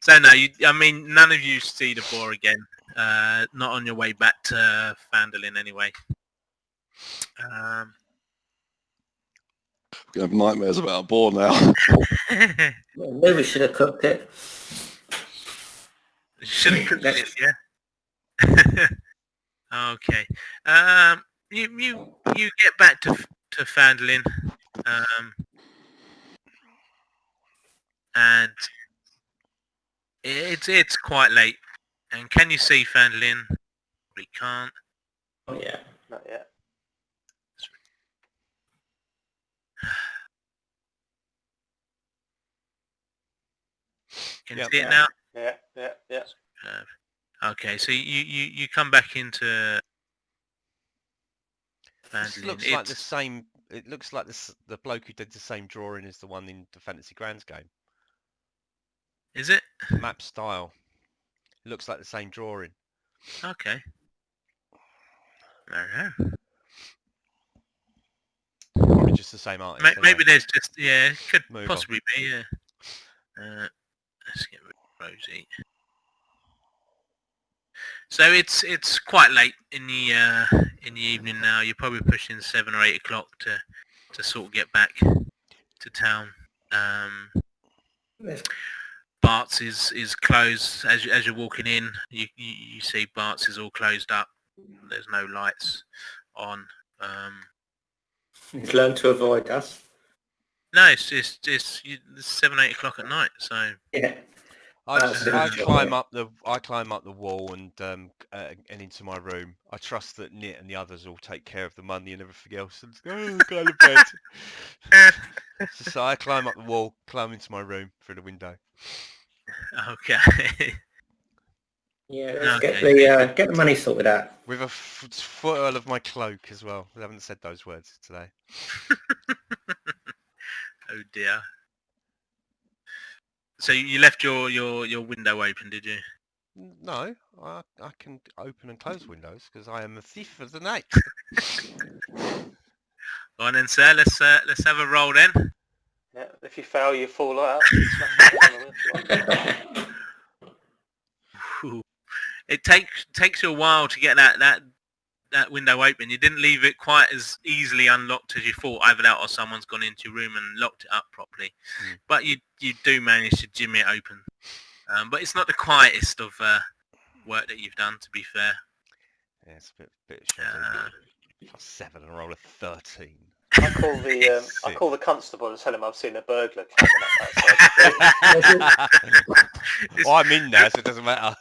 So no, I mean, none of you see the boar again. Not on your way back to Fandolin anyway. We're going to have nightmares about a boar now. Maybe we should have cooked it. Should have cooked it, yeah. Okay. You get back to Fandolin, and it's quite late. And can you see Fandolin? We can't. Oh yeah. Not yet. Can you Yep. see it now? Yeah. Okay, so you come back into This Fandolin. looks like the same. It looks like the bloke who did the same drawing as the one in the Fantasy Grounds game. Is it? Map style. It looks like the same drawing. Okay. I don't know. Probably just the same artist. Maybe there's just it could Move on. possibly be, yeah. Let's get rid of Rosie. So it's quite late in the evening now. You're probably pushing 7 or 8 o'clock to sort of get back to town. Bart's is closed as you're walking in. You see Bart's is all closed up. There's no lights on. He's learned to avoid us. No, it's 7, 8 o'clock at night. So Yeah. I climb up the wall and into my room. I trust that Nit and the others will take care of the money and everything else. And go to bed. So I climb up the wall, climb into my room through the window. okay. Yeah, let's Okay. get the money sorted out. With a foil of my cloak as well. I haven't said those words today. Oh dear. So you left your window open, did you? No, I can open and close windows because I am a thief of the night. Go on then, sir. Let's have a roll then. Yeah. If you fail, you fall out. Whew. It takes you a while to get that window open. You didn't leave it quite as easily unlocked as you thought. Either that or someone's gone into your room and locked it up properly. But you do manage to jimmy it open. But it's not the quietest of work that you've done, to be fair. Yeah, it's a bit shoddy. +7 and roll a 13. I call the constable and tell him I've seen a burglar climbing up outside. Well, I'm in now, so it doesn't matter.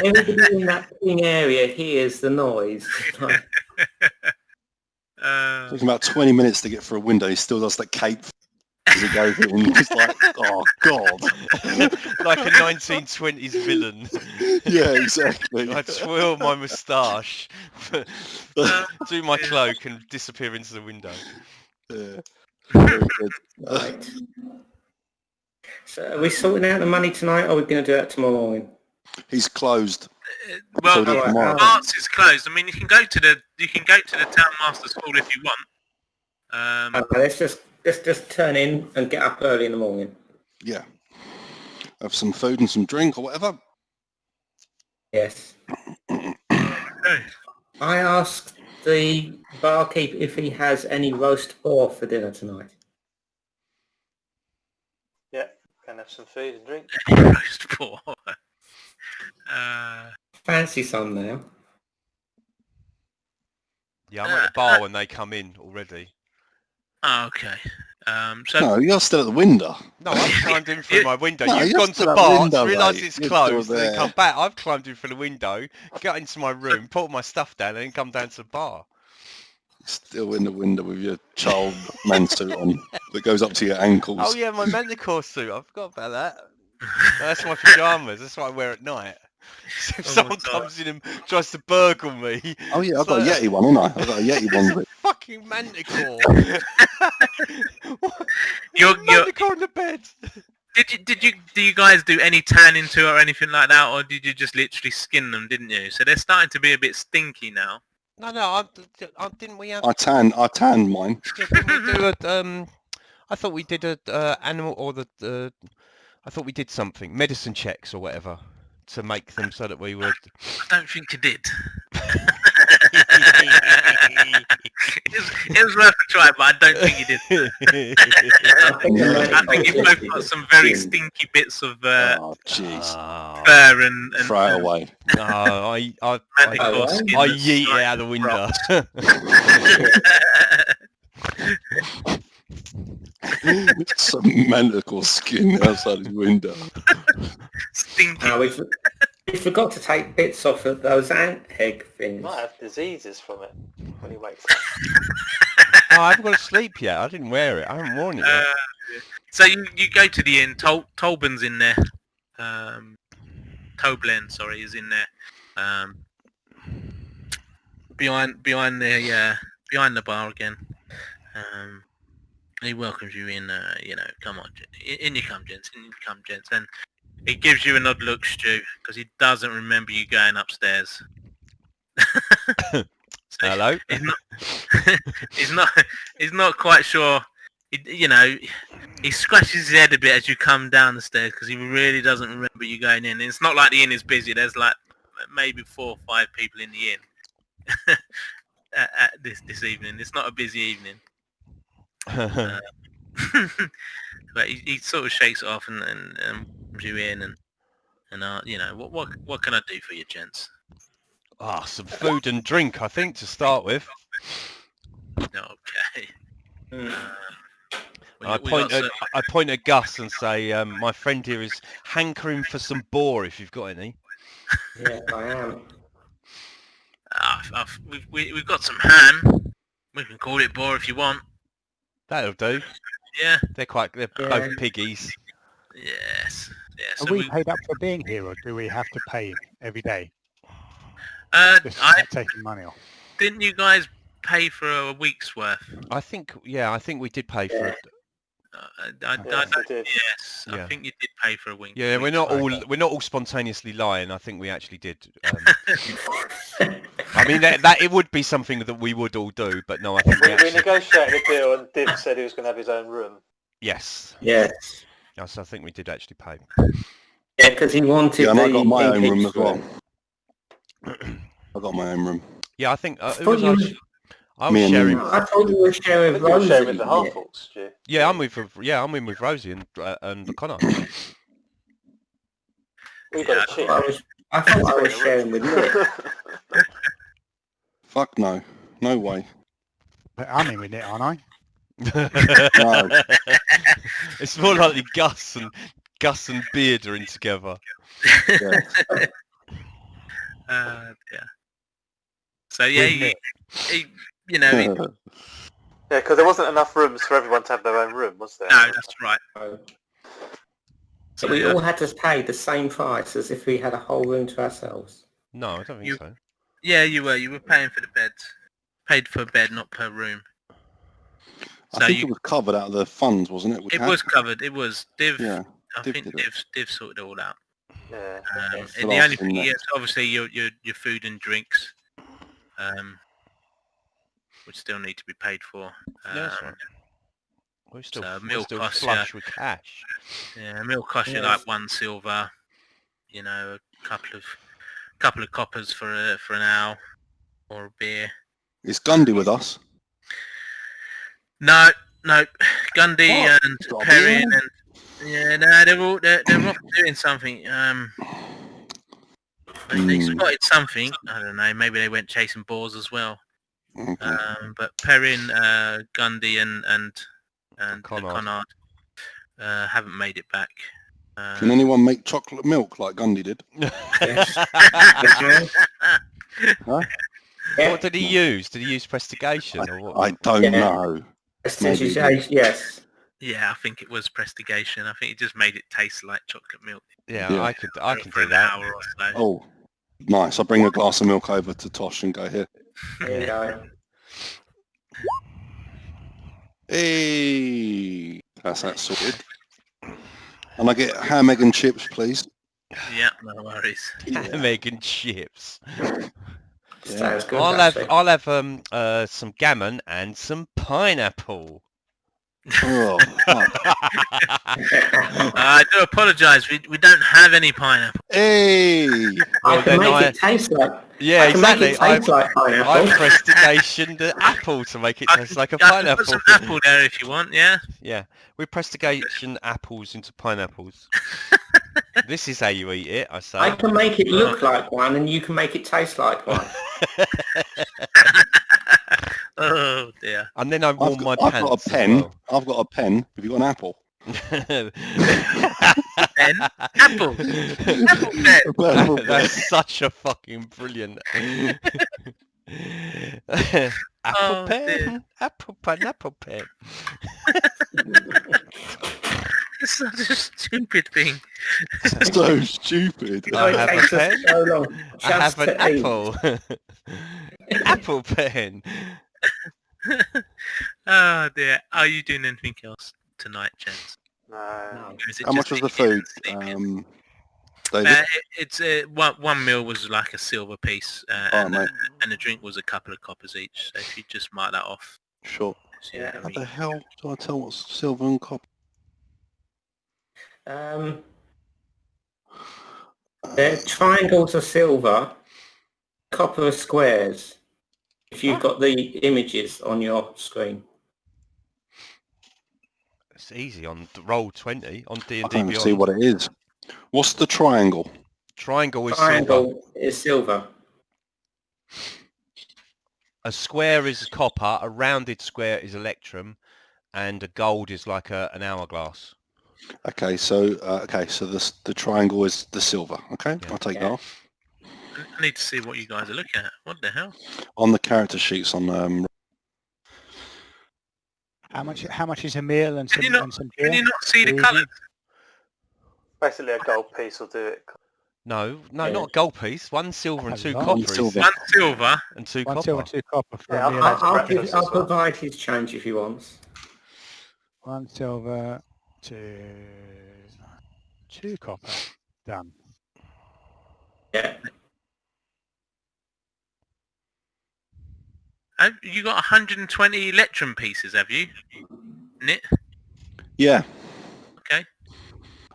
Everybody in that king area hears the noise. Taking about 20 minutes to get through a window. He still does that cape as he goes in. It's like, oh god. Like a 1920s villain. Yeah, exactly. I twirl my moustache, do my cloak, and disappear into the window. Yeah. Very good. Right. So are we sorting out the money tonight, or are we going to do that tomorrow morning? He's closed. Well, So tomorrow. Bart's is closed. I mean, you can go to the town master's hall if you want. Okay, let's just turn in and get up early in the morning. Yeah. Have some food and some drink or whatever. Yes. Okay. I asked the barkeep if he has any roast boar for dinner tonight. Yeah, can have some food and drink. Roast boar. Fancy some now. Yeah, I'm at the bar when they come in already. Okay. So No, you're still at the window. No, I've climbed in through my window. No, You've you're gone to still at the Bart's, window, realised mate. it's You're closed, still and then there. come back. I've climbed in through the window, got into my room, put all my stuff down, and then come down to the bar. Still in the window with your child man suit on that goes up to your ankles. Oh yeah, my manticore suit. I forgot about that. That's my pyjamas. That's what I wear at night. So if Oh my someone God. comes in and tries to burgle me, Oh yeah, I've got a it's Yeti one, haven't I? I've got a Yeti one. With fucking manticore. You're manticore in the bed. Do you guys do any tanning to it or anything like that, or did you just literally skin them? Didn't you? So they're starting to be a bit stinky now. No, didn't we have? I tanned mine. Yeah, didn't we do a? I thought we did a animal or the. I thought we did something, medicine checks or whatever, to make them so that we would. I don't think you did. It was worth a try, but I don't think you did. I think you both got some very stinky bits of Oh, jeez. fur and Throw it away. No, I manticore skin I that's yeet it like out the window. Some manticore skin outside his window. stinky. We forgot to take bits off of those ant egg He things. might have diseases from it when he wakes up. Oh, I haven't got to sleep yet. I didn't wear it. I haven't worn it yet. So you go to the inn. Tolben's in there. Toblen, sorry, is in there. Behind the bar again. He welcomes you in. Come on, in you come, gents. In you come, gents. And he gives you an odd look, Stu, because he doesn't remember you going upstairs. So Hello. He's not quite sure. He scratches his head a bit as you come down the stairs because he really doesn't remember you going in. And it's not like the inn is busy. There's like maybe 4 or 5 people in the inn at this evening. It's not a busy evening. But he sort of shakes it off and comes you in and what can I do for you, gents? Some food and drink, I think, to start with. Okay. I point at Gus and say, my friend here is hankering for some boar if you've got any. Yeah, I am. We've got some ham. We can call it boar if you want. That'll do. Yeah. They're both piggies. Yes. Yeah. Are So we paid up for being here, or do we have to pay every day? Just taking money off. Didn't you guys pay for a week's worth? I think we did pay for it. Yes, Yeah. I think you did pay for a week. Yeah, we're not all spontaneously lying. I think we actually did. I mean, that it would be something that we would all do, but no, I think We negotiated a deal and Div said he was going to have his own room. Yes. Yes. Yes, I think we did actually pay. Yeah, because he wanted Yeah, and I got my own pink room as well. one. I got my own room. Yeah, I think I thought you sharing. I thought you were sharing I think you were Rosie. sharing with the Hartfords, Stu. Yeah, I'm in with Rosie and Connard. We got a cheat. I thought I was sharing with Nick. Fuck no. No way. But I'm in with it, aren't I? No. It's more likely Gus and Beard are in together. Yeah. Yeah. So yeah, Yeah, because there wasn't enough rooms for everyone to have their own room, was there? no, that's right. So we all had to pay the same price as if we had a whole room to ourselves. No, I don't think so. Yeah, you were paying for the bed. Paid per bed, not per room. I think it was covered out of the funds, wasn't it? It was covered. It was Div. Yeah, I Div think did it. Div sorted it all out. Yeah. And the only thing is obviously your food and drinks, which still need to be paid for. That's right. We're still costs flush with cash. Yeah, a meal costs you like 1 silver. A couple of coppers for an ale or a beer. Is Ghandi with us? No, Ghandi What? and Got a Peren beer? and they're off doing something. They spotted something. I don't know. Maybe they went chasing boars as well. Okay. But Peren, Ghandi and Connard. haven't made it back. Can anyone make chocolate milk like Ghandi did? Huh? What did he use? Did he use prestigation or what? I don't know. Yes. Yeah, I think it was prestigation. I think it just made it taste like chocolate milk. Yeah, Yeah. I can for do an that. hour or so. Oh, nice. I'll bring a glass of milk over to Tosh and go here. There you go. Hey, that's that sorted. And I get ham, egg and chips, please. Yeah, no worries. Ham, egg and chips. Sounds good. I'll have some gammon and some pineapple. Oh, fuck. I do apologise. We don't have any pineapple. Hey! I can make it taste like. Yeah, I can exactly. Make it taste like pineapple. I prestigationed the apple to make it taste like a I can pineapple. put some apple there if you want. Yeah. Yeah, we prestigation apples into pineapples. This is how you eat it, I say. I can make it look like one, and you can make it taste like one. Oh dear. And then I warm my I've pants. got a pen. I've got a pen. Have you got an apple? Pen? Apple. Apple pen. That's such a fucking brilliant. Apple pen. Dear. Apple pineapple pen. It's such a stupid thing. So stupid. I have a takes us pen. so long I have just an to eat. apple. Apple pen. Oh dear. Are you doing anything else tonight, gents? No. Or is it How much just was the eating food, and sleeping? David? It's one meal was like a silver piece, and the drink was a couple of coppers each. So if you just mark that off. Sure. So Yeah. How the hell do I tell what's silver and copper? They're triangles are silver, copper are squares. If you've got the images on your screen. It's easy on Roll20 on I don't DnDBeyond. see what it is. What's the triangle? Triangle is silver. Triangle is silver. A square is copper, a rounded square is electrum, and a gold is like an hourglass. Okay, so the triangle is the silver. Okay, Yeah. I'll take that off. I need to see what you guys are looking at. What the hell? On the character sheets on How much is a meal and some, Can you not- and some Can beer? you not see the Rosie? colours? Basically, a gold piece will do it. No, Yeah. not a gold piece. One silver and two One copper. silver. One silver. And two One copper. silver, two copper for Yeah, a meal. I'll provide his change if he wants. One silver, two copper. Done. Yeah. Have you got 120 electrum pieces, have you? Knit? Yeah. Okay.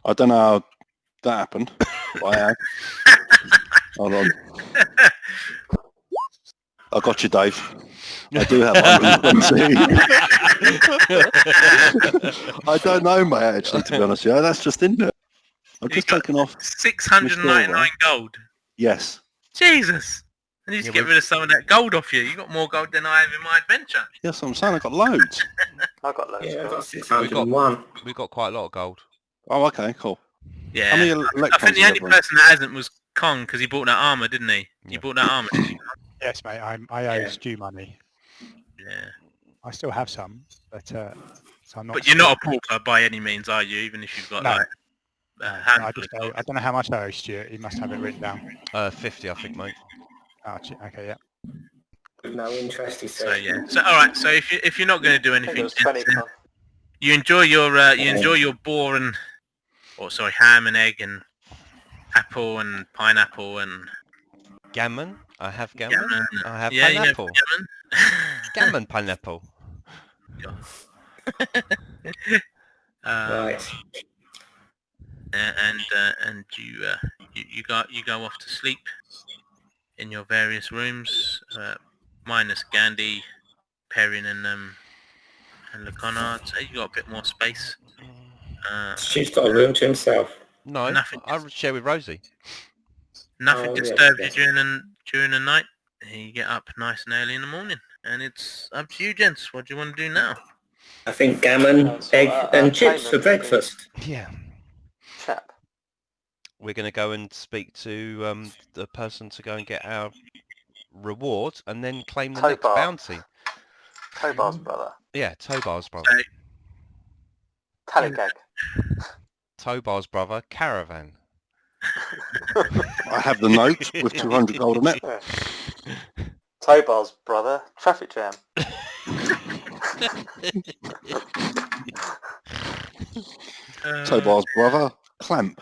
I don't know how that happened. But I have. Hold on. I got you, Dave. I do have 120. I don't know, mate, actually, to be honest with you. That's just in there. I've just got taken off. 699 gold. Yes. Jesus. I need to Yeah, get rid of some of that gold off you. You got more gold than I have in my adventure. Yes, I'm saying I got loads. I've got loads Yeah, I've of got gold. 601. We've got quite a lot of gold. Oh, okay, cool. Yeah. How many I electrons think the is only everyone? person that hasn't was Kong because he bought that armour, didn't he? Yeah. You bought that armour, didn't you? Yes, mate. I owe Yeah. Stu money. Yeah. I still have some, but so I'm not. But you're not a pauper by any means, are you? Even if you've got No. like I just owe, I don't know how much I owe Stuart. He must have it written down. 50, I think, mate. Oh, okay, yeah. With no interest, he So said. yeah. So all right. So if you're not going to do I think it anything, was 20 gents, Con. you enjoy your boar and ham and egg and apple and pineapple and Gammon. I have gammon. gammon. I have Yeah, you have pineapple. gammon. Gammon pineapple. Right. And you go off to sleep in your various rooms, minus Ghandi, Peren, and the Connard. So you got a bit more space. Stu's got a room to himself. No, Nothing. I share with Rosie. Nothing Oh, yeah, disturbs yeah. you during the night. You get up nice and early in the morning, and it's up to you, gents. What do you want to do now? I think gammon, egg and chips for payment breakfast. Yeah. Chap. We're going to go and speak to the person to go and get our reward and then claim the next Tobar. bounty. Tobar's brother. Yeah, Tobar's brother. So, Tallygag. Tobar's brother, Caravan. I have the note with 200 gold on it. Yeah. Tobar's brother. Traffic jam. Tobar's brother, Clamp.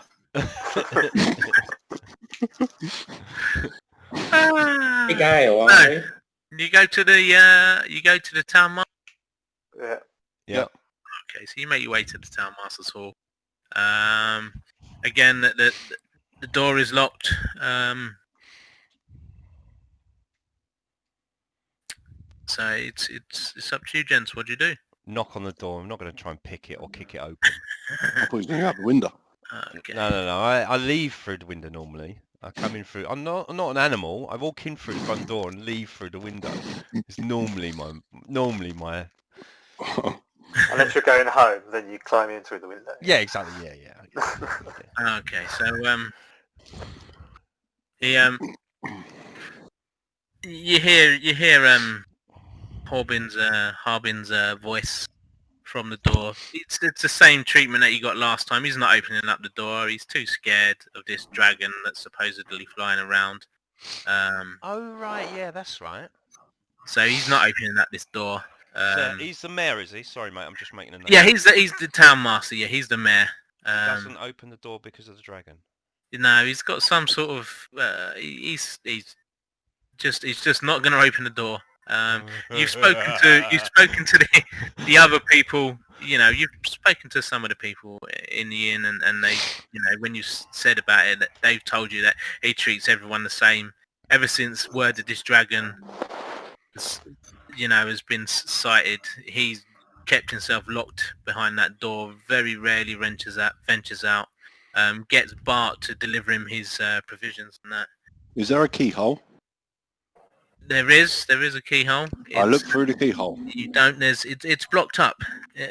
Big ale, No. aren't you? You go to the town market. Yeah. Yeah. Okay, so you make your way to the town master's hall. Again, the door is locked. So it's up to you, gents. What do you do? Knock on the door. I'm not going to try and pick it or kick it open. I thought he was going out the window. Okay. No. I leave through the window normally. I come in through. I'm not an animal. I walk in through the front door and leave through the window. It's normally my. Unless you're going home, then you climb in through the window. Yeah, exactly. Yeah. Okay, so you hear Harbin's voice from the door. It's the same treatment that you got last time. He's not opening up the door. He's too scared of this dragon that's supposedly flying around. Oh right, yeah, that's right. So he's not opening up this door. So he's the mayor, is he? Sorry, mate. I'm just making a note. Yeah, he's the town master. Yeah, he's the mayor. He doesn't open the door because of the dragon. No, he's got some sort of. He's just not going to open the door. You've spoken to the other people. You know, you've spoken to some of the people in the inn, and they, you know, when you said about it, that they've told you that he treats everyone the same. Ever since word of this dragon, you know, has been sighted, he's kept himself locked behind that door. Very rarely ventures out. Gets Bart to deliver him his provisions and that. Is there a keyhole? There is a keyhole. I looked through the keyhole. You don't. It's blocked up.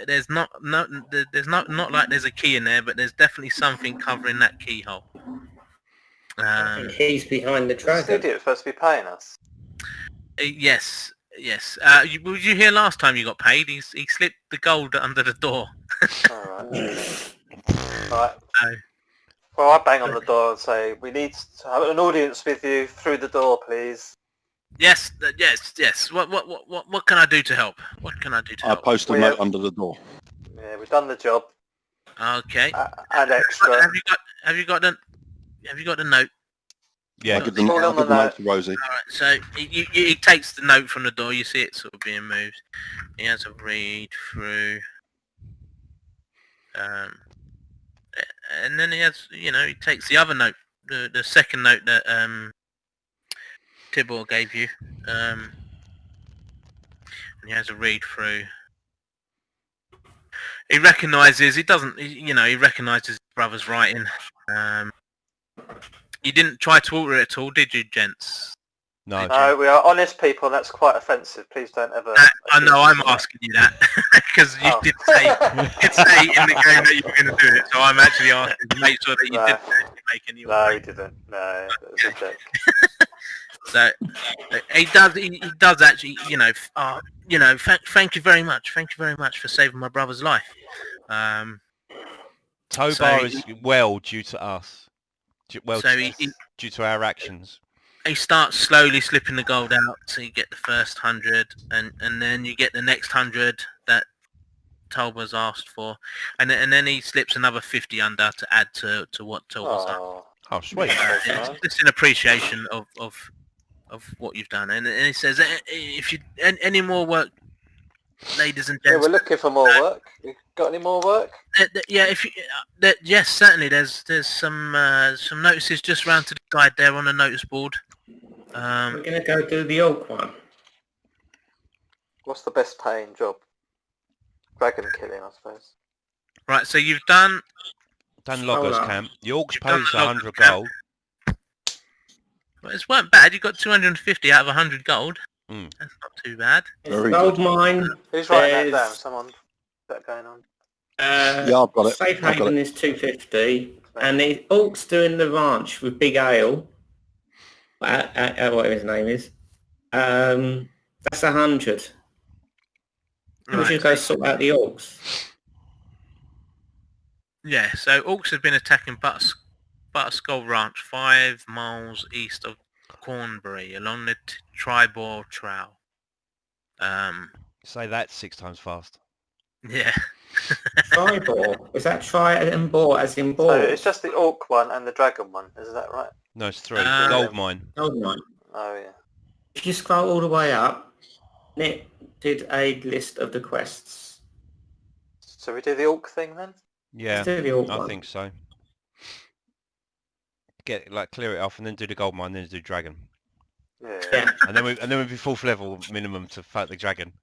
There's not like there's a key in there, but there's definitely something covering that keyhole. He's behind the This dragon. idiot's supposed to be paying us. Yes. Was you here last time you got paid? He slipped the gold under the door. Alright. Right. No. Well, I bang on the door and say, we need to have an audience with you through the door, please. Yes. What can I do to help? What can I do to I help? post a note under the door. Yeah, we've done the job. Okay. And extra. Have you got the note? Yeah. I give the note to Rosie. All right. So he takes the note from the door. You see it sort of being moved. He has a read through. And then he has, you know, he takes the other note, the second note that Tibor gave you, and he has a read through. He recognises, he recognises his brother's writing. You didn't try to alter it at all, did you, gents? No. No, we are honest people, and that's quite offensive. Please don't ever... I know, I'm asking you that, because you did say in the game that you were going to do it, so I'm actually asking to make sure that you didn't actually make any... No, he didn't. No, it was a joke. So he does actually, thank you very much for saving my brother's life. Tobar is well due to us. Due to our actions. He starts slowly slipping the gold out, so you get the first 100, and then you get the next 100 that Tobar's asked for, and then he slips another 50 under to add to what Tobar's done. Oh, sweet. It's just an appreciation of what you've done, and he says, if you any more work, ladies and Yeah, gents. we're looking for more work. You got any more work? Yeah, if you, yes, certainly. There's some notices just round to the side there on the notice board. We're going to go do the oak one. What's the best paying job? Dragon killing, I suppose. Right, so you've done Loggers Camp. The Orcs You've done pays the 100 Loggers Camp. gold. Well, it weren't bad. You got 250 out of 100 gold. Mm. That's not too bad. Very Gold mine. Who's writing that There's- down? Someone? Is that going on? Yeah, I've got it. Safe I've got Haven it. is 250, and the Orcs doing the ranch with Big Ale. Whatever his name is. That's 100. We should go sort out the Orcs. Yeah, so Orcs have been attacking Butterskull Ranch 5 miles east of Cornbury along the Tribor Trail. Say that 6 times fast. Yeah. Tribor. Is that try and bore as in So ball? it's just the orc one and the dragon one, is that right? No, it's 3. Uh, Gold mine. Hold on. Oh yeah. If you scroll all the way up, Nick did a list of the quests. So we do the orc thing then? Yeah, Let's do the orc I one. think so. Clear it off and then do the gold mine, then do dragon. Yeah. Yeah. And then we'd be 4th level minimum to fight the dragon.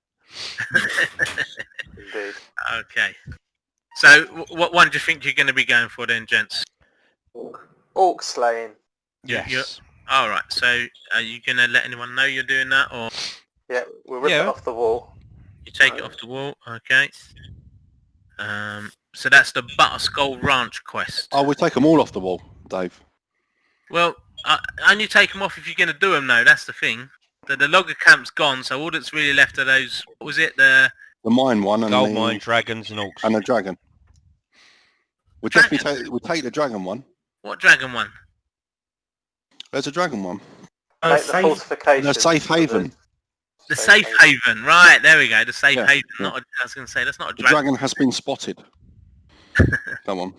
Indeed. Okay. So, what one do you think you're going to be going for then, gents? Orc. Orc slaying. Yes. All right. So, are you going to let anyone know you're doing that, or Yeah, we'll rip Yeah. it off the wall. you take it off the wall? Okay. So that's the Butterskull Ranch quest. Oh, we take them all off the wall, Dave. Well, only take them off if you're going to do them, though. That's the thing. The logger camp's gone, so all that's really left are those. What was it? The mine one and Gold the, mine, dragons and orcs. and the dragon. We take the dragon one. what dragon one? There's a dragon one. Make the Safe. fortification. No, safe haven. The safe haven. Right, there we go. The safe Yeah, haven. yeah. Not. I was going to say that's not a The dragon. dragon has been spotted. Come on.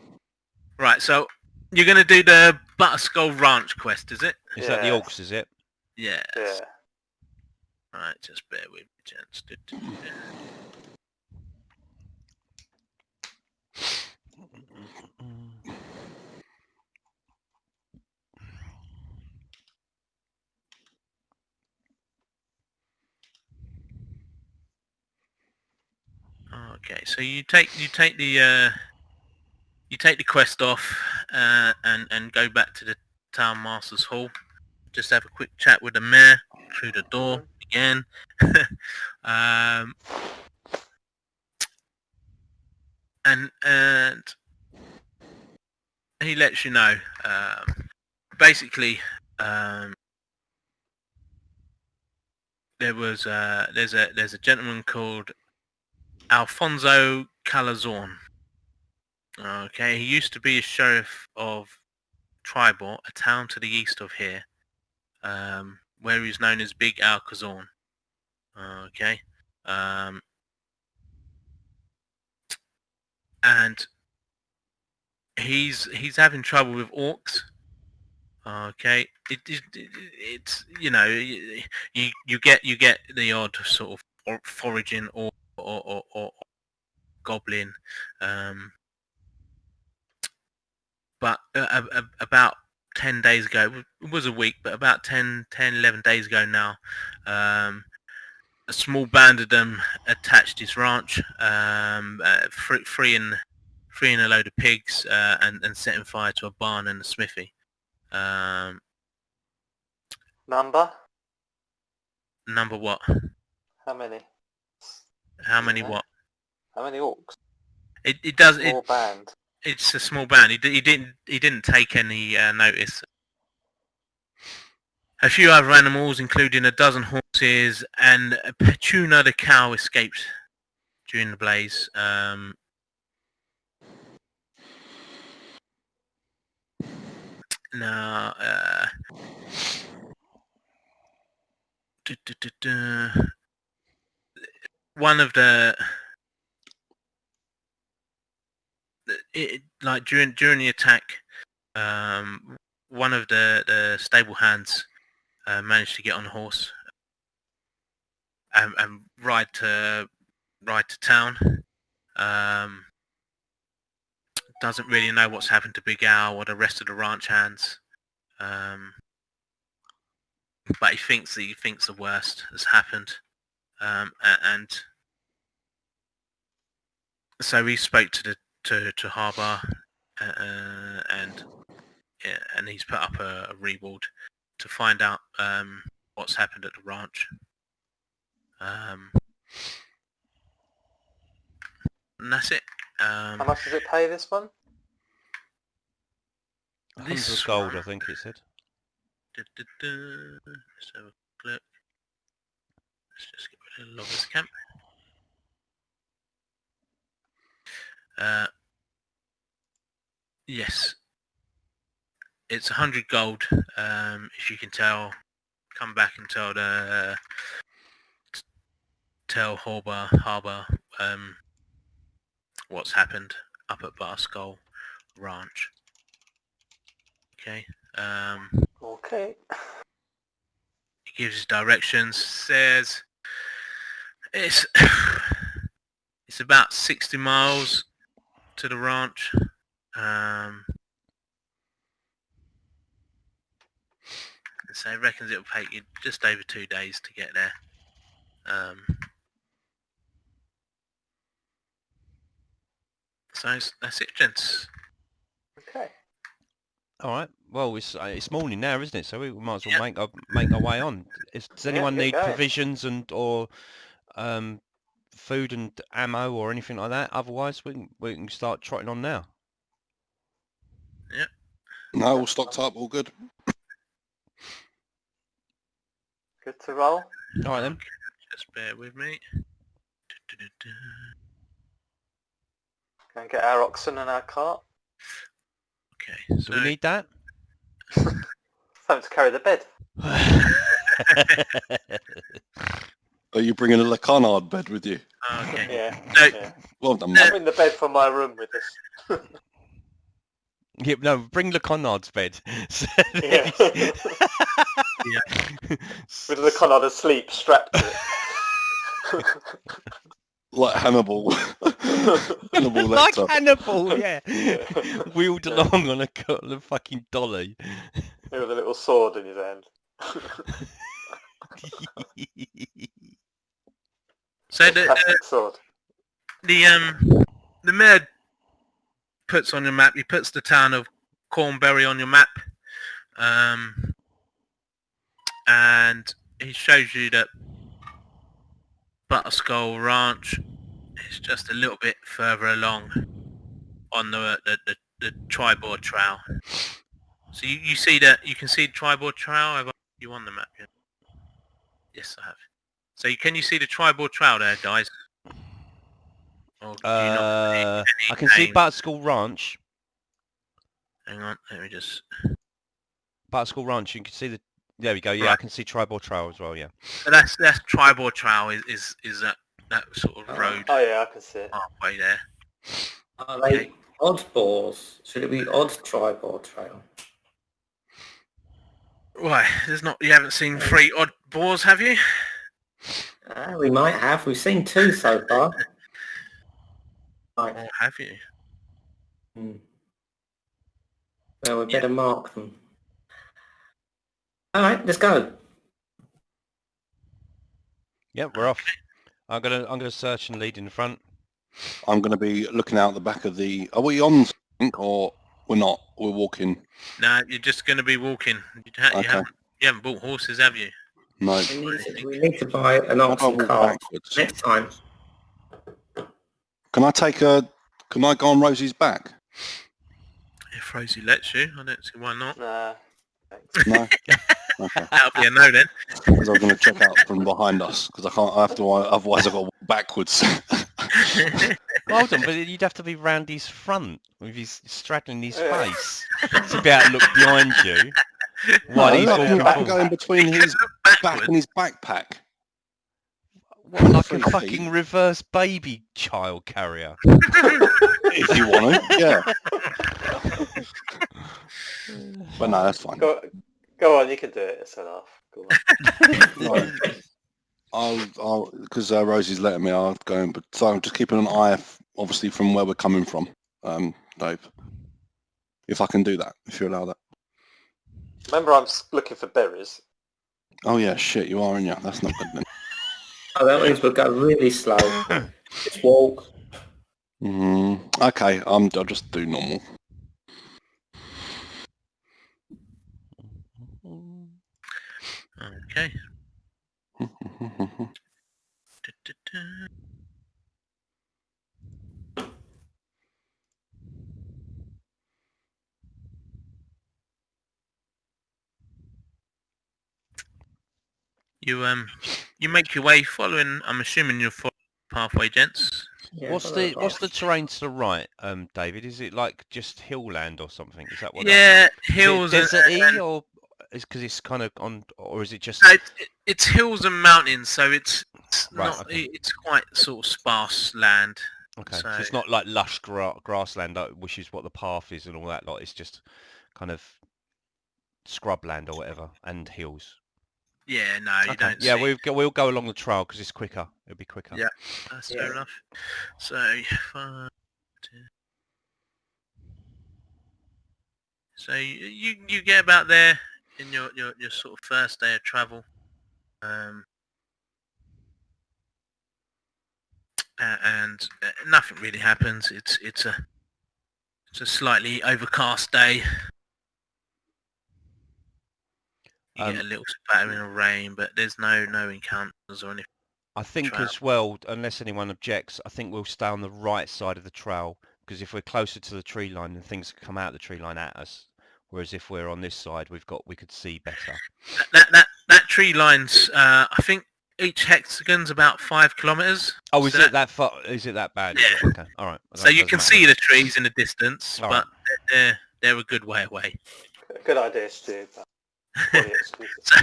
Right. So you're going to do the Butterskull Ranch quest, is it? Is that the Yeah. orcs, is it? Yeah. Yeah. Right. Just bear with me, gents. Okay, so you take the quest off and go back to the town master's hall. Just have a quick chat with the mayor through the door again. And he lets you know. Basically, there's a gentleman called Alfonso Calazorn. Okay, he used to be a sheriff of Tribor, a town to the east of here, where he's known as Big Alcazorn. Okay, and he's having trouble with orcs. Okay, it's you know you get the odd sort of foraging or goblin, but about 10 days ago, it was a week, but about 11 days ago now, a small band of them attached his ranch, freeing a load of pigs and setting fire to a barn and a smithy. Number? Number what? How many? How many Yeah. what? How many orcs? It does. Small band. It's a small band. He didn't take any notice. A few other animals, including a dozen horses and a Petuna the cow, escaped during the blaze. Now, one of during the attack, one of the stable hands managed to get on a horse and ride to town. Doesn't really know what's happened to Big Al or the rest of the ranch hands, but he thinks the worst has happened, and so he spoke to Harbour, and he's put up a reward to find out what's happened at the ranch. And that's it. How much does it pay this one? 100 This gold, one. I think it said. Let's have a look. Let's just get rid of the loggers camp. Yes, it's 100 gold. If you can tell, come back and tell tell Harbour what's happened up at Bar Skull Ranch. Okay. Okay. He gives his directions. Says it's about 60 miles to the ranch. So he reckons it'll take you just over 2 days to get there. So that's it, gents. Okay. All right. Well, it's morning now, isn't it? So we might as well make our way on. Does anyone get need going. provisions or food and ammo or anything like that? Otherwise, we can start trotting on now. Yep. No, all stocked up, all good. Good to roll. All right then. Just bear with me. Go and get our oxen and our cart. Okay. Do we need that? Something to carry the bed. Are you bringing a Connard bed with you? Okay. Yeah. No. Yeah. Well done, I'm mate. in the bed from my room with us. Yeah, no, bring the Connard's bed. Yeah. With the Connard asleep, strapped to it. Like Hannibal. Hannibal Like Lecter. Hannibal, yeah. Yeah. Wheeled along on a fucking dolly. With a little sword in his hand. So the Plastic sword. mayor puts on your map. He puts the town of Cornbury on your map, and he shows you that Butterskull Ranch is just a little bit further along on the Tribord Trail. So you see that you can see the Tribord Trail. Have you on the map yet? Yes, I have. So can you see the Tribord Trail there, guys? Or do you not see any I can see names? Butterskull Ranch. Hang on, let me just. Butterskull Ranch, you can see the... There we go, yeah, Right. I can see Tribord Trail as well, yeah. So that's Tribord Trail is that sort of road Oh yeah, I can see it. halfway there. Are they odd boars? Should it be odd Tribord Trail? Right, you haven't seen 3 odd boars, have you? We might have. We've seen 2 so far. Right. Or have you? Well, we better mark them. All right, let's go. Yep, we're off. I'm gonna search and lead in the front. I'm going to be looking out the back of the... Are we on something or we're not? We're walking? No, you're just going to be walking. You haven't bought horses, have you? No. We need to buy an How ox about and walk cart backwards? next time. Can I go on Rosie's back? If Rosie lets you, I don't see why not. Nah. Thanks. No? Okay. That'll be a no then. Because I was going to check out from behind us, because I have to, otherwise I've got to walk backwards. Hold on, but you'd have to be round his front with his straddling his face to be able to look behind you while he's I walking can go in forward. between his back Backwards. and his backpack. What, like a 3 feet. fucking reverse baby child carrier? If you want to, yeah. But no, that's fine. Go on, you can do it. It's a laugh. Go on. Right. I'll because Rosie's letting me. I'll go in, but so I'm just keeping an eye, obviously, from where we're coming from, Dave. If I can do that, if you allow that. Remember, I'm looking for berries. Oh yeah, shit, you are, aren't you? That's not good then. Oh, that means we'll go really slow. Just walk. Okay, I'll just do normal. Okay. You make your way following. I'm assuming you're following the pathway, gents. Yeah, What's the terrain to the right, David? Is it like just hill land or something? Is that what? Yeah, Is hills. it deserty, or is because it's kind of on, or is it just? It's hills and mountains, so it's Right, not. okay. It's quite sort of sparse land. Okay, so So it's not like lush grassland, which is what the path is and all that lot. It's just kind of scrubland or whatever, and hills. yeah, no, you Okay, don't yeah, see. we'll go along the trail because it's quicker. It'll be quicker. Yeah, that's Yeah. fair enough. So, so you get about there in your sort of first day of travel, and nothing really happens. It's a slightly overcast day. You get a little spattering of rain, but there's no encounters or anything. I think Trail. as well, unless anyone objects, I think we'll stay on the right side of the trail because if we're closer to the tree line, then things come out the tree line at us. Whereas if we're on this side, we could see better. That tree line's I think each hexagon's about 5 kilometers. Oh, is So it that far? Is it that bad? Yeah. Okay, all right. So you can see the trees in the distance, All but they're a good way away. Good idea, Stu. But fully exclusive. So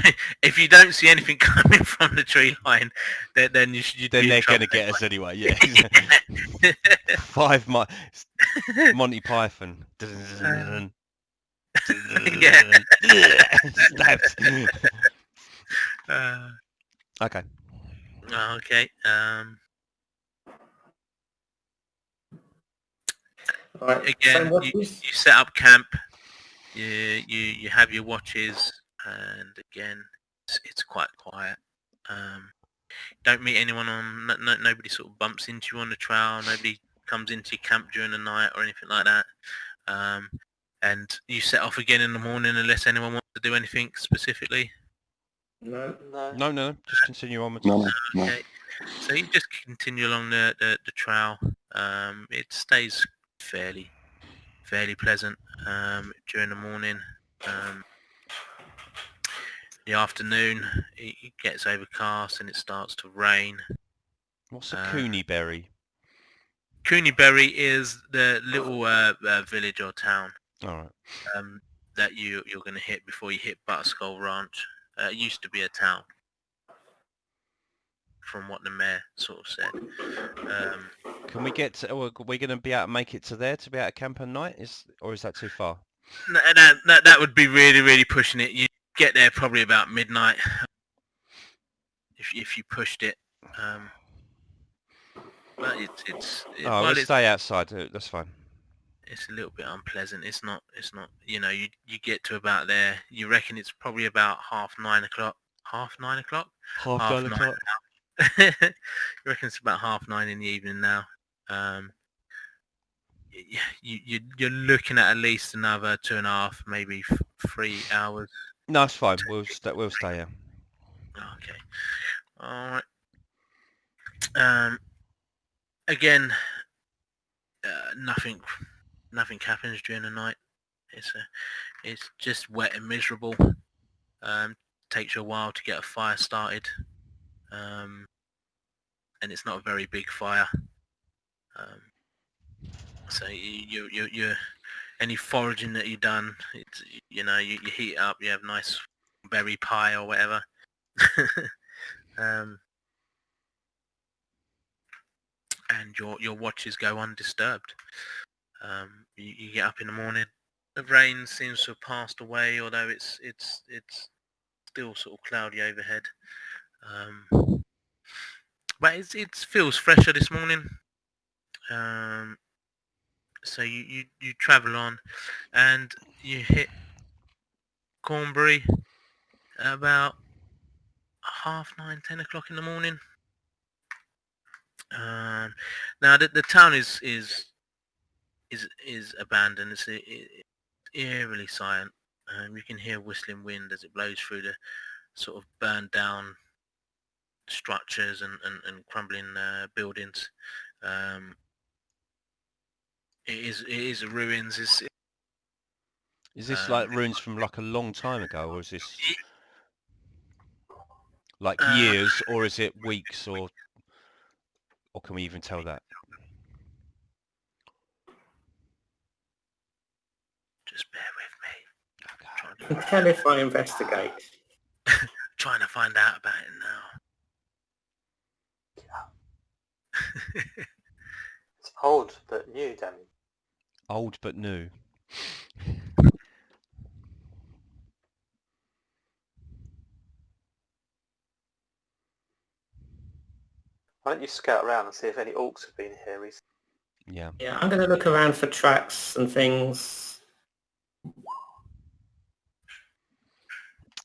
if you don't see anything coming from the tree line, then you should. Then they're going to get us anyway. Yeah. 5 Monty Python. Yeah. Stabbed. Okay. Okay. Right. Again, so you set up camp. You have your watches, and again, it's quite quiet. Don't meet anyone on. Nobody sort of bumps into you on the trail. Nobody comes into your camp during the night or anything like that. And you set off again in the morning unless anyone wants to do anything specifically. No. No. Just continue on. No. Okay. So you just continue along the trail. It stays fairly pleasant during the morning. The afternoon it gets overcast and it starts to rain. What's a Cooney berry? Cooneyberry is the little village or town All right. that you're going to hit before you hit Butterskull Ranch. It used to be a town, from what the mayor sort of said. Can we get to, are we going to be able to make it to there to be able to camp at night? Or is that too far? That would be really pushing it. You get there probably about midnight if you pushed it. But Let's stay outside. That's fine. It's a little bit unpleasant. It's not. You know, you get to about there. You reckon it's probably about 9:30 o'clock. 9:30 o'clock. 9:30 o'clock. You reckon it's about 9:30 in the evening now. You're looking at least another 2.5, maybe 3 hours. No, it's fine. We'll stay here. Okay. All right. Again, nothing happens during the night. It's just wet and miserable. Takes you a while to get a fire started. And it's not a very big fire. So you any foraging that you've done, it's, you heat it up, you have nice berry pie or whatever. And your watches go undisturbed. You get up in the morning. The rain seems to have passed away, although it's still sort of cloudy overhead. But it feels fresher this morning. So you travel on, and you hit Cornbury about 9:30, 10 o'clock in the morning. Now the town is abandoned. It's eerily silent. You can hear whistling wind as it blows through the sort of burned down structures and crumbling buildings. It is ruins. Is this like ruins from like a long time ago, or is this like years, or is it weeks, or can we even tell that? Just bear with me. You can tell if I investigate. Trying to find out about it now. It's old but new, damn it. Old but new. Why don't you scout around and see if any orcs have been here recently? Yeah. Yeah, I'm going to look around for tracks and things.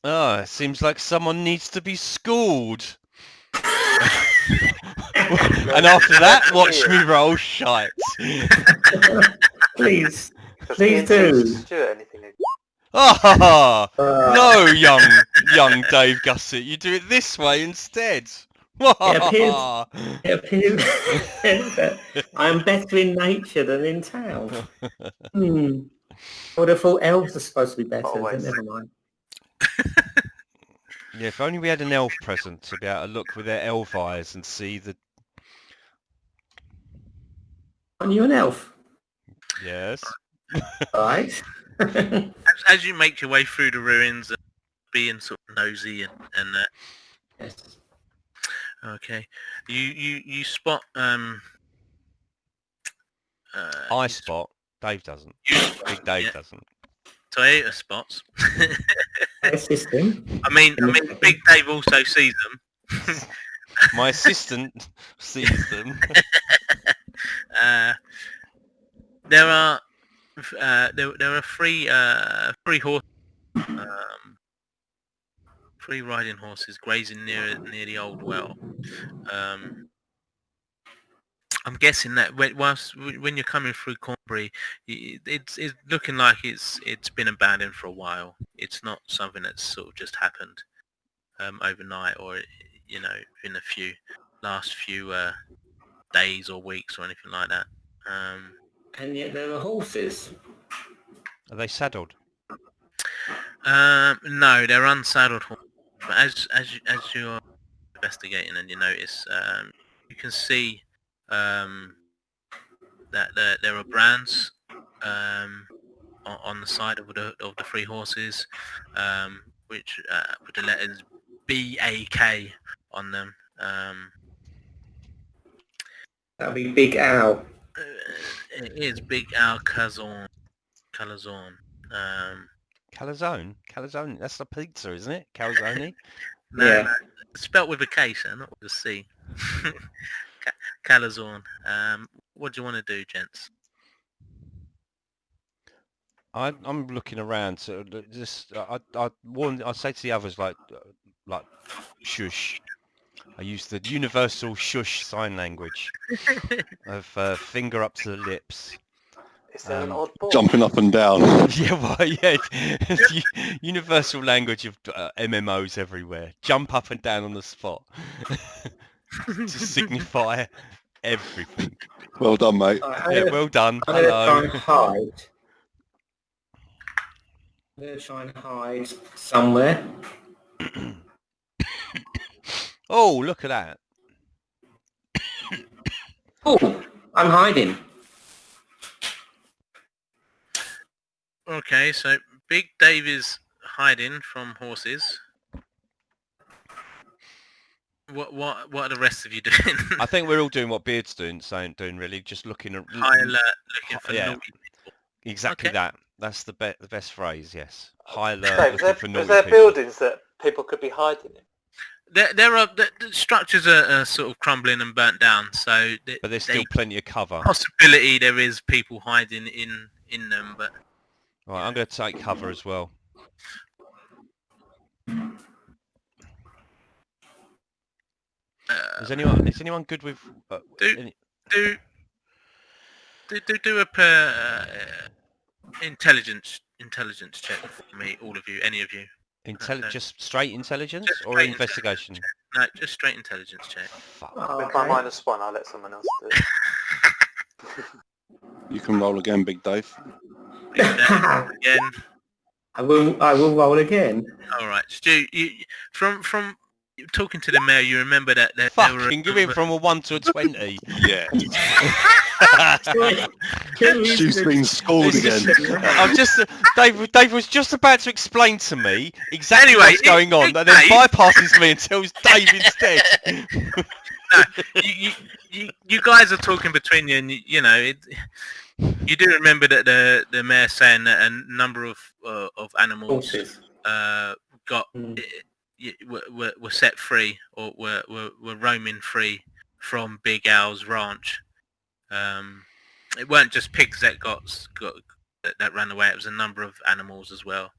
Oh, it seems like someone needs to be schooled. And after that, watch me roll shite. Please. Does Please Ian do. teach Stuart anything? Ah, no, young Dave Gussett, you do it this way instead. It appears that I'm better in nature than in town. I would have thought elves are supposed to be better, but Always. never mind. Yeah, if only we had an elf present to be able to look with their elf eyes and see the... Aren't you an elf? Yes. Right. As you make your way through the ruins and being sort of nosy and Yes. okay, you spot I spot. Dave doesn't. Big Dave doesn't. Toyota spots. System. I mean, Big Dave also sees them. My assistant sees them. There are three horses, three riding horses grazing near the old well. I'm guessing that when you're coming through Cornbury, it's looking like it's been abandoned for a while. It's not something that's sort of just happened overnight, or in the last few days or weeks or anything like that. And yet there are horses. Are they saddled? No, they're unsaddled horses. But as you're investigating and you notice, you can see that there are brands on the side of the three horses, which with the letters BAK on them. That'll be Big Al. It is Big Al Calzone. Calzone? Calzone? That's the pizza, isn't it? Calzone? No, Yeah. no, it's spelt with a K, sir, not with a C. Calzone. What do you want to do, gents? I'm looking around. So just I say to the others like shush. I use the universal shush sign language of finger up to the lips. Is there an odd boy? Jumping up and down. Yeah, well, yeah, universal language of MMOs everywhere. Jump up and down on the spot to signify everything. Well done, mate. Yeah, well done. I'm Hello. going to try and hide. I'm going to try and hide somewhere. Oh, look at that. Oh, I'm hiding. Okay, so Big Dave is hiding from horses. What are the rest of you doing? I think we're all doing what Beard's doing really, just looking at High alert, looking for yeah. naughty people. Exactly Okay. that. That's the best phrase. Yes. High alert, Dave, looking for is naughty there people. buildings that people could be hiding in? There are the structures are sort of crumbling and burnt down, so But there's still plenty of cover. possibility there is people hiding in them, but Right, I'm going to take cover as well. Is anyone good with? do a intelligence check for me, all of you, any of you. Just straight intelligence Just or straight investigation? intelligence check. No, just straight intelligence check. Fuck. With my -1, I'll let someone else do it. You can roll again, Big Dave. Again. I will roll again. All right, Stu. From talking to the mayor, you remember that there were Fucking give him from a 1 to a 20. Yeah. Stu's been schooled again. I'm just Dave was just about to explain to me exactly Anyway, what's going on, and then Dave- bypasses me and tells Dave instead. No, you guys are talking between you, and you know you do remember that the mayor saying that a number of animals Horses. got were set free or were roaming free from Big Al's ranch. It weren't just pigs that that ran away. It was a number of animals as well.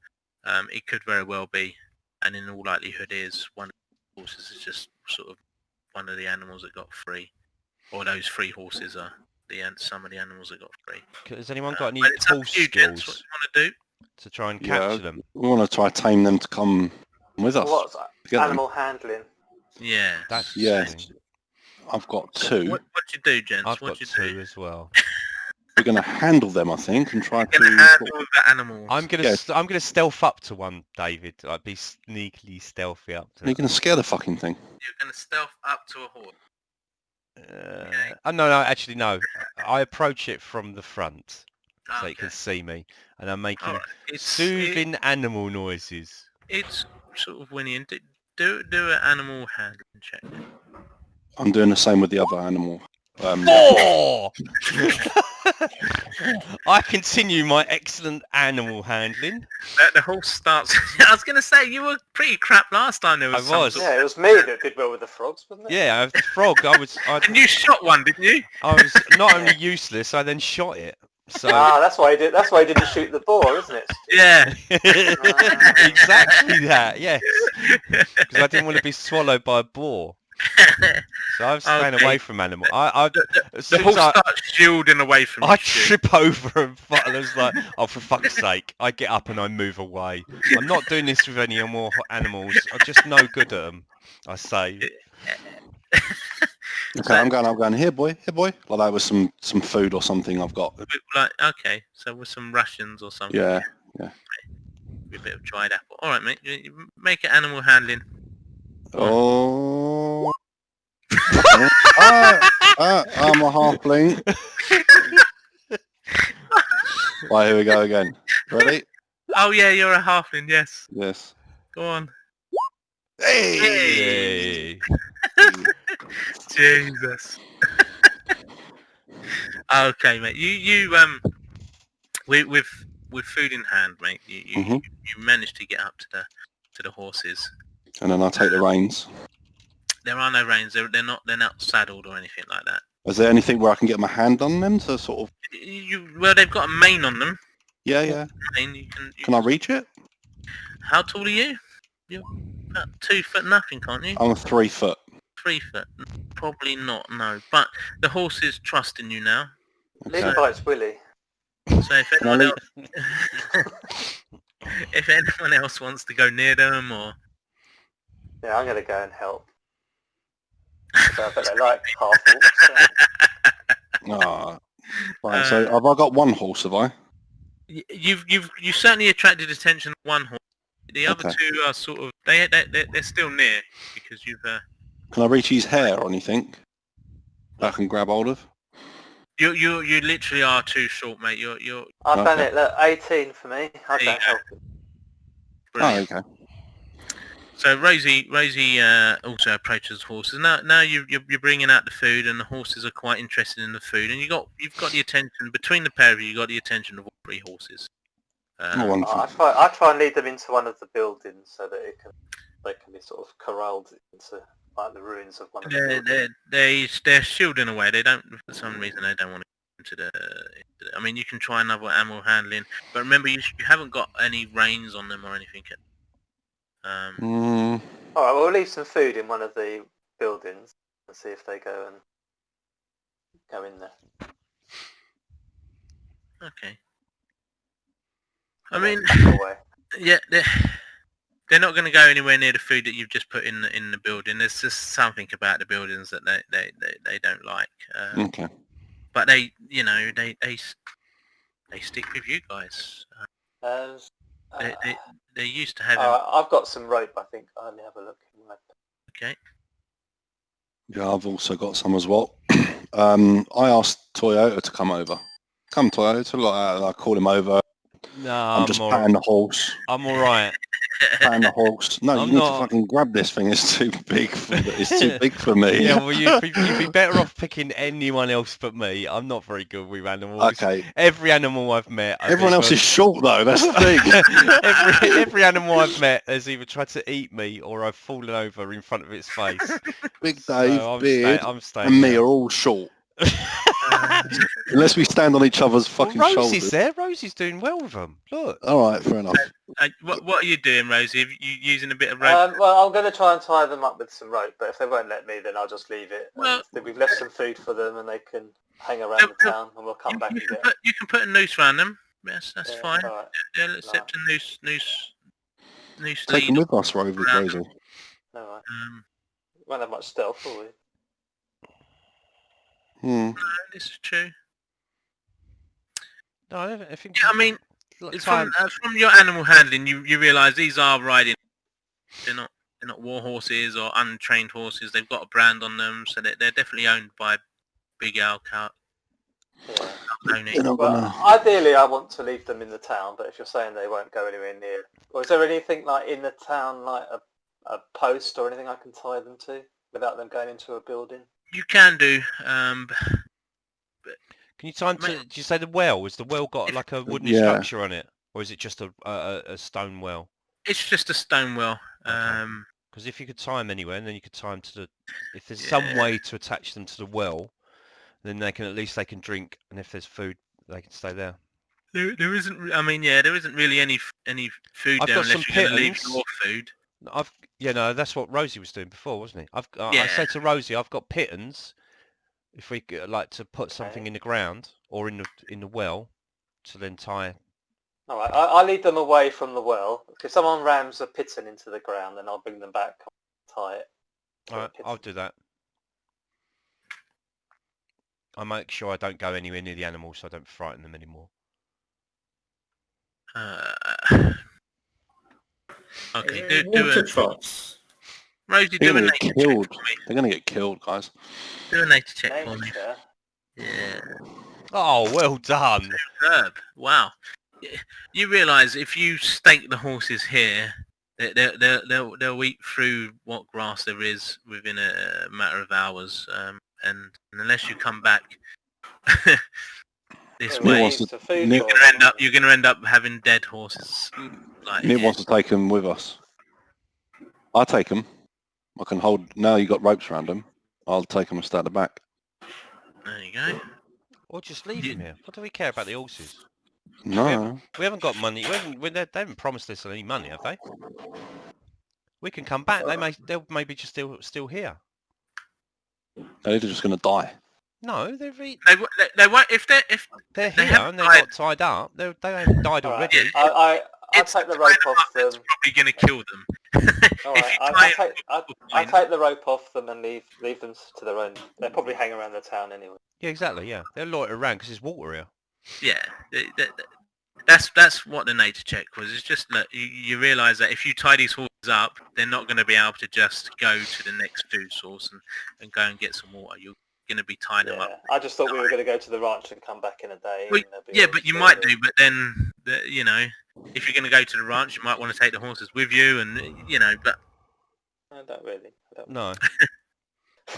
It could very well be, and in all likelihood is, one of the horses is just sort of one of the animals that got free, or those 3 horses are some of the animals that got free. Has anyone got any But it's up horse to you, gents, skills what you want to do? to try and Yeah, capture them? We want to try tame them to come with us. What's to get them. animal handling? Yeah. That's Yeah. something. I've got 2. What you do, gents? I've what got you 2 do? as well. We're going to handle them, I think, and try You're gonna to... handle the animals. I'm gonna Yeah. I'm gonna stealth up to one, David. I'd be sneakily stealthy up to. You're going to scare the fucking thing. You're gonna stealth up to a horse. Oh no, actually no. I approach it from the front, so it can Okay. see me, and I'm making Alright. It's soothing animal noises. it's sort of whinnying. Do an animal handling check. I'm doing the same with the other animal. 4! I continue my excellent animal handling. The horse starts. I was gonna say you were pretty crap last time. There was. I some was. sort Yeah, it was me that did well with the frogs, wasn't it? Yeah, the frog. And you shot one, didn't you? I was not only useless, I then shot it. So Ah, that's why he did. That's why he didn't shoot the boar, isn't it? Yeah. exactly that. Yes, because I didn't want to be swallowed by a boar. So I was staying Okay. away from animals. As The soon horse as starts shielding away from I you. trip over and I was like, oh, for fuck's sake. I get up and I move away. I'm not doing this with any more animals. I'm just no good at them, I say. Okay, I'm going, here boy, like that with some food or something I've got. Like, okay, so with some rations or something. Yeah. With a bit of dried apple. All right, mate. You make it animal handling. Oh. I'm a halfling. Right, here we go again. Ready? Oh yeah, you're a halfling. Yes. Yes. Go on. Hey. Jesus. Okay, mate. You with food in hand, mate. You managed to get up to the horses. And then I take the reins. There are no reins. They're not saddled or anything like that. Is there anything where I can get my hand on them to sort of... Well, they've got a mane on them. Yeah. Mane, you Can I reach it? How tall are you? You're about 2 foot nothing, can't you? I'm 3 foot. 3 foot? Probably not, no. But the horse is trusting you now. Leave Okay. bites Willy. So if Can I anyone if anyone else wants to go near them, or Yeah, I'm gonna go and help. So I bet they like half orcs. Ah. Right, so have I got one horse, have I? you certainly attracted attention of one horse. The other Okay. 2 are sort of they're still near because you've Can I reach his hair or anything that I can grab hold of? you literally are too short, mate. You're I've done Okay. it. Look, 18 for me. I'll There go you and help him. brilliant. Oh, okay. So Rosie also approaches the horses. Now you're bringing out the food, and the horses are quite interested in the food, and you've got the attention between the pair of you. You got the attention of all 3 horses. Oh, wonderful. I try and lead them into one of the buildings so that they can be sort of corralled into like the ruins of one of the buildings. They're shielding away. They don't, for some reason, they don't want to into the. I mean, you can try another animal handling, but remember you haven't got any reins on them or anything. Alright, well, we'll leave some food in one of the buildings and see if they go in there. Okay. I mean, Away. yeah, they're not going to go anywhere near the food that you've just put in the building. There's just something about the buildings that they don't like. Okay. But they stick with you guys. They're used to having. I've got some rope, I think. I'll have a look. Okay. Yeah, I've also got some as well. I asked Toyota to come over. Come, Toyota. Like, I call him over. No, I'm just patting the horse. I'm all right. Patting the horse. No, I'm you need not- to fucking grab this thing. It's too big. It's too big for me. Yeah, well, you'd be better off picking anyone else but me. I'm not very good with animals. Okay. Every animal I've met, Everyone else is short though. That's the thing. every animal I've met has either tried to eat me or I've fallen over in front of its face. Big So Dave, I'm Beard, I'm staying and me there. are all short. Unless we stand on each other's fucking Rosie's shoulders. there. Rosie's doing well with them. Look. All right, fair enough. What are you doing, Rosie? Are you using a bit of rope? Well, I'm going to try and tie them up with some rope, but if they won't let me, then I'll just leave it. Well- And we've left some food for them, and they can hang around the town, and we'll come back and get. You can put a noose around them. Yes, that's Yeah, fine. all right. Yeah, let's set a noose Take lead. them with us, Rosie. All right. Um, Won't have much stealth, will we? Hmm. no, this is true. No, I think. Yeah, I mean, like, it's time- from your animal handling, you realise these are riding. They're not war horses or untrained horses. They've got a brand on them, so they're definitely owned by Big Al Cow. Yeah. They're not Well, gonna... ideally, I want to leave them in the town, but if you're saying they won't go anywhere near, or is there anything like in the town, like a post or anything I can tie them to without them going into a building? You can do. Can you time to? Did you say the well? Has the well got like a wooden Yeah. structure on it, or is it just a stone well? It's just a stone well. Because if you could tie them anywhere, and then you could tie them to the. If there's some way to attach them to the well, then they can at least they can drink, and if there's food, they can stay there. There isn't. I mean, yeah, there isn't really any food I've there got unless some you're going to leave pittance. your food. No, that's what Rosie was doing before, wasn't he? I Yeah. said to Rosie, I've got pittance. If we like to put something in the ground or in the well, to then tie. All right, I'll lead them away from the well. If someone rams a piton into the ground, then I'll bring them back, tie it. to All the right, piton. I'll do that. I make sure I don't go anywhere near the animals, so I don't frighten them anymore. Okay, do Water a trots. Rosie, They're do a gonna nature get check for killed. me. They're gonna get killed, guys. Do a nature check for me. Nature. Yeah. Oh, well done. Superb. Wow. You realise if you stake the horses here, they'll eat through what grass there is within a matter of hours, and unless you come back this Yeah, way, wants to- to food Nick- for you're going to end up having dead horses. Like, Nick wants to take them with us. I'll take them. I can hold. Now you got ropes around them. I'll take them and stay at the back. there you go. Or just leave them here. What do we care about the horses? No. We haven't got money. They haven't promised us any money, have they? We can come back. They'll maybe just still here. They're just gonna die. No, They won't if they're They here haven't and they died. got tied up. They haven't died All right. already. I'll it's take the the rope kind of off stuff them. that's probably going to kill them. All If right, you tie them I'll take the rope off them and leave them to their own. They'll probably hang around the town anyway. Yeah, exactly. Yeah, they'll loiter around because there's water here. Yeah, that's what the nature check was. It's just that you realise that if you tie these horses up, they're not going to be able to just go to the next food source and go and get some water. You're going to be tying them up. Yeah, I just thought we were going to go to the ranch and come back in a day. Well, and they'll be yeah, all but you still might here. do. But then, if you're going to go to the ranch, you might want to take the horses with you, and But I don't really. No.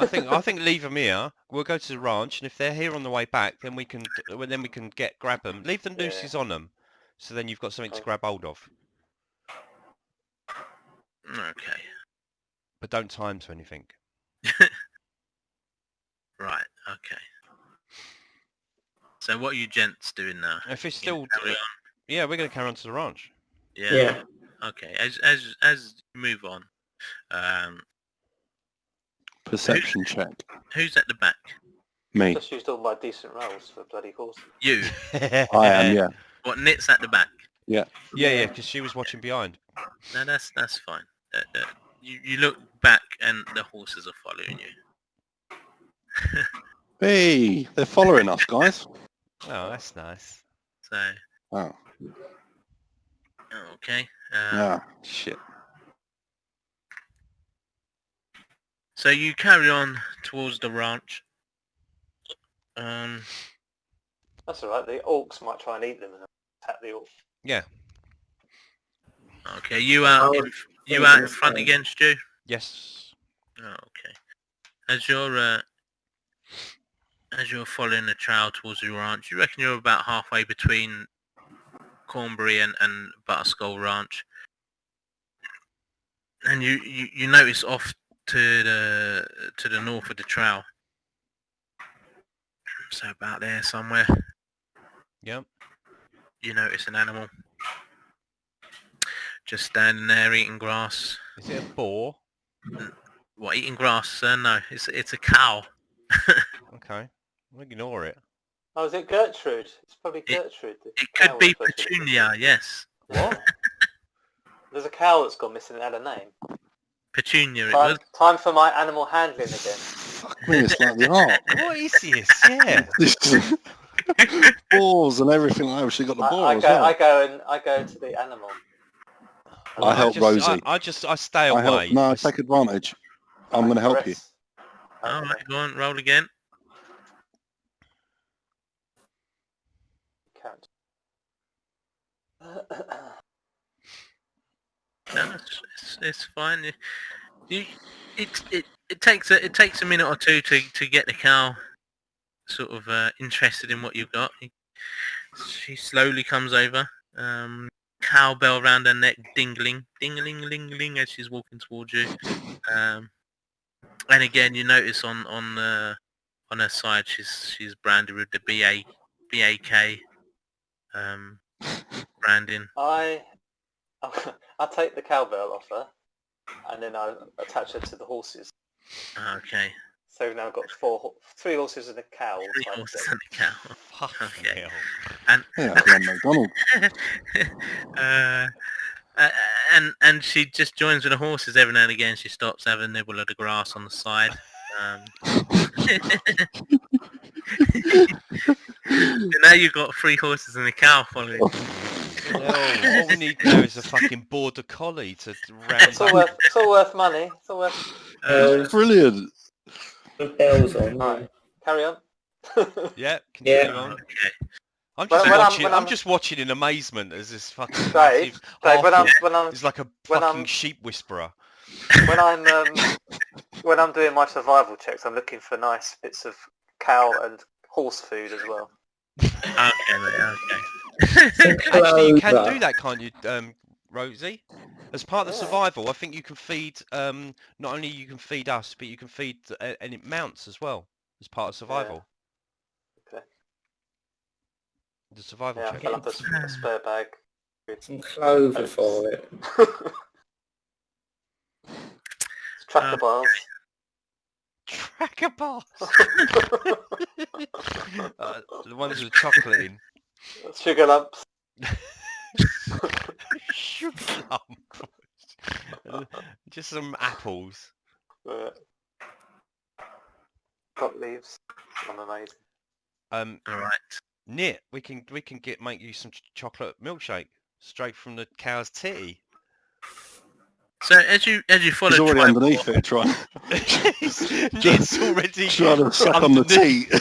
I think leave them here. We'll go to the ranch, and if they're here on the way back, then we can grab them. Leave the nooses on them, so then you've got something to grab hold of. okay, But don't tie them to anything. right, okay. So what are you gents doing now? If it's You gonna still, carry on? yeah, we're going to carry on to the ranch. Yeah. Okay. As you move on, Perception check. who's at the back? Me. Just used all my decent rolls for bloody horses. You. I am. Yeah. What? Knit's at the back. Yeah, because she was watching behind. No, that's fine. You look back and the horses are following you. Hey, they're following us, guys. Oh, that's nice. So Oh. okay. Shit. So you carry on towards the ranch. That's all right. The orcs might try and eat them and attack the orcs. Yeah. Okay, you out in front again, Stu? Yes. Oh, okay. As you're following the trail towards the ranch, you reckon you're about halfway between Cornbury and Butterskull Ranch, and you notice off to the north of the trail, so about there somewhere, Yep. you notice an animal just standing there eating grass. Is it a boar? What, eating grass? No, it's a cow. Okay. We'll ignore it. Oh, is it Gertrude? It's probably Gertrude. It could be Petunia, yes. What? There's a cow that's gone missing and had a name. Petunia, it was. Time for my animal handling again. Fuck me, it's like the art. What is this? Yeah. Balls and everything. I actually got the ball as well. I go to the animal. I help Rosie. I stay away. I take advantage. I'm going to help you. Alright, go on, roll again. Count. No, it's fine. It takes a minute or two to get the cow sort of interested in what you've got. She slowly comes over, cowbell round her neck, dingling, ding-a-ling-ling-ling as she's walking towards you. And again, you notice on her side, she's branded with the BAK branding. I take the cowbell off her, and then I attach her to the horses. Okay. So now I've got 3 horses and a cow. 3 horses and a cow. Okay. Okay. And she just joins with the horses every now and again. She stops, have a nibble of the grass on the side. So now you've got 3 horses and a cow following. Well, all we need now is a fucking border collie to round. It's all worth money. It's all worth. Brilliant. The bells on. Right, carry on. Yeah, continue on. Okay. I'm just watching in amazement as this fucking Dave, it's like a fucking sheep whisperer. When I'm doing my survival checks, I'm looking for nice bits of cow and horse food as well. Okay, mate, okay. Actually, you can do that, can't you, Rosie? As part of the survival, I think you can feed, not only you can feed us, but you can feed, and it mounts as well, as part of survival. Okay. The survival Yeah, I check. fill up a spare bag. Some clover for it. Tracker bars. Tracker bars! The ones with chocolate in. Sugar lumps. Sugar lump. Just some apples. Got leaves. I'm amazing. All right. Nit, we can make you some chocolate milkshake straight from the cow's titty. So as you follow, He's already underneath it, trying. It's already trying to suck on the teat.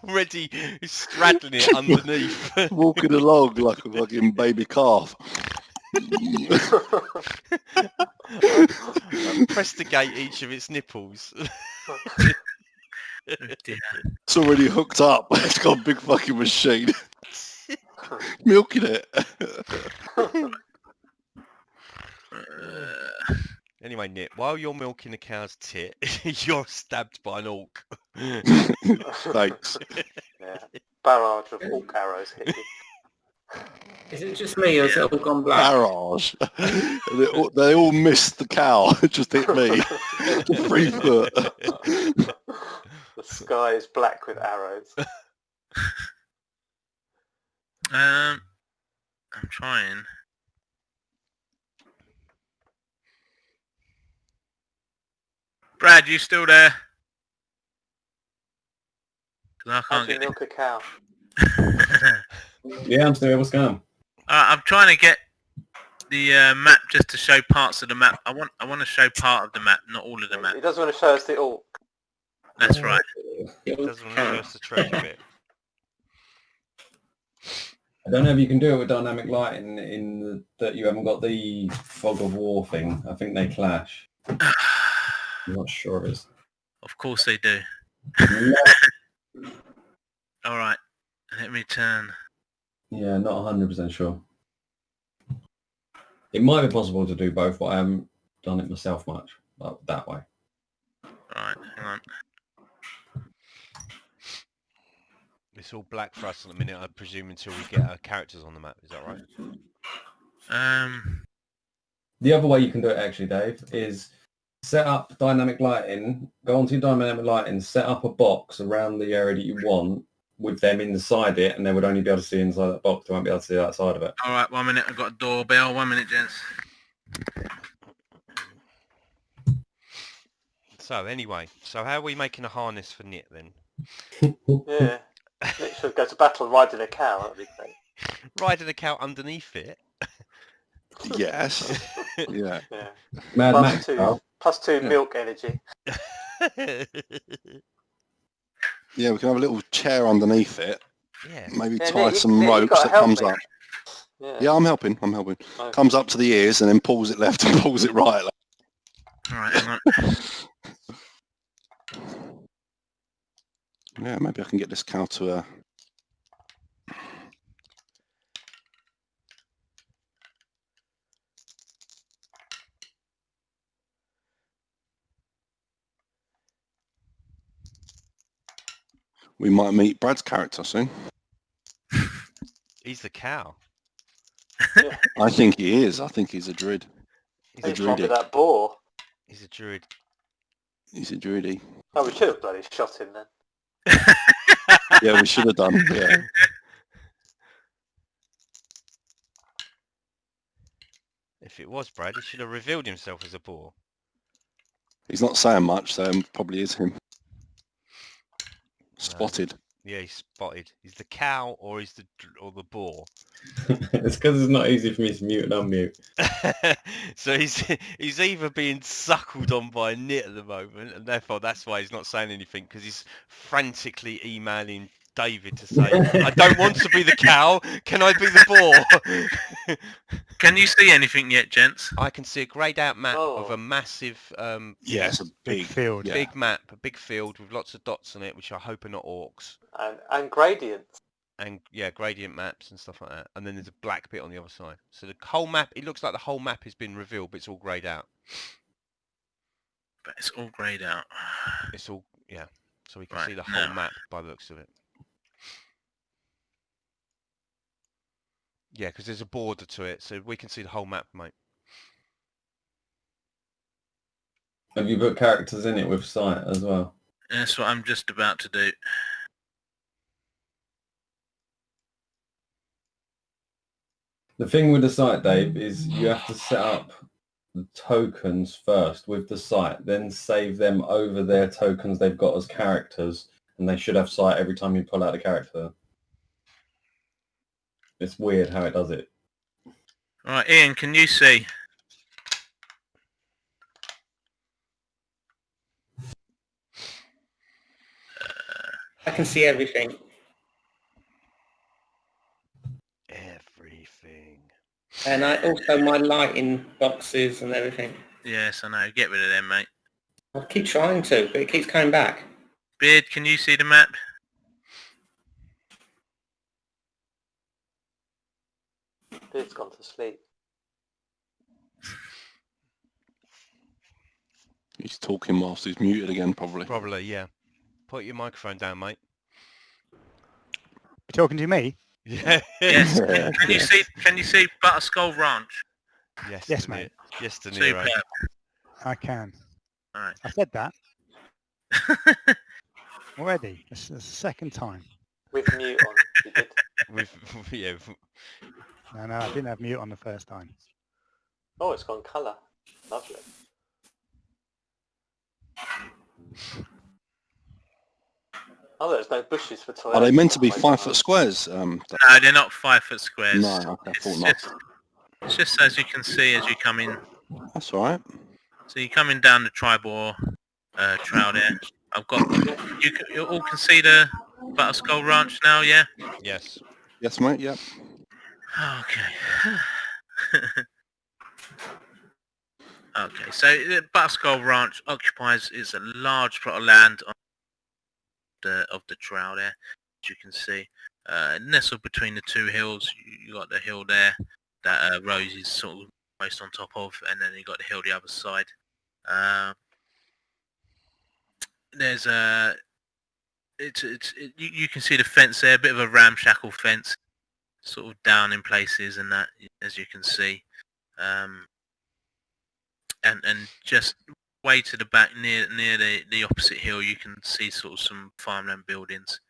Already straddling it underneath. Walking along like a fucking baby calf. Prestigate each of its nipples. Oh, dear. It's already hooked up. It's got a big fucking machine. Milking it. Anyway, Nit, while you're milking the cow's tit, you're stabbed by an orc. Thanks. Yeah. Barrage of orc arrows hit you. Is it just me, or has it all gone black? Barrage. They all missed the cow. It just hit me. 3 foot. The sky is black with arrows. I'm trying. Brad, you still there? 'Cause I How can't do you get. milk a cow? Yeah, I'm still here. What's going on? I'm trying to get the map just to show parts of the map. I want to show part of the map, not all of the map. He doesn't want to show us the orc. That's right. Doesn't want to show us the treasure bit. I don't know if you can do it with dynamic lighting that you haven't got the fog of war thing. I think they clash. I'm not sure it is. Of course they do. All right, let me turn. Yeah, not 100% sure. It might be possible to do both, but I haven't done it myself much that way. All right, hang on. It's all black for us at the minute, I presume, until we get our characters on the map. Is that right? The other way you can do it, actually, Dave, is set up dynamic lighting, go onto your dynamic lighting, set up a box around the area that you want with them inside it, and they would only be able to see inside that box. They won't be able to see outside of it. All right, 1 minute. I've got a doorbell. 1 minute, gents. So anyway, how are we making a harness for Nit then? Yeah. Nick should go to battle riding a cow. That'd be great. Riding a cow underneath it? Yes. Yeah. Yeah. Mad Plus Max. two, plus two milk energy. Yeah, we can have a little chair underneath it. Yeah. Maybe Yeah, tie Nick, some you ropes gotta that help comes me. up. Yeah. Yeah, I'm helping. Okay. Comes up to the ears and then pulls it left and pulls it right. All right, hang on. Yeah, maybe I can get this cow to We might meet Brad's character soon. He's the cow. Yeah. I think he is. I think he's a druid. He's a a, He's one with druidy. that boar. he's a druid. He's a druidy. Oh, we should have bloody shot him then. Yeah, we should have done. Yeah. If it was Brad, he should have revealed himself as a boar. He's not saying much, so it probably is him. Spotted. Yeah, he's spotted. He's the cow or he's the boar. It's because it's not easy for me to mute and unmute. So he's either being suckled on by a Nit at the moment, and therefore that's why he's not saying anything, because he's frantically emailing David to say, I don't want to be the cow, can I be the boar? Can you see anything yet, gents? I can see a greyed out map of Oh. a massive Yeah, it's a Big big field. yeah. big map, a big field with lots of dots on it, which I hope are not orcs. And gradients. And yeah, gradient maps and stuff like that. And then there's a black bit on the other side. So the whole map, it looks like the whole map has been revealed, but it's all greyed out. But it's all greyed out. It's all, yeah. So we can Right, see the whole now. map by the looks of it. Yeah, because there's a border to it, so we can see the whole map, mate. Have you put characters in it with sight as well? That's what I'm just about to do. The thing with the site, Dave, is you have to set up the tokens first with the site, then save them over their tokens they've got as characters, and they should have sight every time you pull out a character. It's weird how it does it. All right, Ian, can you see? I can see everything. Everything. And I also my lighting boxes and everything. Yes, I know. Get rid of them, mate. I keep trying to, but it keeps coming back. Beard, can you see the map? Beard's gone to sleep. He's talking whilst he's muted again, probably. Probably, yeah. Put your microphone down, mate. You talking to me? Yeah. Yes. Yeah, Can you yeah. see? Can you see Butterskull Ranch? Yes, Yes, De Niro. mate. Yes, De Niro. Superb. I can. All right. I said that already. This is the second time. With mute on. You did. Yeah. No, I didn't have mute on the first time. Oh, it's gone colour. Lovely. Oh, there's no bushes for toilets. Are they meant to be Oh my 5 God. foot squares? No, they're not 5 foot squares. No, okay, I thought It's not. it's just as you can see as you come in. That's all right. So you're coming down the tribal trail there. I've got you all can see the Butterskull Ranch now, yeah? Yes. Yes, mate. Yep. Okay. Okay, so the Butterskull Ranch occupies is a large plot of land on of the trail there, as you can see. Nestled between the two hills, you got the hill there that Rosie's sort of most on top of, and then you got the hill the other side. There's you can see the fence there, a bit of a ramshackle fence, sort of down in places, and that, as you can see. And just way to the back near the opposite hill, you can see sort of some farmland buildings.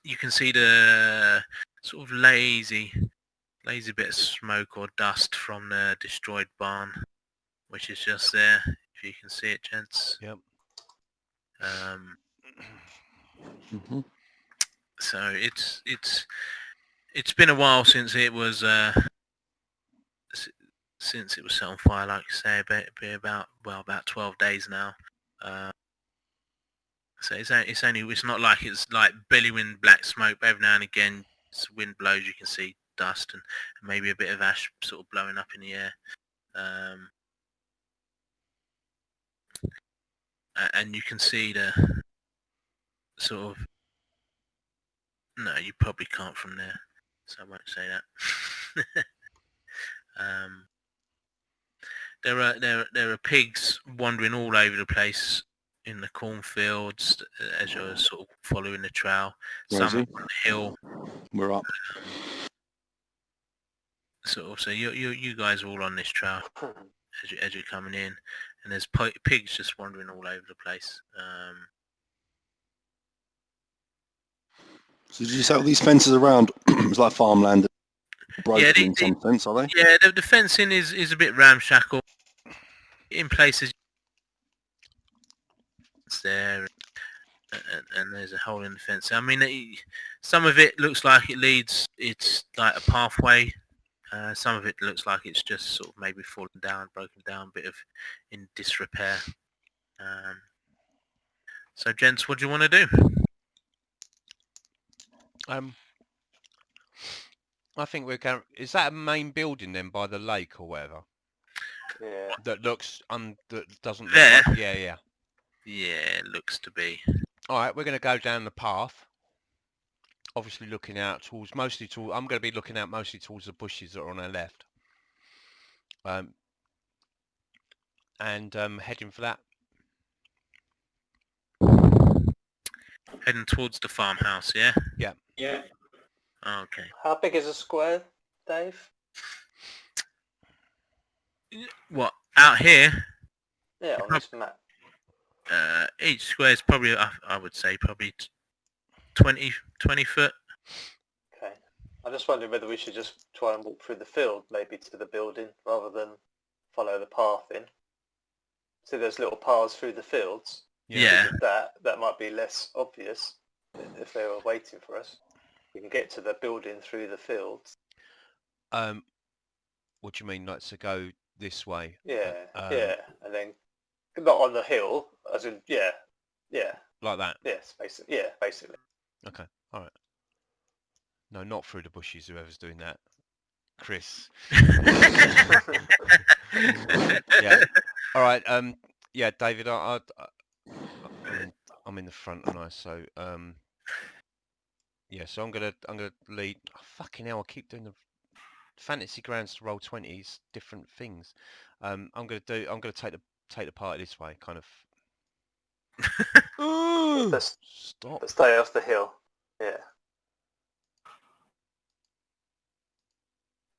You can see the sort of lazy bit of smoke or dust from the destroyed barn, which is just there, if you can see it, gents. Yep. Mhm. So it's been a while since it was since it was set on fire, like I say. Be about 12 days now. So it's not like it's like billowing black smoke, but every now and again wind blows, you can see dust and maybe a bit of ash sort of blowing up in the air. And you can see the sort of, no, you probably can't from there, so I won't say that. There are pigs wandering all over the place in the cornfields as you're sort of following the trail. Some Rosie, up on the hill. we're up. Sort of, so you guys are all on this trail as you're coming in, and there's pigs just wandering all over the place. So did you say all these fences around? It's like farmland, broken Yeah, in some sense, are they? Yeah, the fencing is a bit ramshackle in places. It's there, and there's a hole in the fence. I mean, some of it looks like it's like a pathway. Some of it looks like it's just sort of maybe fallen down, broken down, bit of in disrepair. So, gents, what do you want to do? I think we're going. Is that a main building then by the lake or whatever? Yeah. That looks that doesn't look There. like. Yeah. Yeah, it looks to be. All right, we're going to go down the path. Obviously, looking out towards I'm going to be looking out mostly towards the bushes that are on our left. And heading for that. Heading towards the farmhouse, yeah? Yeah. Okay. How big is a square, Dave? What, out here? Yeah, on this map. Each square is probably, I would say, probably 20 foot. Okay. I'm just wondering whether we should just try and walk through the field, maybe to the building, rather than follow the path in. See, there's little paths through the fields. Yeah. That might be less obvious if they were waiting for us. We can get to the building through the fields. What do you mean, like to go this way? Yeah, and then not on the hill, as in yeah, like that. Yes, basically. Okay, all right. No, not through the bushes. Whoever's doing that, Chris. Yeah. All right. Yeah, David. I'm in the front, and so yeah. So I'm gonna lead. Oh, fucking hell! I keep doing the fantasy grounds to Roll20s, different things. I'm gonna take the party this way, kind of. Stop. But stay off the hill. Yeah.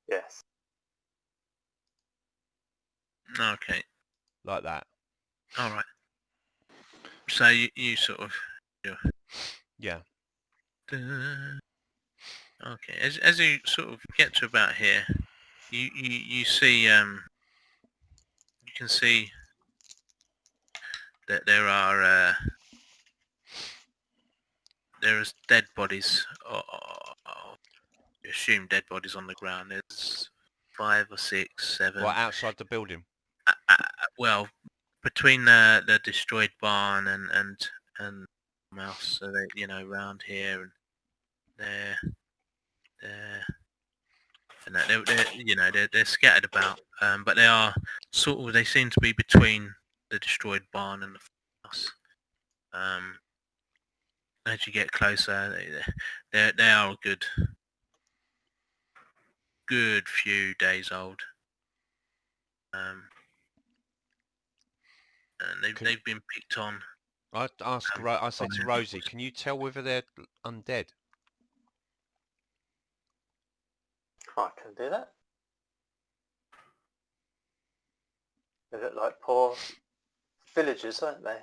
Yes. Okay. Like that. All right. So you sort of. Yeah. Okay. As you sort of get to about here, you see you can see that there's dead bodies, or you assume dead bodies on the ground. There's 5 or 6, 7. Well, outside the building. Well, between the destroyed barn and mouse, so they around here and there. and that they're scattered about, but they are they seem to be between the destroyed barn and the house. As you get closer, they are a good few days old. And they've been picked on. I said to Rosie, can you tell whether they're undead? I can do that. They look like poor villagers, aren't they?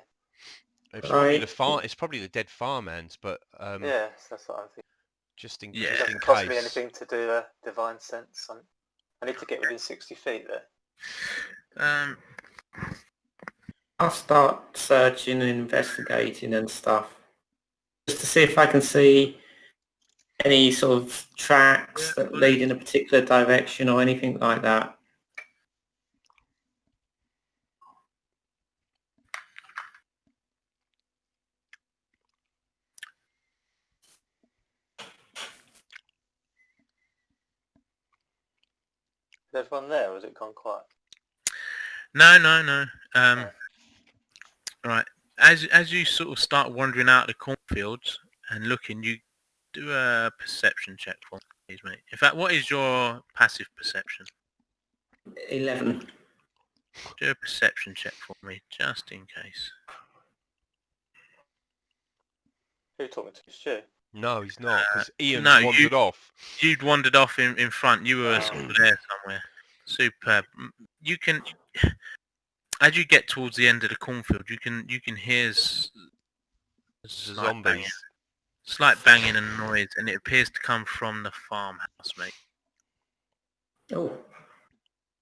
It's probably it's probably the dead farmhands, but yeah, that's what I'm thinking. Just in Doesn't case. cost me anything to do a divine sense. I need to get within 60 feet there. I'll start searching and investigating and stuff, just to see if I can see any sort of tracks that lead in a particular direction or anything like that. Is everyone there, or has it gone quiet? No. Right. As you sort of start wandering out the cornfields and looking, you do a perception check for me, please, mate. In fact, what is your passive perception? 11. Do a perception check for me, just in case. Who are you talking to? Stu? No, he's not, because Ian's no, wandered off. You'd wandered off in front. You were sort of there somewhere. Superb. You can, as you get towards the end of the cornfield, you can hear Zombies. Slight banging and noise, and it appears to come from the farmhouse, mate. Oh,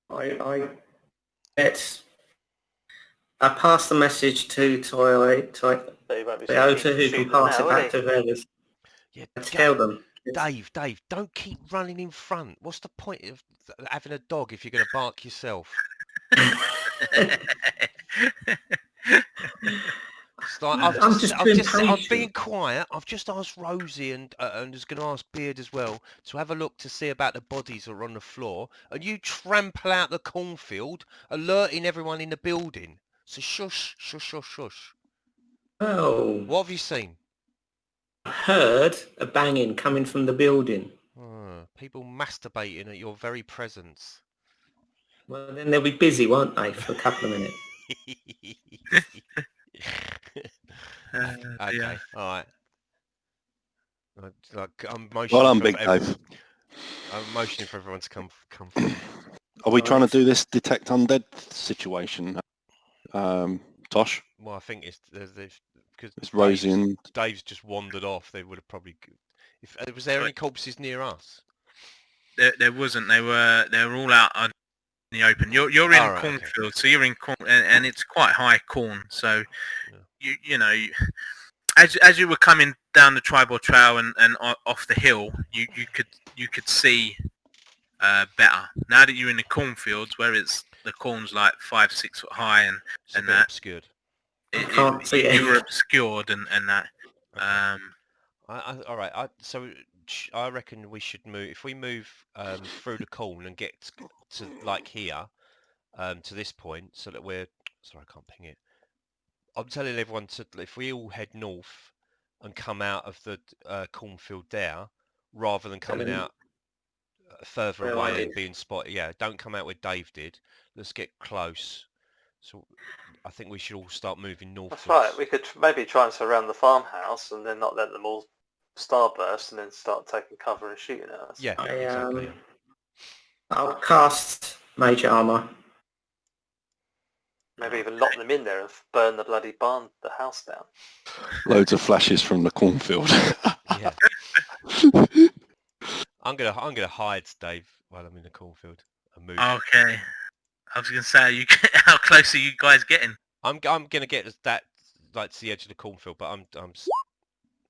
I pass the message to Toyota, who can pass it back to others. Yeah, Tell them. Dave, don't keep running in front. What's the point of having a dog if you're going to bark yourself? I'm being quiet. I've just asked Rosie and was going to ask Beard as well to have a look to see about the bodies that are on the floor, and you trample out the cornfield, alerting everyone in the building. So shush. Oh. What have you seen? Heard a banging coming from the building. People masturbating at your very presence. Well, then they'll be busy, won't they, for a couple of minutes? Okay, yeah. all right. I'm motioning. Well, I'm Big Dave. I'm motioning for everyone to come forward. Are we trying to do this detect undead situation, Tosh? Well, I think it's because It's Rosie and Dave's just wandered off. They would have probably. Was there any corpses near us? There wasn't. They were all out in the open. You're in cornfield, okay. So you're in corn, and it's quite high corn. So you know, as you were coming down the tribal trail and off the hill, you could see better. Now that you're in the cornfields, where the corn's like 5-6 foot high and that obscured. You were obscured and that. All right. So I reckon we should move. If we move through the corn and get to like here, to this point, so that we're. Sorry, I can't ping it. I'm telling everyone if we all head north and come out of the cornfield there, rather than coming out further away and being spotted. Yeah, don't come out where Dave did. Let's get close. So I think we should all start moving north. That's right. We could maybe try and surround the farmhouse and then not let them all starburst and then start taking cover and shooting at us. Yeah, exactly. I'll cast Mage Armor. Maybe even lock them in there and burn the bloody barn, the house down. Loads of flashes from the cornfield. Yeah. I'm gonna hide, Dave, while I'm in the cornfield and move. Okay. I was gonna say, how close are you guys getting? I'm gonna get that like to the edge of the cornfield, but it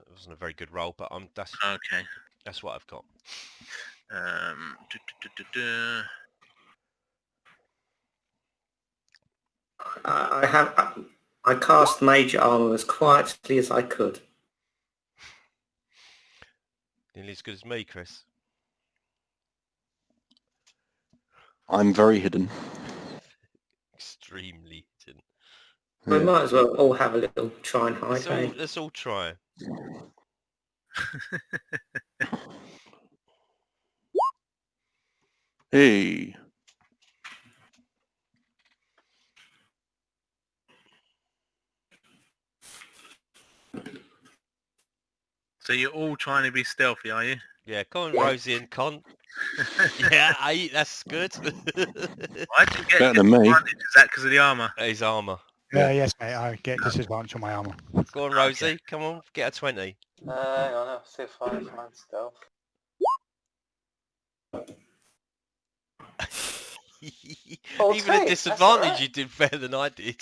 wasn't a very good roll, but that's okay. That's what I've got. I cast Mage Armor as quietly as I could. Nearly as good as me, Chris. I'm very hidden. Extremely hidden. We Yeah. might as well all have a little try and hide. Eh? Let's all try. Hey. So you're all trying to be stealthy, are you? Yeah, come on, Yeah. Rosie and Con. Yeah, that's good. Why'd you get Better than me. disadvantage? Is that because of the armour? His armour. Yes, mate. I get disadvantage on my armor. Go on, Rosie. Come on, get a 20. Hang on, I'll see if I find stealth. Oh, Even at that's disadvantage, alright. you did better than I did.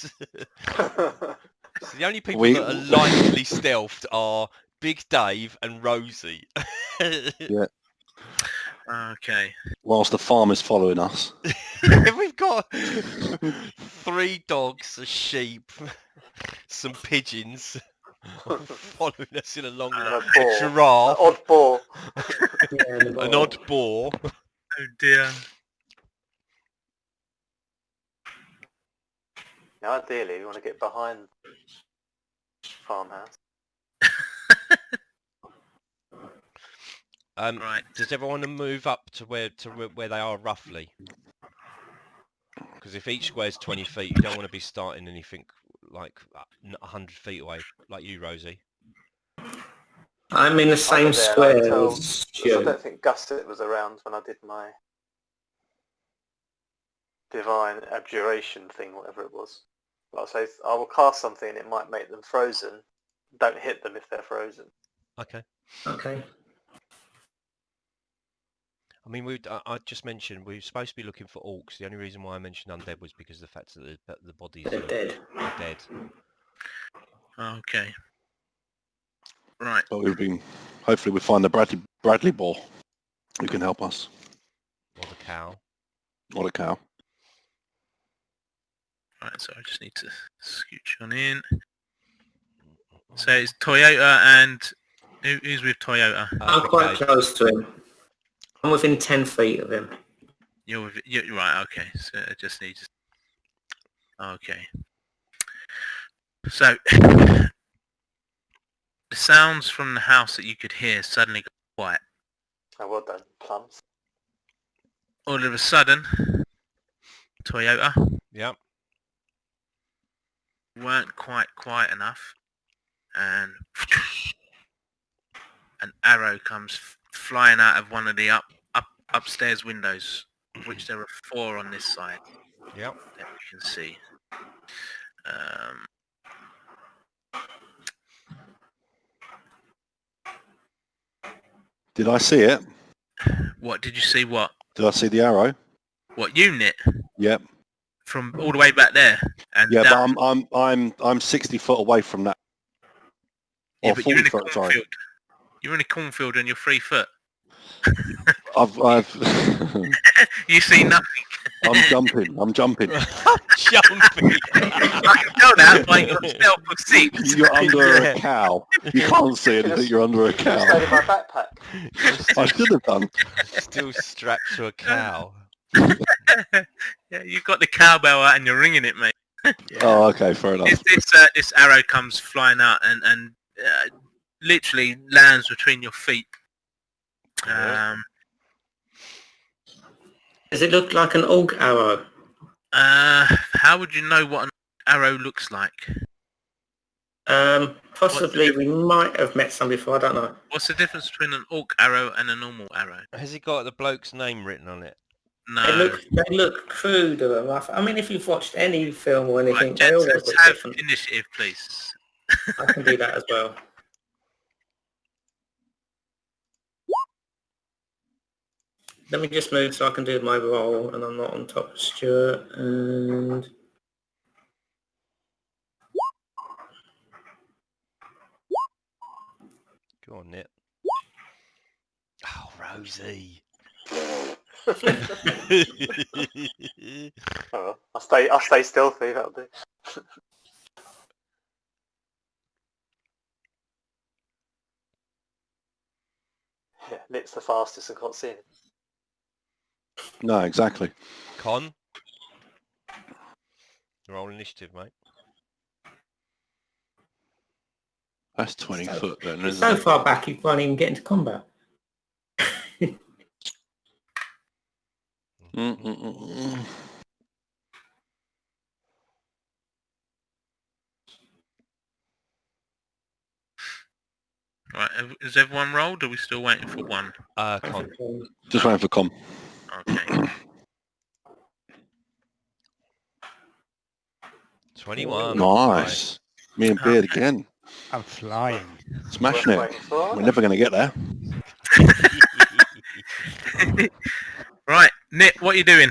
So the only people We- that are lightly stealthed are Big Dave and Rosie. Yeah. Okay. Whilst the farm is following us. We've got 3 dogs, a sheep, some pigeons following us in a long And line. a boar. An Giraffe, odd boar. Yeah, and the an ball. odd boar. Oh dear. Now, ideally, you want to get behind farmhouse. Right. Does everyone want to move up to where they are roughly? Because if each square's 20 feet, you don't want to be starting anything like 100 feet away, like you, Rosie. I'm in the I same was there, square until- as I you. don't think Gusset was around when I did my divine abjuration thing, whatever it was. But I'll say I will cast something and it might make them frozen. Don't hit them if they're frozen. Okay. Okay. I mean, I just mentioned we were supposed to be looking for orcs. The only reason why I mentioned undead was because of the fact that the bodies They're dead. are dead. Okay. Right. But we've been. Hopefully, we find the Bradley boar who can help us, Or the cow. or the cow. Right. So I just need to scooch on in. So it's Toyota and who's with Toyota? I'm Big quite Dave. close to him. I'm within 10 feet of him. You're right. Okay. So I just need to. Okay. So the sounds from the house that you could hear suddenly got quiet. Oh, well done, plums. All of a sudden, Toyota Yep. weren't quite quiet enough, and an arrow comes flying out of one of the upstairs windows, of which there are 4 on this side. Yep. That you can see. Did I see it? What did you see? What? Did I see the arrow? What unit? Yep. From all the way back there. And Yeah, down. but I'm 60 foot away from that. Yeah, Or but you're in 40 a foot. Sorry. cornfield. You're in a cornfield and you're 3 foot. I've You see nothing. I'm jumping. Jumping. I can tell that by your stealth of 6. You're under Yeah. a cow. You can't see anything. You're under a Stayed cow. in my backpack. I should have done. Still strapped to a cow. Yeah, you've got the cowbell out and you're ringing it, mate. Oh, okay, fair enough. This arrow comes flying out and literally lands between your feet. Does it look like an orc arrow? How would you know what an arrow looks like? Possibly we might have met some before, I don't know. What's the difference between an orc arrow and a normal arrow? Has he got the bloke's name written on it? No. They look crude. I mean, if you've watched any film or anything, Right, they all gents, look let's have different. initiative, please. I can do that as well. Let me just move so I can do my roll and I'm not on top of Stuart. And Go on, Nit. Oh, Rosie. Oh, I'll stay stealthy. That'll do. Yeah, Nit's the fastest. I can't see him. No, exactly. Con. Roll initiative, mate. That's 20 foot then, It's isn't so it? far back you can't even get into combat. Mm-mm-mm. Right, is everyone rolled? Or are we still waiting for one? Con. Just waiting for com. Okay. 21. Nice. Me and Beard again. I'm flying. Smashing Worth it. waiting for. We're never going to get there. Right, Nick, what are you doing?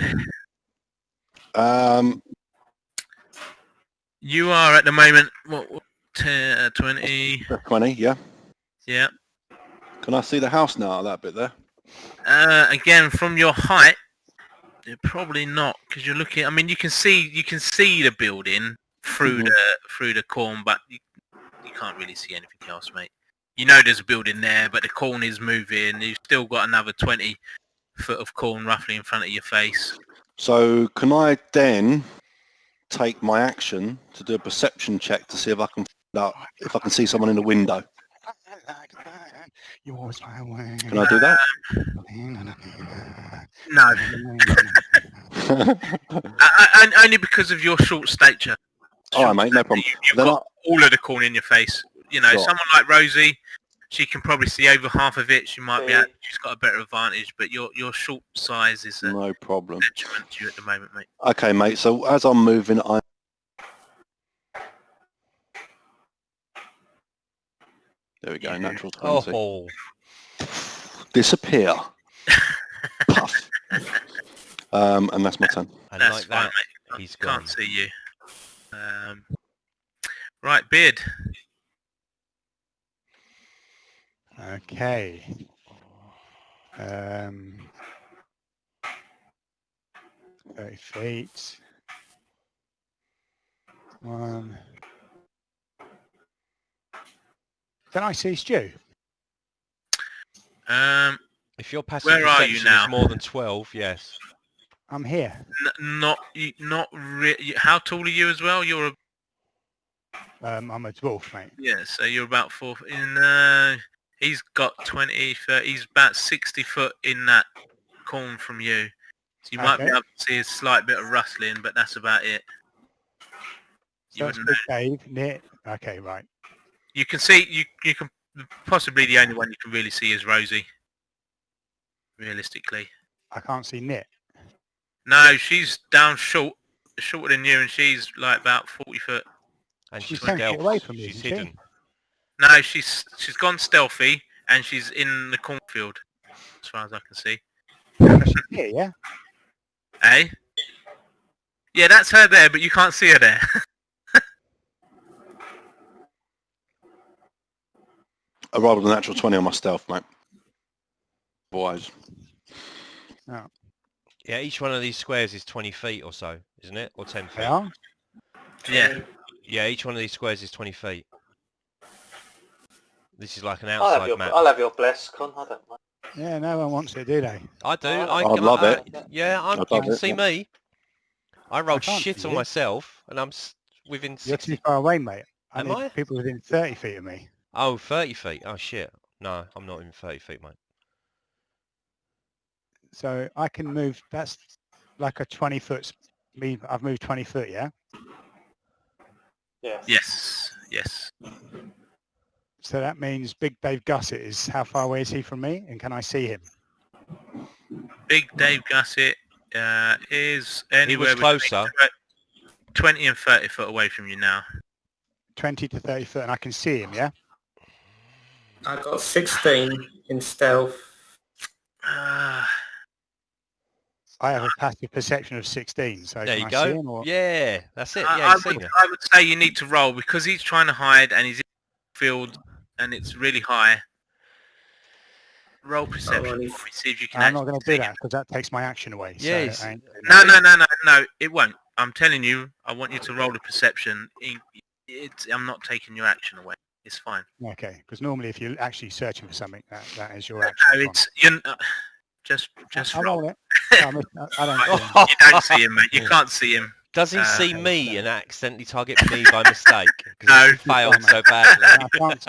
You are at the moment, what 20? 20, yeah. Yeah. Can I see the house now, that bit there? Again, from your height, probably not, because you're looking. I mean, you can see the building through the corn, but you can't really see anything else, mate. You know there's a building there, but the corn is moving. You've still got another 20 foot of corn roughly in front of your face. So can I then take my action to do a perception check to see if I can find out if I can see someone in the window? You always fly away. Can I do that? No, only because of your short stature. All right, mate, no problem. You've Then got all of the corn in your face. You know, Sure. someone like Rosie, she can probably see over half of it. She might she's got a better advantage, but your short size is a no problem. detriment to you at the moment, mate. Okay, mate. So as I'm moving, there we go. Natural 20. Oh. Disappear. Puff. And that's my turn. And That's like fine, that, mate. he's gone. Can't see you. Right, Beard. Okay. 30 feet. One. Can I see Stu? If your passive Where are you perception now? is more than 12, yes. I'm here. Not how tall are you as well? You're I'm a dwarf, mate. yeah, so you're about 4 in. He's got 20, 30, he's about 60 foot in that corn from you. So you might be Okay. able to see a slight bit of rustling, but that's about it. So that's wouldn't Big Dave, Nick. Okay, right. You can see, you can, possibly the only one you can really see is Rosie, realistically. I can't see Nick. No, she's down shorter than you, and she's like about 40 foot. And She's she's 10 feet stealth. away from me, She's isn't she? hidden. No, she's gone stealthy, and she's in the cornfield, as far as I can see. She's here, yeah? Eh? Yeah, that's her there, but you can't see her there. I rolled a natural 20 on my stealth, mate. Boys. Oh, Yeah, each one of these squares is 20 feet or so, isn't it? Or 10 they feet? are? Yeah. Yeah, each one of these squares is 20 feet. This is like an I'll have outside your, map. I'll have your bless, Con. I don't mind. Yeah, no one wants it, do they? I do. I'd love it. Yeah, I'd you love can it, see yeah. me. I rolled can't shit see on you. myself, and I'm within You're 60. too far away, mate. I Am need I? people within 30 feet of me. Oh, 30 feet. Oh, shit. No, I'm not in 30 feet, mate. So I can move, that's like a 20 foot, I've moved 20 foot, yeah? Yeah. Yes. So that means Big Dave Gusset is, how far away is he from me? And can I see him? Big Dave Gusset is anywhere between closer. 20 and 30 foot away from you now. 20 to 30 foot, and I can see him, yeah? I got 16 in stealth. I have a passive perception of 16, so There can you I go. see him? Or... Yeah, that's it. I Yeah, you've seen it. would say you need to roll because he's trying to hide and he's in the field and it's really high. Roll perception. Alright. Let me see if you can. I'm not going to do see that because that takes my action away. Yeah, So I ain't doing him. No, it won't. I'm telling you, I want you to roll the perception. I'm not taking your action away. It's fine. that. Okay, because normally if you're actually searching for something, that is your No, action. it's you. Just I'll roll. roll it. I don't see him. You don't see him, mate. You can't see him. Does he see okay, me so- and accidentally target me by mistake? No. Because he failed so badly. I can't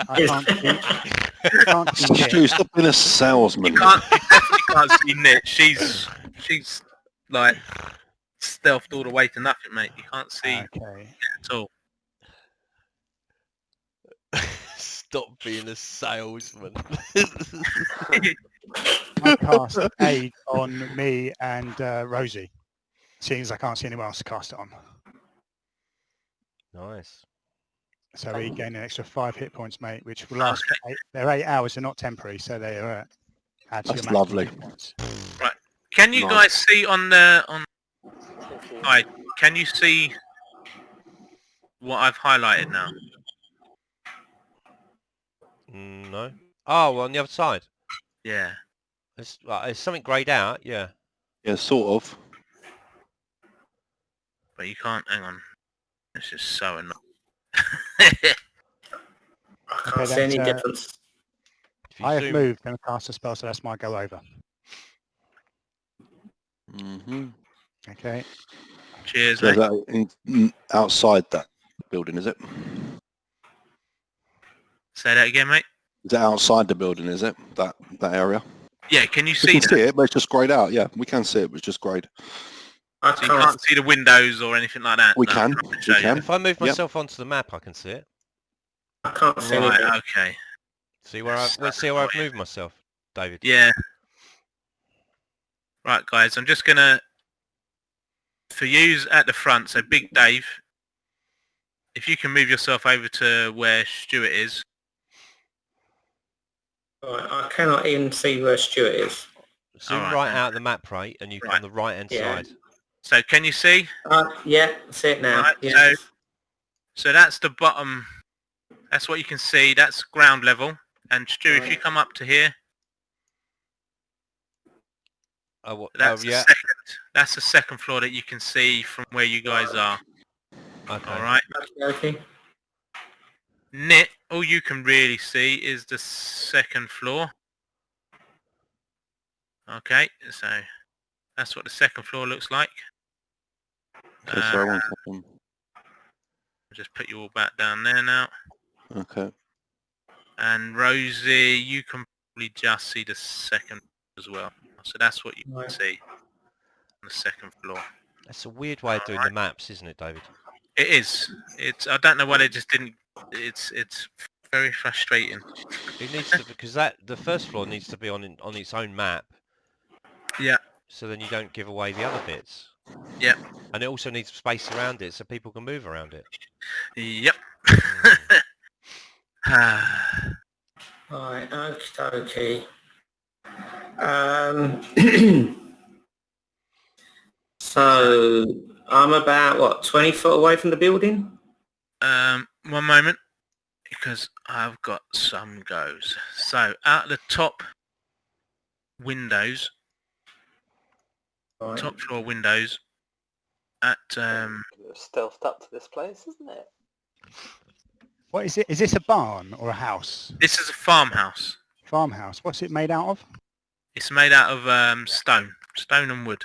see Nick. Stu, stop being a salesman. You definitely can't see Nick. She's like stealthed all the way to nothing, mate. You can't see Okay. at all. Stop being a salesman. I cast aid on me and Rosie, seeing as I can't see anyone else to cast it on. Nice. So we gain an extra 5 hit points, mate, which will last for 8. They're 8 hours, they're not temporary, so they are add to your That's maximum lovely. hit points. Can you Nice. guys see on the Hi, can you see what I've highlighted now? No. Oh, well, on the other side. Yeah. It's something greyed out. Yeah. Yeah, sort of. But you can't, hang on. This is so annoying. I can't see any that's, difference. If you I have zoom- moved and cast a spell, so that's my go over. Mm-hmm. Okay. Cheers, So is mate. that outside that building, is it? Say that again, mate. Is it outside the building, is it? That area? Yeah, can you We see can that? see it, but it's just greyed out. Yeah, we can see it, but it's just greyed. I So you can't. can't see the windows or anything like that? We No, can, I can we show you. can. If I move Yep. myself onto the map, I can see it. I can't see Right, anything. okay. See where I've moved myself, David. Yeah. Right, guys, I'm just gonna, for yous at the front, so Big Dave, if you can move yourself over to where Stuart is. Right, I cannot even see where Stuart is. Zoom Alright, right then. out the map, right, and you're Right. on the right hand Yeah. side. So can you see? Yeah, see it now. Right, Yeah. So that's the bottom, that's what you can see, that's ground level. And Stu, if you Right. come up to here, that's yeah. that's the second floor that you can see from where you guys are. Okay. Alright. Okay. Nick, all you can really see is the second floor. Okay, so that's what the second floor looks like. Okay, sorry, 1 second. I'll just put you all back down there now. Okay. And Rosie, you can probably just see the second as well. So that's what you can Right. see on the second floor. That's a weird way of doing the maps, isn't it, David? It is. I don't know why they just didn't. It's very frustrating. It needs to, because the first floor needs to be on its own map. Yeah. So then you don't give away the other bits. Yep. And it also needs space around it so people can move around it. Yep. Right, okay. So I'm about 20 foot away from the building. 1 moment, because I've got some goes. So out the top windows, Right. top floor windows, at Stealthed up to this place, isn't it? What is it? Is this a barn or a house? this is a farmhouse. Farmhouse. What's it made out of? It's made out of stone and wood.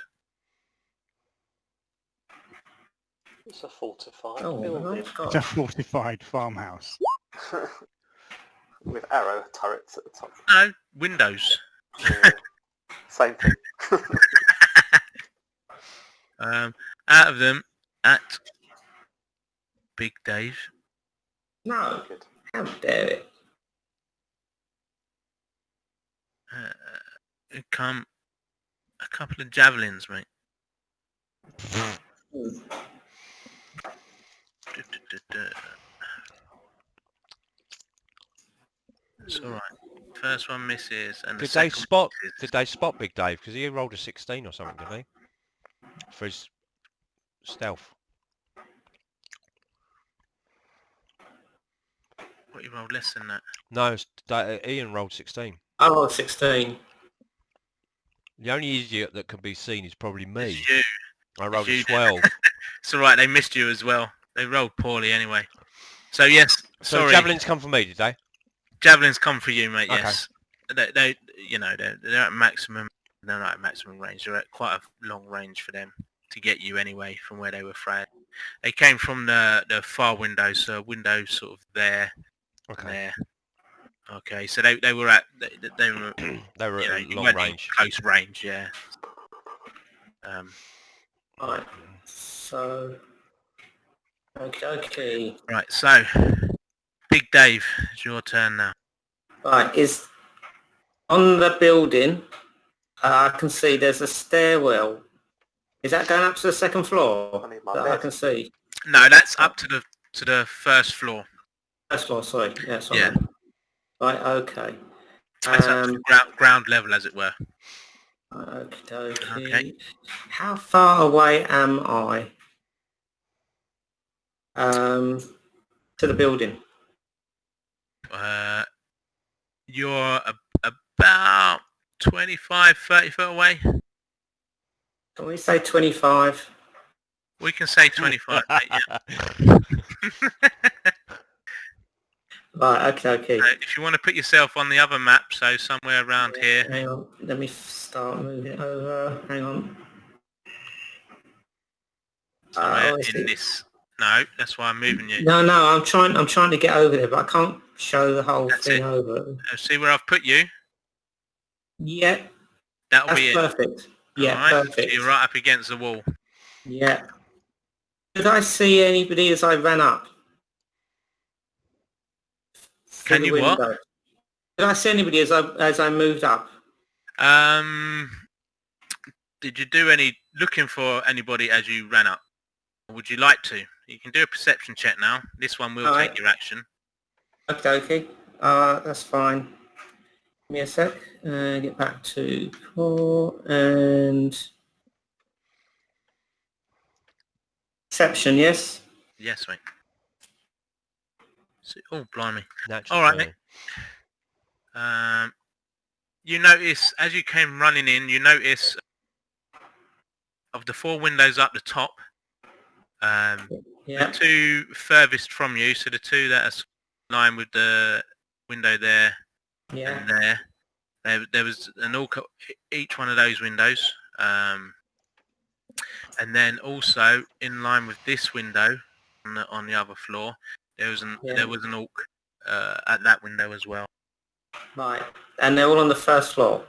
It's a fortified Oh, building It's a God. fortified farmhouse. with arrow turrets at the top. No, windows. Yeah. Same thing. Out of them, at Big Dave, No, Good. how dare it? come a couple of javelins, mate. It's alright. First one misses, and the Did they second spot? one misses. Did they spot Big Dave? Because he rolled a 16 or something, didn't he? For his stealth. What, you rolled less than that? No, Ian rolled 16. Oh, 16. The only idiot that can be seen is probably me. It's you. I rolled you. a 12. It's alright, they missed you as well. They rolled poorly anyway. So yes, So sorry. javelins come from me, did they? Javelins come for you, mate. Okay. Yes, they're at maximum They're not at maximum range. They're at quite a long range for them to get you anyway from where they were fired. They came from the far window, so window sort of there and Okay. there. Okay, so they were at they were They were you know, at you long weren't in range. close range, yeah. Right. So, okay. Right, so Big Dave, it's your turn now. Right, is on the building. I can see there's a stairwell. Is that going up to the second floor? I need my That I bed. can see. No, that's up to the first floor. First floor, sorry. Yeah, sorry. Yeah. Right, okay. That's up to ground level, as it were. Okay. How far away am I? To the building. You're about 25, 30 foot away. Can we say 25? We can say 25, mate, yeah. Right, okay. If you want to put yourself on the other map, so somewhere around here. Hang on, let me start moving over. Hang on. Somewhere in this. No, that's why I'm moving you. No, I'm trying to get over there, but I can't show the whole thing over. See where I've put you? Yeah. That'll That's be it. perfect. Yeah, right, perfect. so you're right up against the wall. Yeah. Did I see anybody as I ran up? Can you what? Did I see anybody as I moved up? Did you do any looking for anybody as you ran up? Or would you like to? You can do a perception check now. This one will take your action. Okay. That's fine. Give me a sec. Get back to core and perception. Yes. Yes, mate. So, oh, blimey. Natural All right, mate. You notice as you came running in, you notice of the 4 windows up the top, the 2 furthest from you, so the 2 that are in line with the window there and there was an orc at each one of those windows, and then also in line with this window on the other floor, there was an orc at that window as well. Right, and they're all on the first floor.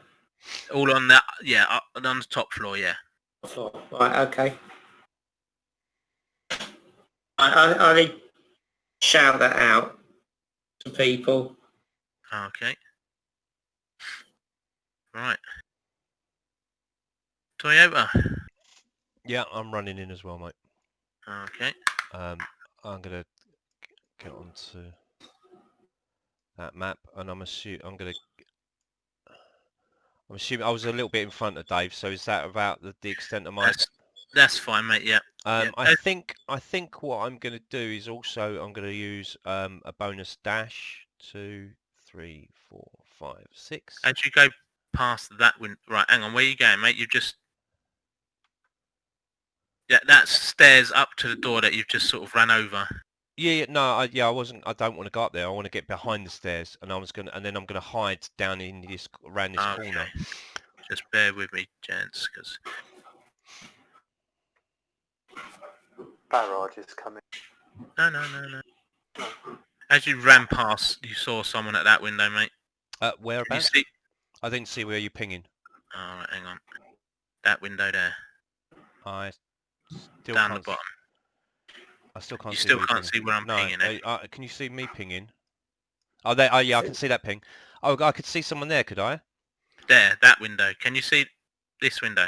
All on that, yeah, on the top floor, yeah. Floor. Right, okay. I shout that out to people. Okay. Right. Toyota. Yeah, I'm running in as well, mate. Okay. I'm gonna get onto that map, and I'm assuming I was a little bit in front of Dave. So is that about the extent of my? That's fine, mate. Yeah. I think what I'm going to do is also I'm going to use a bonus dash. 2, 3, 4, 5, 6. As you go past that window, right? Hang on, where are you going, mate? You just that's stairs up to the door that you've just sort of ran over. I wasn't. I don't want to go up there. I want to get behind the stairs, and then I'm gonna hide down in around this corner. Just bear with me, gents, because barrage is coming. No. As you ran past, you saw someone at that window, mate. Whereabouts? I didn't see where you're pinging. All right, hang on. That window there. I still down can't the bottom. I still can't. You still can't see where I'm pinging it. Can you see me pinging? Oh, there. Oh, yeah, I can see that ping. Oh, I could see someone there. Could I? There, that window. Can you see this window?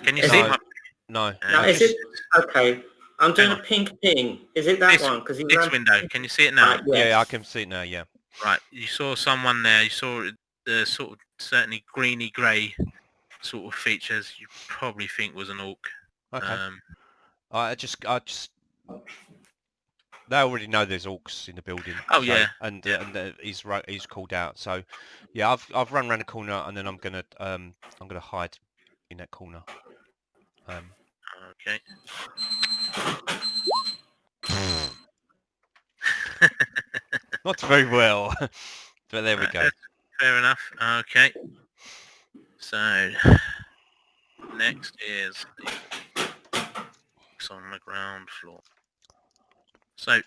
Can you see my... No. No, is it okay? I'm doing a pink ping. Is it that one? Because this window. Can you see it now? Right, yes. Yeah, I can see it now. Yeah. Right. You saw someone there. You saw the sort of certainly greeny grey sort of features. You probably think was an orc. Okay. I just. They already know there's orcs in the building. Oh, yeah. And he's called out. So, yeah, I've run around the corner, and then I'm gonna hide in that corner. Okay. Not very well, but there we go. Fair enough. Okay. So next is the orcs on the ground floor. So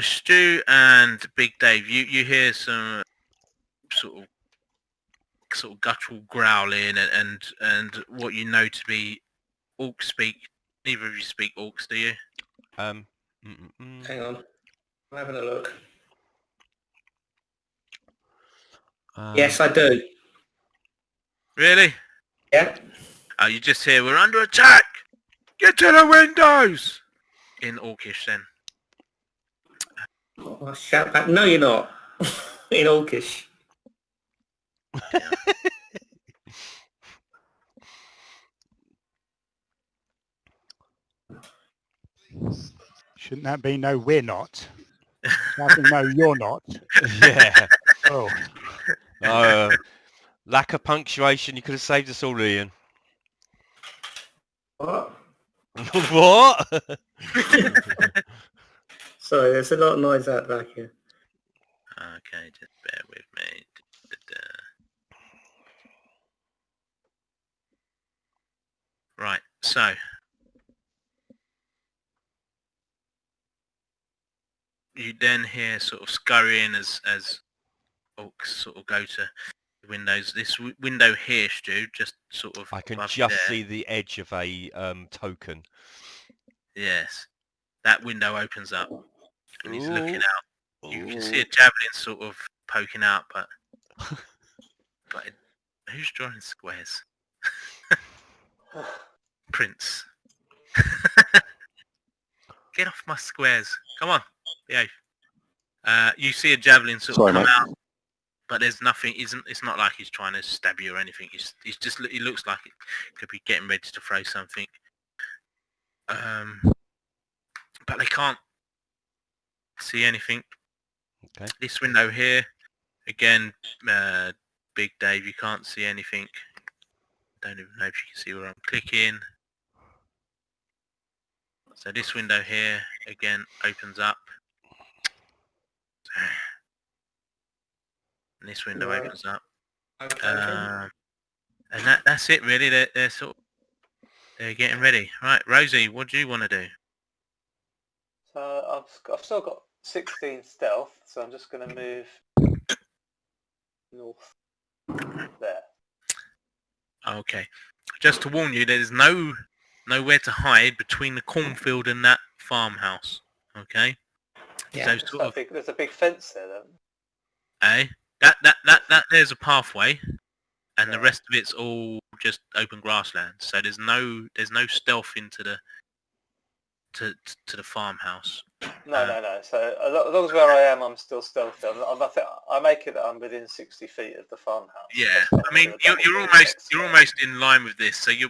Stu and Big Dave, you hear some sort of guttural growling and what you know to be orc speak. Neither of you speak orcs, do you? Hang on. I'm having a look. Yes, I do. Really? Yeah. Oh, you just hear, we're under attack! Get to the windows! In Orcish then. Oh, I'll shout back. No, you're not. In Orcish. Shouldn't that be no, we're not? I think, no, you're not. Yeah. Oh, Lack of punctuation. You could have saved us all, Ian. What? What? Sorry, there's a lot of noise out back here. Okay, just bear with me. Right, so you then hear sort of scurrying as orcs sort of go to the windows. This window here, Stu, just sort of I can above just there. see the edge of a token. Yes, that window opens up, and he's looking out. You can see a Ooh. javelin sort of poking out, but who's drawing squares? Prince. Get off my squares. Come on. Behave. You see a javelin sort of come out, but there's nothing. It's not like he's trying to stab you or anything. He's just. He looks like it could be getting ready to throw something. But they can't see anything. Okay. This window here, again, Big Dave, you can't see anything. Don't even know if you can see where I'm clicking. So this window here, again, opens up. And this window opens up. Okay. And that's it really. They're getting ready. Right, Rosie, what do you want to do? So I've still got 16 stealth, so I'm just going to move north there. Okay. Just to warn you, there's nowhere to hide between the cornfield and that farmhouse. Okay. Yeah. So There's a big fence there, then. Eh? That there's a pathway, and the Right. rest of it's all just open grassland. So there's no stealth into the to the farmhouse. No. So as long as where I am, I'm still stealthy. I make it that I'm within 60 feet of the farmhouse. Yeah, So I mean you're almost in line with this. So you're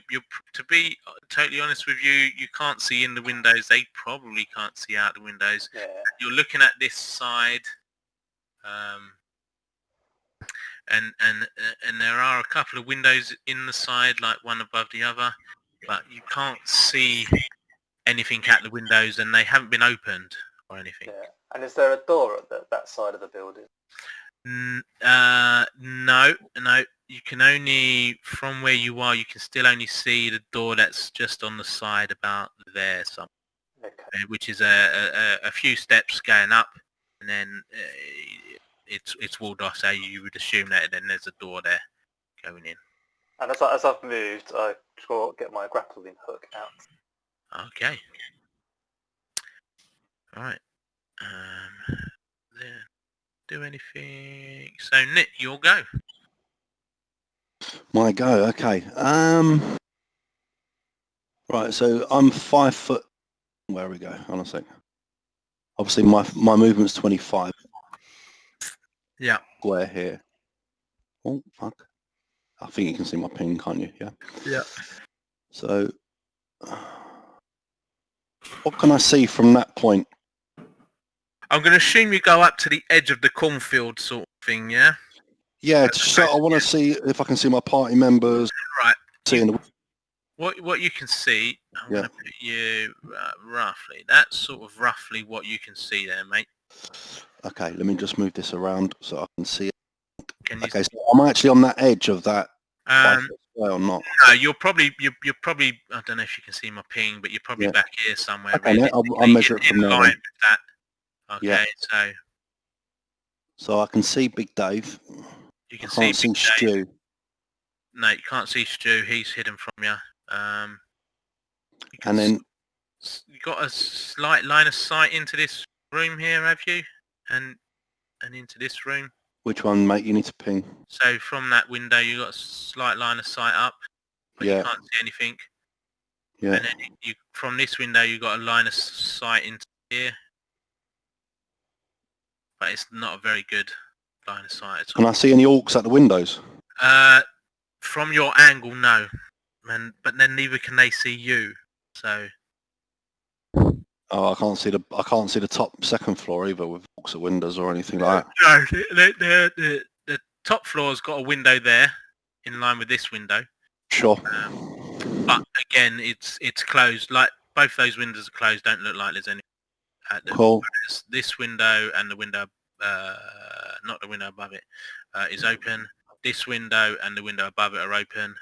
to be totally honest with you, you can't see in the windows. They probably can't see out the windows. Yeah. You're looking at this side, and there are a couple of windows in the side, like one above the other, but you can't see anything at the windows, and they haven't been opened or anything. Yeah. And is there a door at that side of the building? No. You can only, from where you are, you can still only see the door that's just on the side about there, somewhere, Okay. which is a few steps going up, and then it's walled off. So you would assume that then there's a door there going in. And as I've moved, I get my grappling hook out. Okay. All right. Then do anything. So Nick, you'll go. My go, okay. Right, so I'm 5 foot. Where we go? Hold on a sec. Obviously, my movement's 25. Yeah. Square here. Oh fuck! I think you can see my ping, can't you? Yeah. Yeah. So, what can I see from that point? I'm going to assume you go up to the edge of the cornfield sort of thing, yeah? Yeah, so I want to see if I can see my party members. Right. Seeing the What you can see, I'm Yeah. going to put you roughly. That's sort of roughly what you can see there, mate. Okay, let me just move this around so I can see it. Can you Okay, so I'm actually on that edge of that. way or not? No, you're probably. I don't know if you can see my ping, but you're probably Yeah. back here somewhere. Okay, mate, I'll measure it from in there. line then. with that. Okay, Yeah. so So I can see Big Dave. you I can can't see Big Dave. Stu. No, you can't see Stu. He's hidden from you. You can And then you got a slight line of sight into this room here, have you? And into this room. which one, mate? You need to ping. So from that window, you got a slight line of sight up, but Yeah. you can't see anything. Yeah. And then you from this window, you got a line of sight into here, but it's not a very good line of sight at Can all. I see any orcs at the windows? From your angle, no, but then neither can they see you. So Oh, I can't see the top second floor either with orcs at windows or anything like that. no, the top floor's got a window there, in line with this window. Sure. But again, it's closed. Like both those windows are closed. Don't look like there's any at them. Cool. Whereas this window and the window, not the window above it, is open. This window and the window above it are open.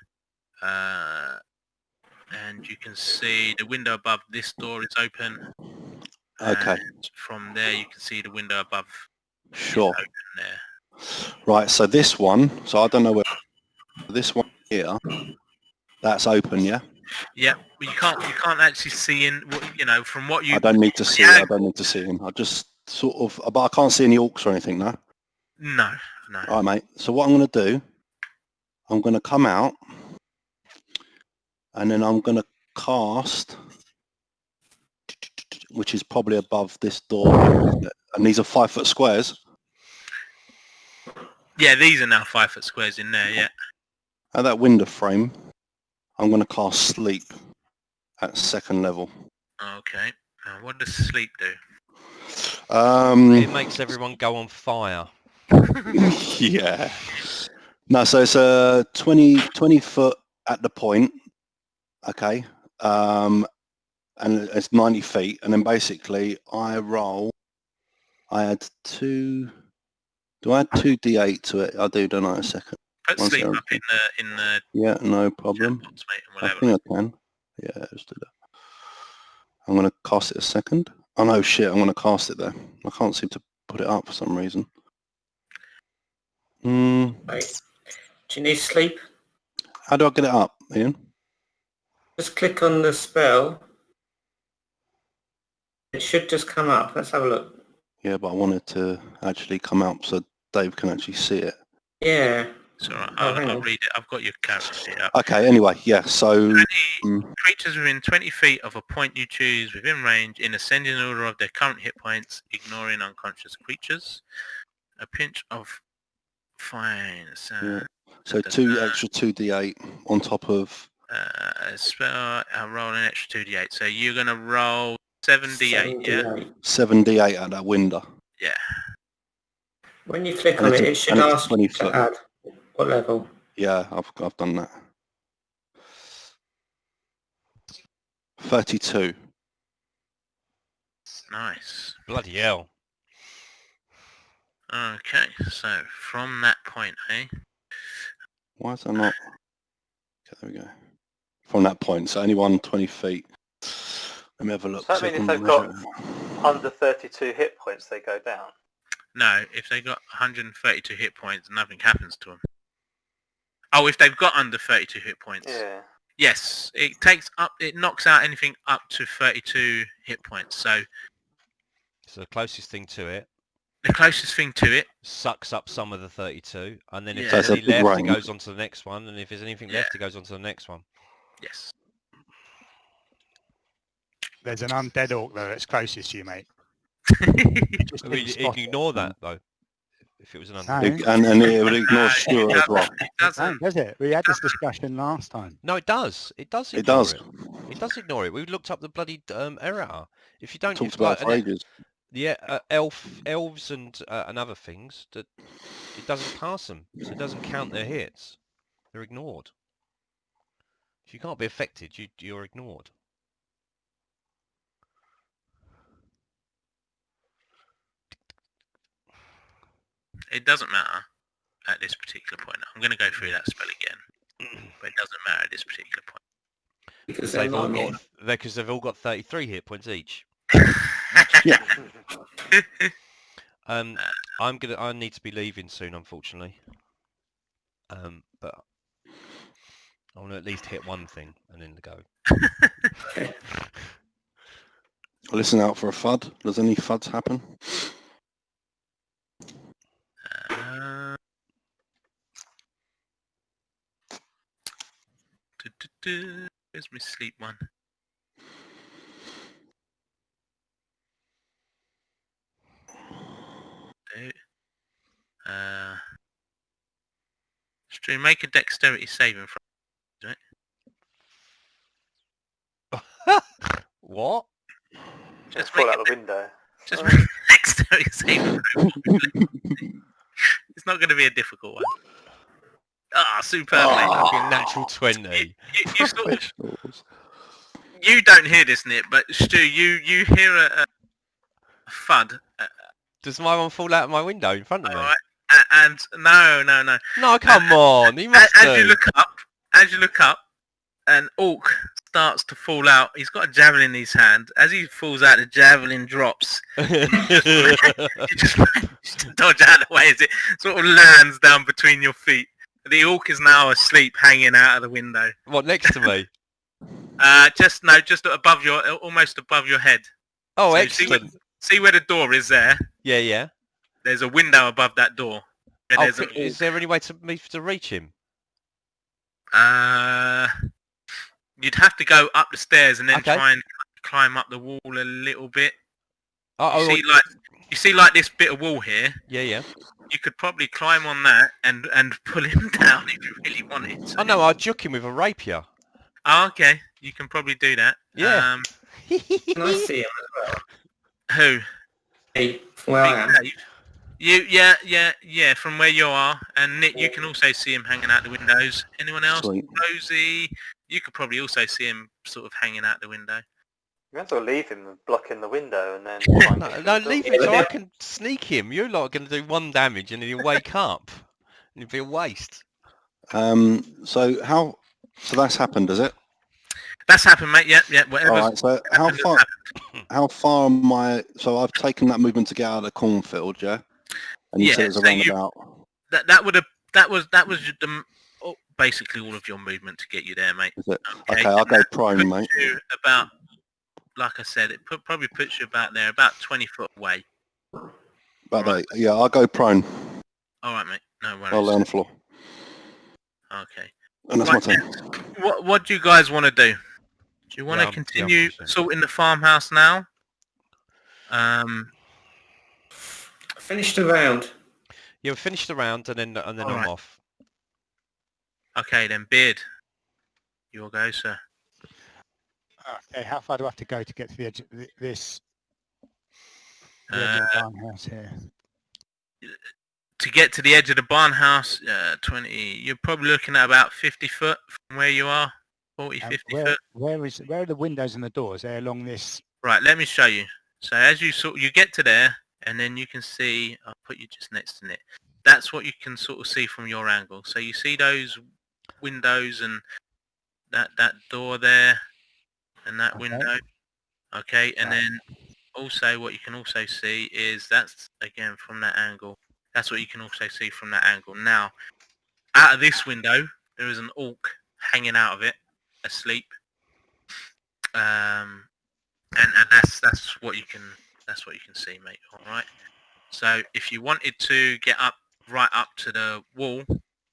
And you can see the window above this door is open. Okay. And from there, you can see the window above. Sure. Is open there. Right. So this one. So I don't know where this one here. That's open, yeah. Yeah, but you can't actually see in. You know, from what you. I don't need to see it. I don't need to see him. I just sort of. But I can't see any orcs or anything, no. No. All right, mate. So what I'm going to do, I'm going to come out, and then I'm going to cast, which is probably above this door, and these are 5-foot squares. Yeah, these are now 5-foot squares in there. Yeah. At that window frame, I'm going to cast Sleep at 2nd level. Okay. What does sleep do? It makes everyone go on fire. Yeah. No, so it's a 20 foot at the point, okay, and it's 90 feet, and then basically I add 2. Do I add 2d8 to it? I do, don't I? A second. Put One sleep second. up in the Yeah, no problem. box, mate, and I we'll have a think I can. Yeah, let's do that. I'm going to cast it a second. Oh no, shit, I'm going to cast it there. I can't seem to put it up for some reason. Wait. Do you need sleep? How do I get it up, Ian? Just click on the spell. It should just come up. Let's have a look. Yeah, but I want it to actually come out so Dave can actually see it. Yeah. It's all right. Oh, hang I'll on. read it. I've got your character sheet up. Okay, anyway, yeah, so... Creatures within 20 feet of a point you choose within range in ascending order of their current hit points, ignoring unconscious creatures. A pinch of fine. Yeah. So 2 extra 2d8 on top of... Spell. I'll roll an extra 2d8. So you're going to roll 7d8, yeah? 7d8 at that window. Yeah. When you click And on it's it, a- it should and it's ask 20 you foot. to add what level. Yeah, I've done that. 32. Nice. Bloody hell. Okay, so from that point, eh? Why is that not... Okay, there we go. From that point, so anyone 20 feet. Let me have a look. Does that mean I if can they've got measure it. under 32 hit points, they go down? No, if they got 132 hit points, nothing happens to them. Oh, if they've got under 32 hit points. Yeah. Yes, it knocks out anything up to 32 hit points. So So the closest thing to it the closest thing to it, sucks up some of the 32, and then if Yeah. there's So any it's a big left, it range. goes on to the next one, and if there's anything Yeah. left, it goes on to the next one. yes. There's an undead orc though that's closest to you, mate. Just I mean, didn't you spot can it. ignore that though, if it was an No. undead. And it would ignore No, Stuart it as well. It It doesn't. don't, does it? We had this discussion last time. No, it does. It does It ignore does. it. It does ignore it. We looked up the bloody error. If you don't, Talked if, about it like, for ages. yeah, elves and other things, that it doesn't pass them, so it doesn't count their hits. They're ignored. If you can't be affected, you're ignored. It doesn't matter at this particular point. I'm going to go through that spell again. but it doesn't matter at this particular point. Because They've all not got because they've all got 33 hit points each. Yeah. I need to be leaving soon, unfortunately. But I want to at least hit one thing and then go. Listen out for a FUD. Does any FUDs happen? Where's my sleep one? Stu, make a dexterity saving throw. What? Just fall make out a the window. Just make a dexterity saving throw. It's not going to be a difficult one. Superb, mate. Fucking natural 20. You sort of, you don't hear this, Nick, but Stu, you hear a thud. Does my one fall out of my window in front of me? Alright, and no. No, come on. He must As you look up, an orc starts to fall out. He's got a javelin in his hand. As he falls out, the javelin drops. You just manage to dodge out of the way as it sort of lands down between your feet. The orc is now asleep, hanging out of the window. What, next to me? Just above almost above your head. Oh, So excellent. See where the door is there? Yeah. There's a window above that door. And Oh, there's an is there any way to me to reach him? You'd have to go up the stairs and then Okay. try and climb up the wall a little bit. Oh, You see like this bit of wall here? yeah. You could probably climb on that and pull him down if you really wanted to. Oh no, I'd juke him with a rapier. Oh, okay. You can probably do that. Yeah. Can I see him as well? Who? Hey, where I am. You, yeah, from where you are. And Nick, you can also see him hanging out the windows. Anyone else? Sweet. Rosie, you could probably also see him sort of hanging out the window. You have to leave him blocking the window and then... try and get through No, the leave door. him so I can sneak him. You're not going to do 1 damage and then he'll wake up. And it'll be a waste. So that's happened, is it? That's happened, mate. Yeah. Whatever. All right. So how far am I? So I've taken that movement to get out of the cornfield, yeah. And you said it was so around about. That was basically all of your movement to get you there, mate. Is it? Okay, I'll go prone, Puts mate. you about, like I said, it probably puts you about there, about 20 foot away. About that. Yeah, I'll go prone. All right, mate. No worries. I'll lay on the floor. Okay. And that's my turn. What do you guys want to do? Do you want to Yeah, continue I'm sorting the farmhouse now? Finished the round. Yeah, we finished the round and then I'm Alright. off. Okay, then Beard, you'll go, sir. Okay, how far do I have to go to get to the edge of this? The edge of the farmhouse here. To get to the edge of the barn house, 20, you're probably looking at about 50 foot from where you are, 40, 50 foot. Where are the windows and the doors? They're along this. Right, let me show you. So as you get to there, and then you can see, I'll put you just next to it. That's what you can sort of see from your angle. So you see those windows and that door there, and that window. Okay, and then also what you can also see is that's again from that angle. That's what you can also see from that angle. Now, out of this window, there is an orc hanging out of it, asleep. And that's what you can see, mate. All right. So if you wanted to get right up to the wall,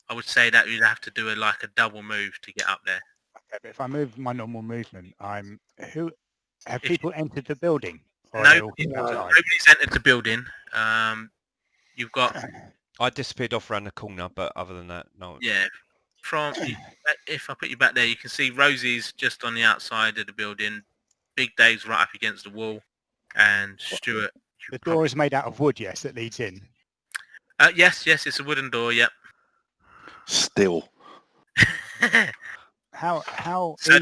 I would say that you'd have to do a double move to get up there. Okay, but if I move my normal movement, have If people entered the building? Or are No, they all outside? nobody's entered the building. You've got I disappeared off around the corner, but other than that, no. yeah. If I put you back there, you can see Rosie's just on the outside of the building. Big Dave's right up against the wall, and Stuart. The door is made out of wood, yes, that leads in. Yes, it's a wooden door. Yep. Still. How So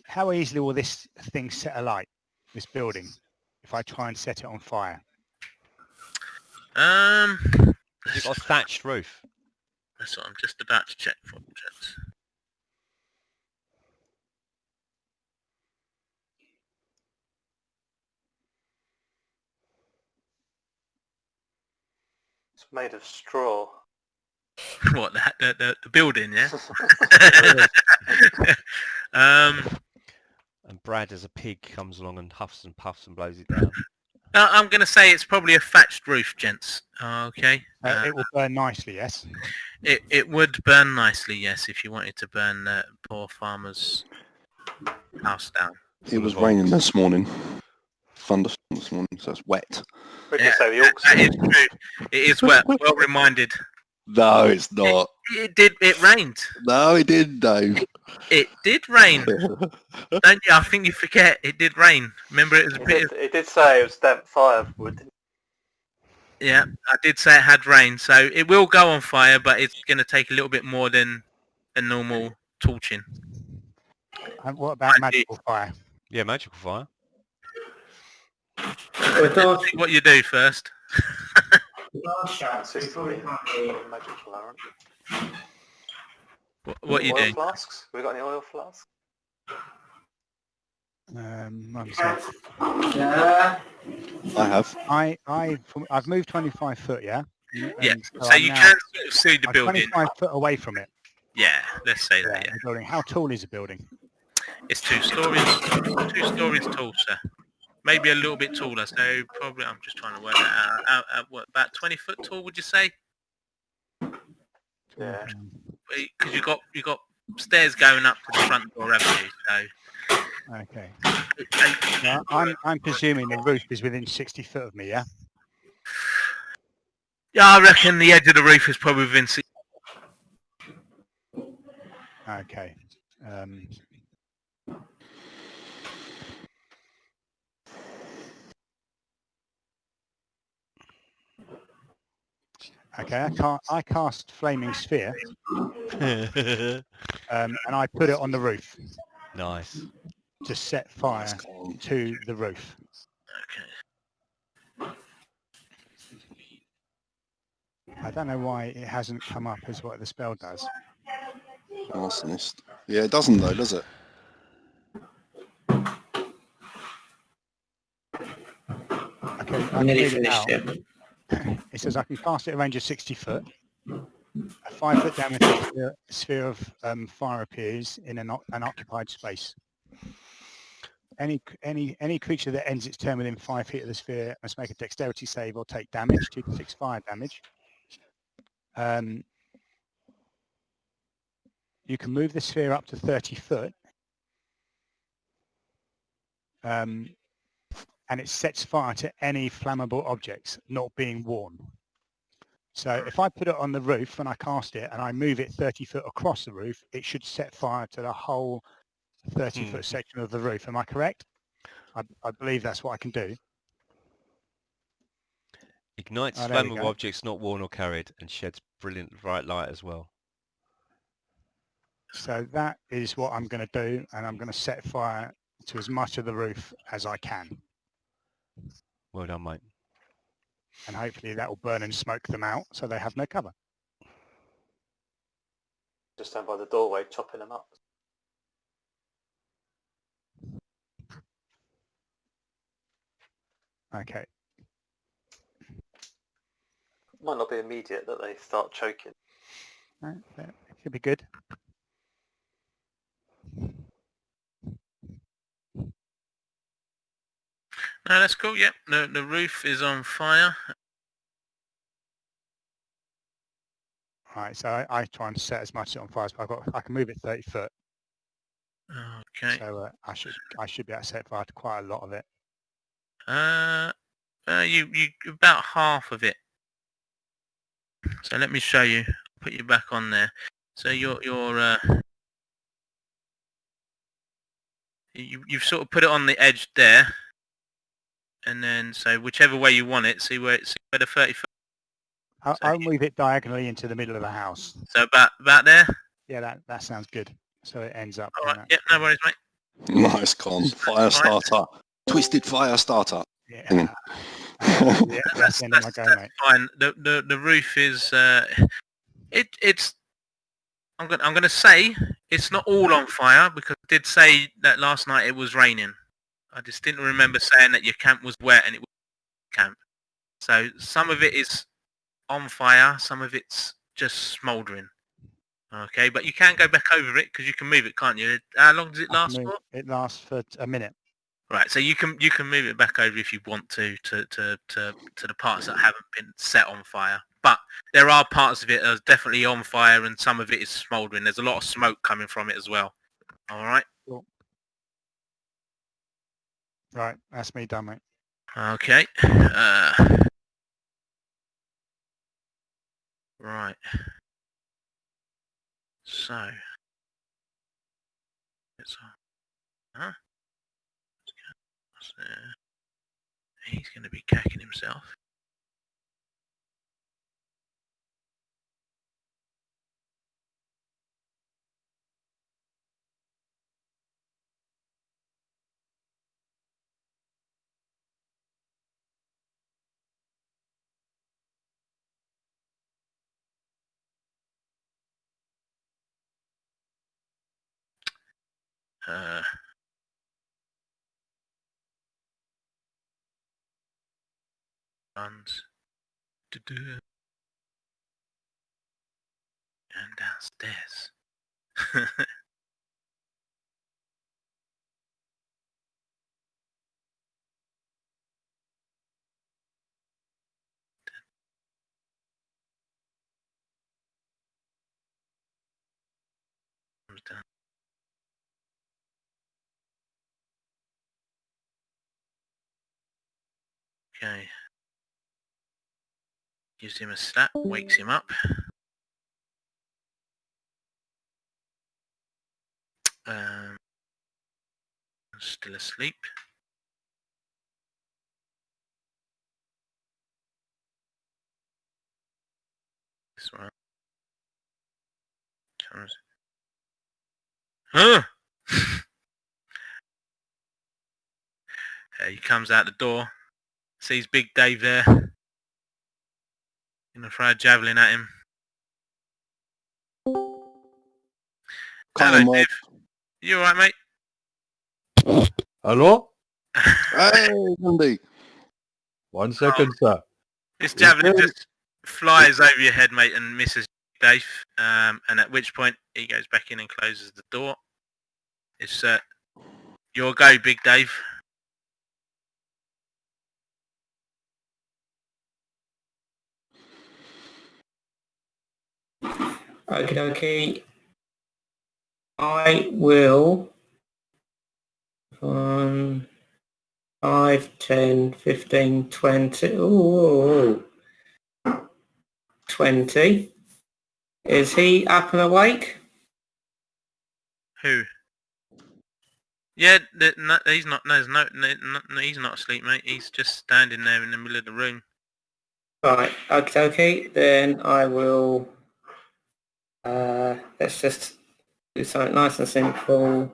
how easily will this thing set alight, this building, if I try and set it on fire? Has it got a thatched roof? That's what I'm just about to check for. It's made of straw. What, the building, yeah? And Brad, as a pig, comes along and huffs and puffs and blows it down. I'm going to say it's probably a thatched roof, gents. Okay. It will burn nicely, yes. It would burn nicely, yes, if you wanted to burn the poor farmer's house down. It was of raining orcs. this morning. Thunderstorm this morning, so it's wet. We Yeah, can say the that is orcs. true. It is well reminded. No, it's not. It rained. No, it didn't, Dave. It did rain. Don't you? I think you forget. It did rain. Remember, it was a bit of... It did say it was damp firewood. Yeah, I did say it had rain, so it will go on fire, but it's going to take a little bit more than a normal torching. And what about Might be. magical fire? Yeah, magical fire. Well, See what you do first. Magical, aren't What you oil do? flasks? Have we got any oil flasks? 1 sec. I have. I've moved 25 foot, yeah? Yeah, And so I'm you now- can sort of see the I'm building. 25 foot away from it. Yeah, let's say Yeah, that, yeah. the building. How tall is the building? It's 2 stories. 2 stories tall, sir. Maybe a little bit taller, so probably, I'm just trying to work that out. What, about 20 foot tall, would you say? Yeah. Because you got stairs going up to the front door, haven't you? So Okay. Yeah, I'm presuming the roof is within 60 foot of me, yeah? yeah, I reckon the edge of the roof is probably within 6. Okay. Okay, I cast Flaming Sphere, and I put it on the roof Nice. to set fire That's cool. to the roof. Okay. I don't know why it hasn't come up as what the spell does. Arsonist. Yeah, it doesn't though, does it? Okay, I I'm can nearly read it now. finished it. It says I can cast it at a range of 60 foot. A 5 foot diameter sphere of fire appears in an occupied space. Any creature that ends its turn within 5 feet of the sphere must make a dexterity save or take damage, 2 to 6 fire damage. You can move the sphere up to 30 foot. And it sets fire to any flammable objects not being worn. So if I put it on the roof and I cast it and I move it 30 foot across the roof, it should set fire to the whole 30 foot section of the roof. Am I correct? I believe that's what I can do. Ignites Oh, there we flammable go. objects not worn or carried and sheds brilliant bright light as well. So that is what I'm going to do, and I'm going to set fire to as much of the roof as I can. Well done, mate. And hopefully that will burn and smoke them out so they have no cover. Just stand by the doorway, chopping them up. Okay. Might not be immediate that they start choking. Right, that should be good. No, that's cool. Yep, the roof is on fire. Right, so I try and set as much on fire as I can move it 30 foot. Okay. So I should be able to set fire to quite a lot of it. You about half of it. So let me show you. Put you back on there. So you've sort of put it on the edge there, and then so whichever way you want it. See where the 30 foot. I'll move it diagonally into the middle of the house. So about there. Yeah, that sounds good. So it ends up. All right. Yeah, no worries, mate. Nice, Con. Fire starter. Twisted fire starter. Yeah. Mm. Yeah, that's the end of my go, mate. Fine. The roof is it's. I'm gonna say it's not all on fire because I did say that last night it was raining. I just didn't remember saying that your camp was wet and it was camp. So some of it is on fire, some of it's just smouldering. Okay, but you can go back over it because you can move it, can't you? How long does it I can last move- for? It lasts for a minute. Right, so you can move it back over if you want to the parts that haven't been set on fire. But there are parts of it that are definitely on fire, and some of it is smouldering. There's a lot of smoke coming from it as well. All right. Right, that's me done, mate. Okay. Right. So. It's huh? What's there? He's going to be cacking himself. Runs. And downstairs. Comes down. Okay. Gives him a slap, wakes him up. Still asleep. This one. Huh? He comes out the door, sees Big Dave there. Gonna throw a javelin at him. Hello, Connor, Dave. You alright, mate? Hello? Hey, Ghandi. 1 second, sir. This javelin just flies over your head, mate, and misses Dave. And at which point he goes back in and closes the door. It's your go, Big Dave. Okay. I will 5, 10, 15, 20. Ooh. 20. Is he up and awake? Who? Yeah, he's not. He's not asleep, mate. He's just standing there in the middle of the room. Right. Okay. Then I will. Let's just do something nice and simple.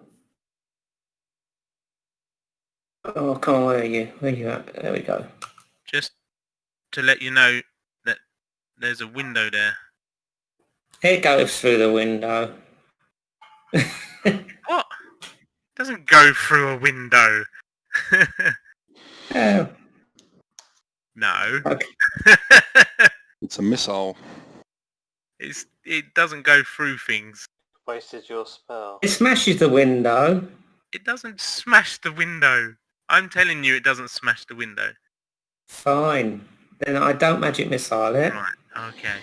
Oh, come on, where are you? Where are you at? There we go. Just to let you know that there's a window there. It goes through the window. What? Doesn't go through a window. Oh, No. okay. It's a missile. It doesn't go through things. Wasted your spell. It smashes the window. It doesn't smash the window. I'm telling you, it doesn't smash the window. Fine. Then I don't magic missile it. Right. Okay.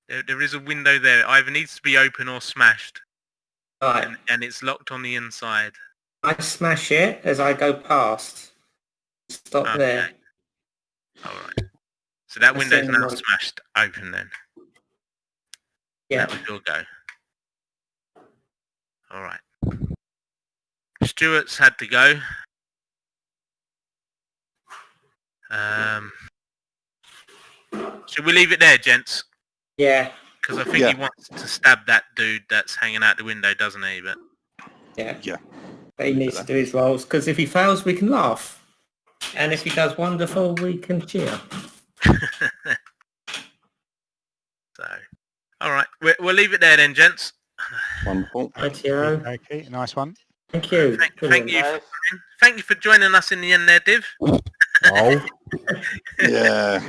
There is a window there. It either needs to be open or smashed, Right. and it's locked on the inside. I smash it as I go past. Stop Okay. there. All right. So that That's window's the now one. smashed open then. Yeah. That was your go. All right. Stuart's had to go. Should we leave it there, gents? Yeah. Because I think Yeah. he wants to stab that dude that's hanging out the window, doesn't he? But Yeah. Yeah. He needs to do his roles because if he fails, we can laugh, and if he does wonderful, we can cheer. So, all right, we'll leave it there then, gents. Wonderful. Rightio. Okay, nice one. Thank you. Thank Brilliant. you. Thank you for joining us in the end there, Div. Oh, Yeah.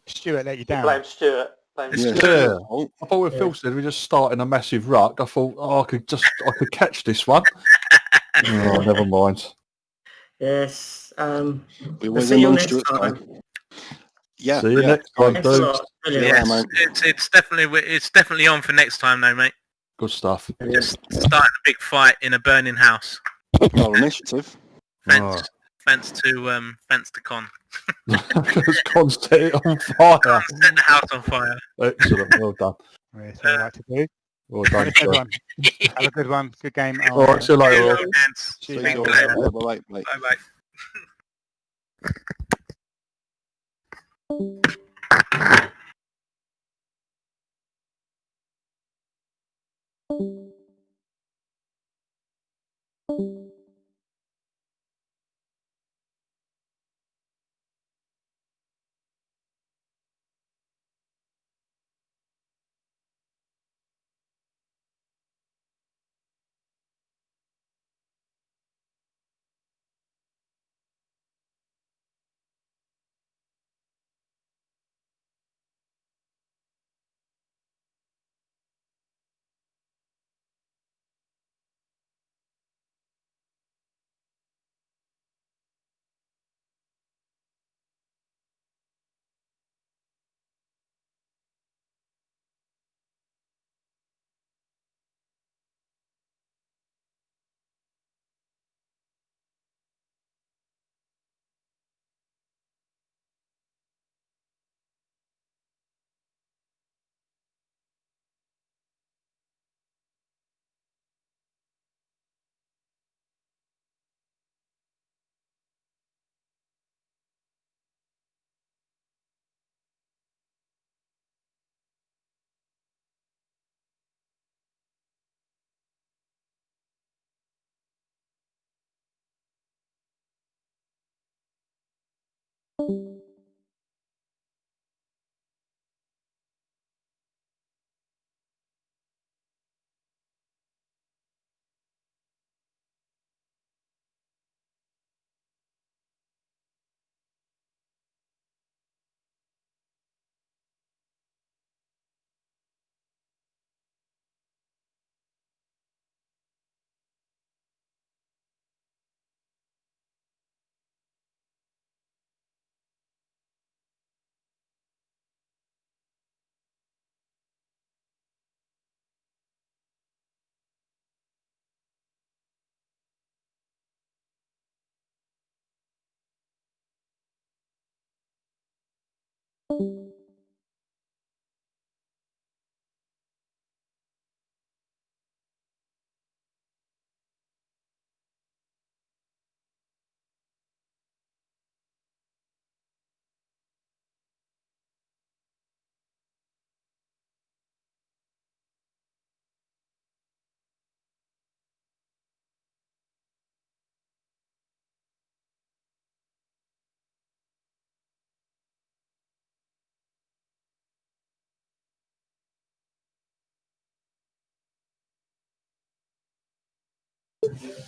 Stuart let you You down. blame Stuart. Blame Yeah. Stuart. yeah. Oh, I thought when Phil said we just start in a massive ruck, I thought, I could catch this one. Oh, never mind. Yes. we We'll always see in you on next Stuart. time. Yeah. See you yeah. next time, Thanks a dudes. lot. Brilliant. Yeah, Yes, mate. it's definitely on for next time, though, mate. Good stuff. Just starting a big fight in a burning house. Roll initiative. Fence to Con. Because Con set it on fire. Set the house on fire. Excellent. Well done. That's what I like to do. Well done, Have a good sir. one. Have a good one. Good game. All right, see you later, Rob. See you Cheers. later. Bye. Bye.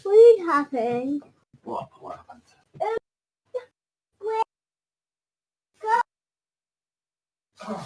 What happened? What happened? Go.